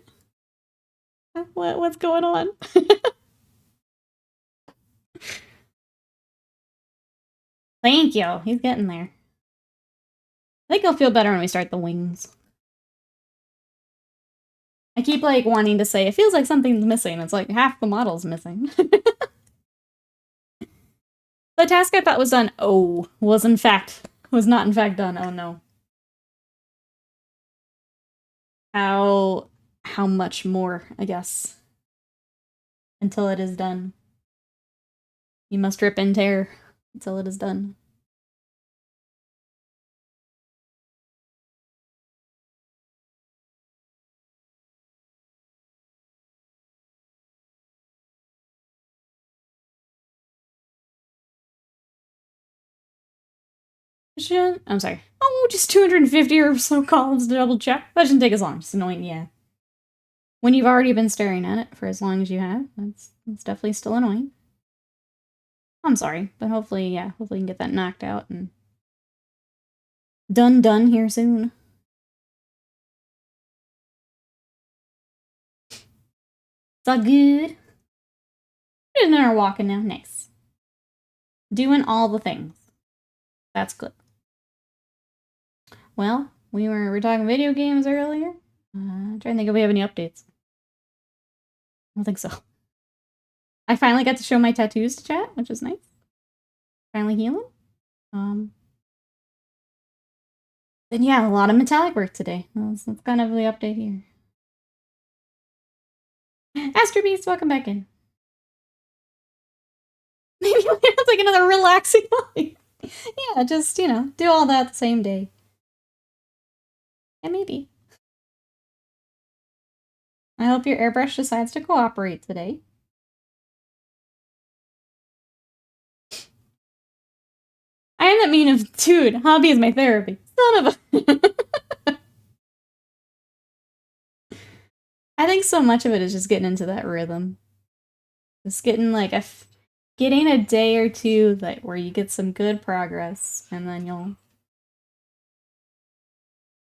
What's going on? Thank you. He's getting there. I think he'll feel better when we start the wings. I keep, like, wanting to say, it feels like something's missing. It's like half the model's missing. The task I thought was done, was not in fact done. Oh no. How much more, I guess, until it is done. You must rip and tear until it is done. I'm sorry. Oh, just 250 or so columns to double check. That shouldn't take as long. It's annoying, yeah. When you've already been staring at it for as long as you have, that's definitely still annoying. I'm sorry, but hopefully, yeah, hopefully you can get that knocked out and done here soon. It's all good. We're just walking now. Nice. Doing all the things. That's good. Well, we were talking video games earlier. I'm trying to think if we have any updates. I don't think so. I finally got to show my tattoos to chat, which is nice. Finally healing. Then yeah, a lot of metallic work today. That's kind of the update here. Astro Beast, welcome back in. Maybe we'll have like another relaxing life. Yeah, just, you know, do all that the same day. Yeah, maybe. I hope your airbrush decides to cooperate today. that mean if, dude, hobby is my therapy. Son of a... I think so much of it is just getting into that rhythm. Just getting like getting a day or two where you get some good progress, and then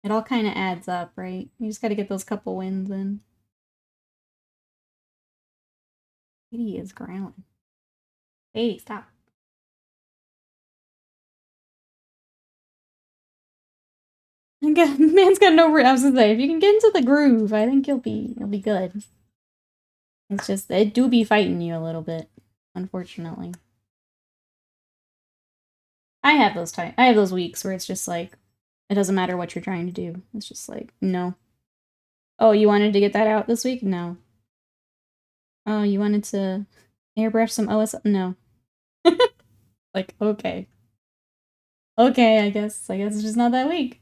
it all kind of adds up, right? You just got to get those couple wins in. Katie is growling. Katie, stop. Man's got no. I was gonna say, if you can get into the groove, I think you'll be good. It's just it do be fighting you a little bit, unfortunately. I have those weeks where it's just like it doesn't matter what you're trying to do. It's just like no. Oh, you wanted to get that out this week? No. Oh, you wanted to airbrush some OS? No. Like okay. Okay, I guess it's just not that week.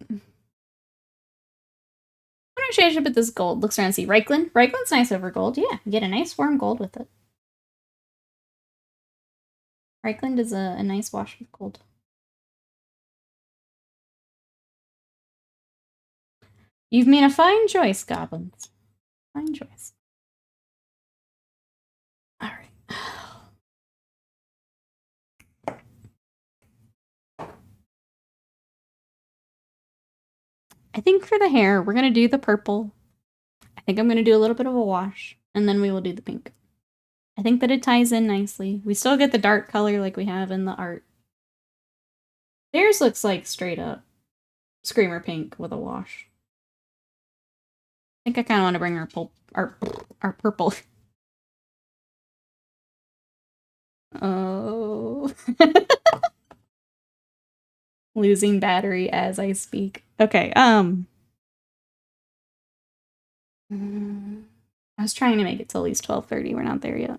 I wonder if I should put this gold. Looks around and see Reichland. Reichland's nice over gold. Yeah, you get a nice warm gold with it. Reichland is a nice wash with gold. You've made a fine choice, goblins. Fine choice. Alright. I think for the hair, we're going to do the purple. I think I'm going to do a little bit of a wash, and then we will do the pink. I think that it ties in nicely. We still get the dark color like we have in the art. Theirs looks like straight up Screamer pink with a wash. I think I kind of want to bring our purple. Oh. Losing battery as I speak. Okay, I was trying to make it till at least 12:30. We're not there yet.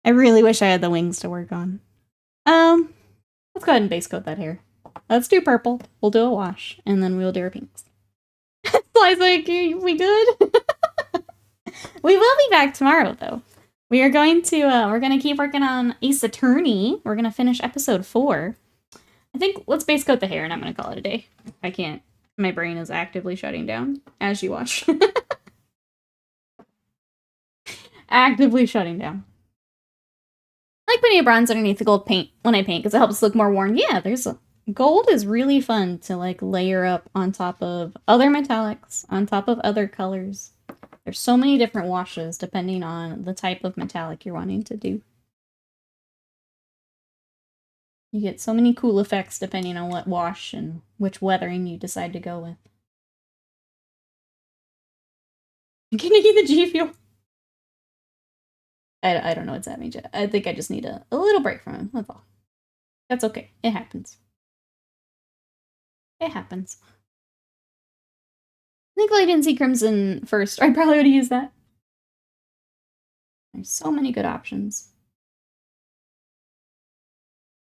I really wish I had the wings to work on. Let's go ahead and base coat that hair. Let's do purple. We'll do a wash, and then we'll do our pinks. Fly's like, we good? We will be back tomorrow, though. We are going to, we're going to keep working on Ace Attorney. We're going to finish episode 4. I think, let's base coat the hair, and I'm going to call it a day. I can't. My brain is actively shutting down as you watch. Actively shutting down. I like putting a bronze underneath the gold paint when I paint because it helps look more worn. Yeah, gold is really fun to like layer up on top of other metallics, on top of other colors. There's so many different washes depending on the type of metallic you're wanting to do. You get so many cool effects depending on what wash and which weathering you decide to go with. Can you get the G Fuel? I don't know what's happening yet. I think I just need a little break from him. That's all. That's okay. It happens. It happens. Thankfully I didn't see Crimson first. I probably would have used that. There's so many good options.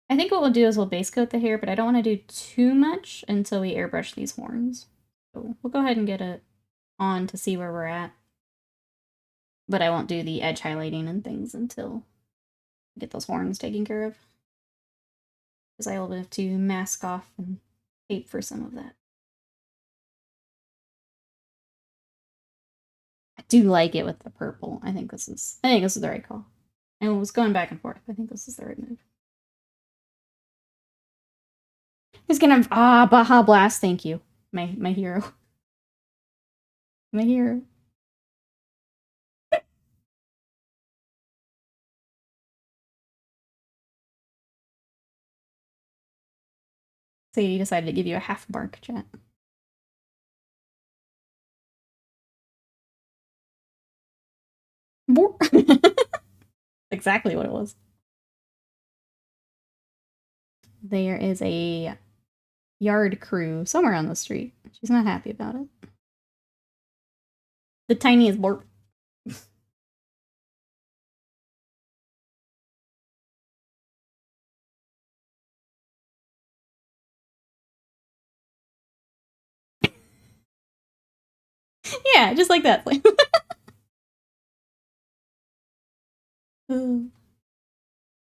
I think what we'll do is we'll base coat the hair, but I don't want to do too much until we airbrush these horns. So we'll go ahead and get it on to see where we're at. But I won't do the edge highlighting and things until I get those horns taken care of. Because I will have to mask off and tape for some of that. I do like it with the purple. I think this is the right call. I was going back and forth. I think this is the right move. He's gonna Baja Blast, thank you. My hero. My hero. Sadie decided to give you a half bark, chat. Exactly what it was. There is a yard crew somewhere on the street. She's not happy about it. The tiniest borp. Yeah, just like that.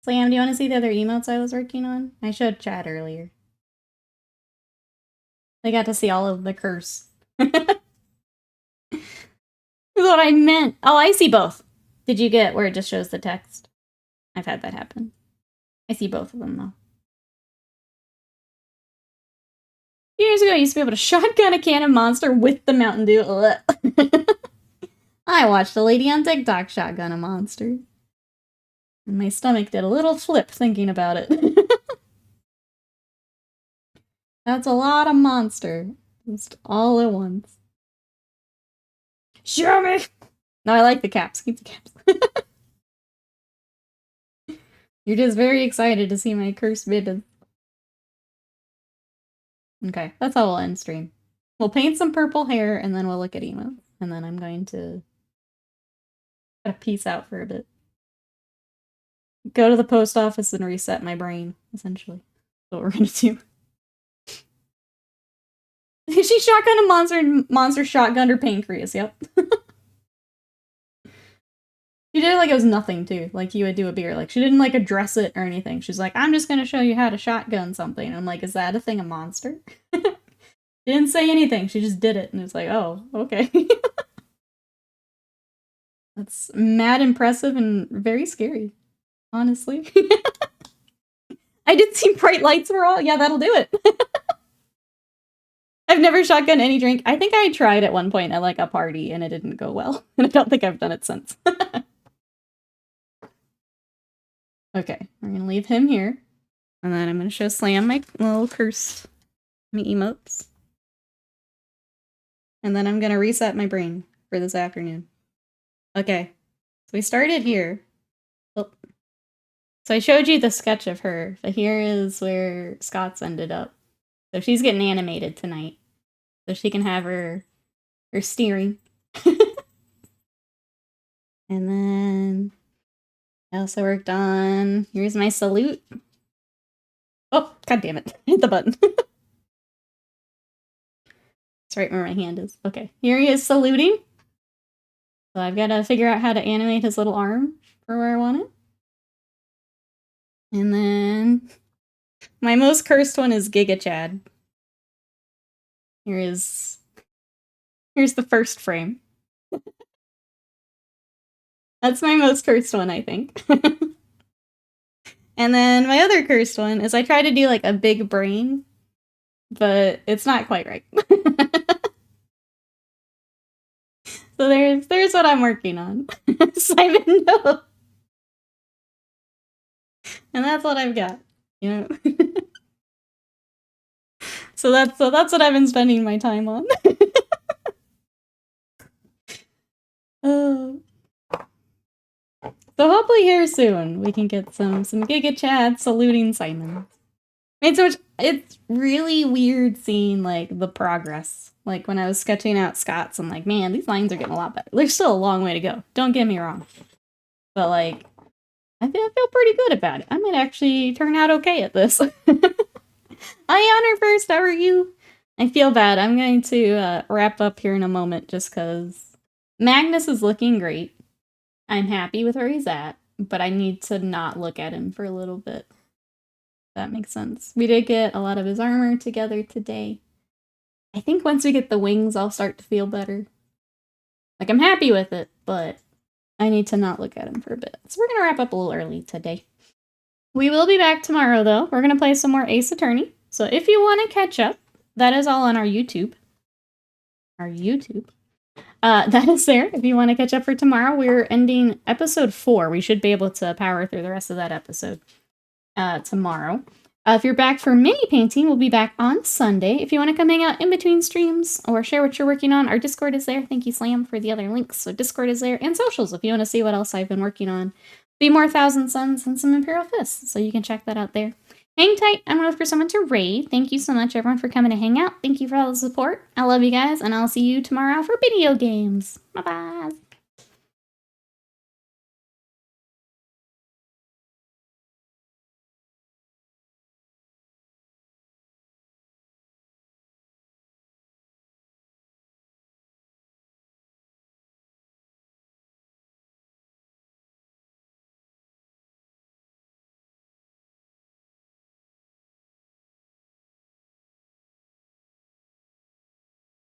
Slam, do you want to see the other emotes I was working on? I showed chat earlier. They got to see all of the curse. That's what I meant. Oh, I see both. Did you get where it just shows the text? I've had that happen. I see both of them, though. Years ago, I used to be able to shotgun a can of Monster with the Mountain Dew. I watched a lady on TikTok shotgun a Monster. And my stomach did a little flip thinking about it. That's a lot of Monster. Just all at once. Show me! No, I like the caps. Keep the caps. You're just very excited to see my cursed baby. Okay, that's how we'll end stream. We'll paint some purple hair, and then we'll look at emotes. And then I'm going to peace out for a bit. Go to the post office and reset my brain, essentially. That's what we're gonna do. She shotgunned a monster, and Monster shotgunned her pancreas, yep. She did it like it was nothing, too. Like you would do a beer. Like, she didn't, like, address it or anything. She's like, I'm just gonna show you how to shotgun something. And I'm like, is that a thing of Monster? She didn't say anything. She just did it. And it's like, oh, okay. That's mad impressive and very scary. Honestly. I did see bright lights were all. Yeah, that'll do it. I've never shotgunned any drink. I think I tried at one point at like a party and it didn't go well. And I don't think I've done it since. Okay, we're gonna leave him here. And then I'm gonna show Slam my little curse, my emotes. And then I'm gonna reset my brain for this afternoon. Okay, so we started here. Oh. So I showed you the sketch of her, but here is where Scott's ended up. So she's getting animated tonight. So she can have her steering. And then I also worked on, here's my salute. Oh, god damn it. Hit the button. It's right where my hand is. Okay, here he is saluting. So I've got to figure out how to animate his little arm for where I want it. And then my most cursed one is Giga Chad. Here's the first frame. That's my most cursed one, I think. And then my other cursed one is I try to do like a big brain, but it's not quite right. So there's what I'm working on. Simon, no. And that's what I've got, you know. So that's what I've been spending my time on. So hopefully here soon we can get some Giga Chad saluting Simon. It's really weird seeing like the progress. Like when I was sketching out Scott's, I'm like, man, these lines are getting a lot better. There's still a long way to go. Don't get me wrong. But like, I feel pretty good about it. I might actually turn out okay at this. Hi, Honor First, how are you? I feel bad. I'm going to wrap up here in a moment just because Magnus is looking great. I'm happy with where he's at, but I need to not look at him for a little bit. That makes sense. We did get a lot of his armor together today. I think once we get the wings, I'll start to feel better. Like, I'm happy with it, but I need to not look at him for a bit. So we're going to wrap up a little early today. We will be back tomorrow, though. We're going to play some more Ace Attorney. So if you want to catch up, that is all on our YouTube. That is there. If you want to catch up for tomorrow, we're ending episode 4. We should be able to power through the rest of that episode tomorrow. If you're back for mini painting, we'll be back on Sunday. If you want to come hang out in between streams or share what you're working on, our Discord is there. Thank you, Slam, for the other links. So Discord is there, and socials if you want to see what else I've been working on. Be more Thousand Suns and some Imperial Fists, so you can check that out there. Hang tight. I'm going to look for someone to raid. Thank you so much, everyone, for coming to hang out. Thank you for all the support. I love you guys, and I'll see you tomorrow for video games. Bye-bye.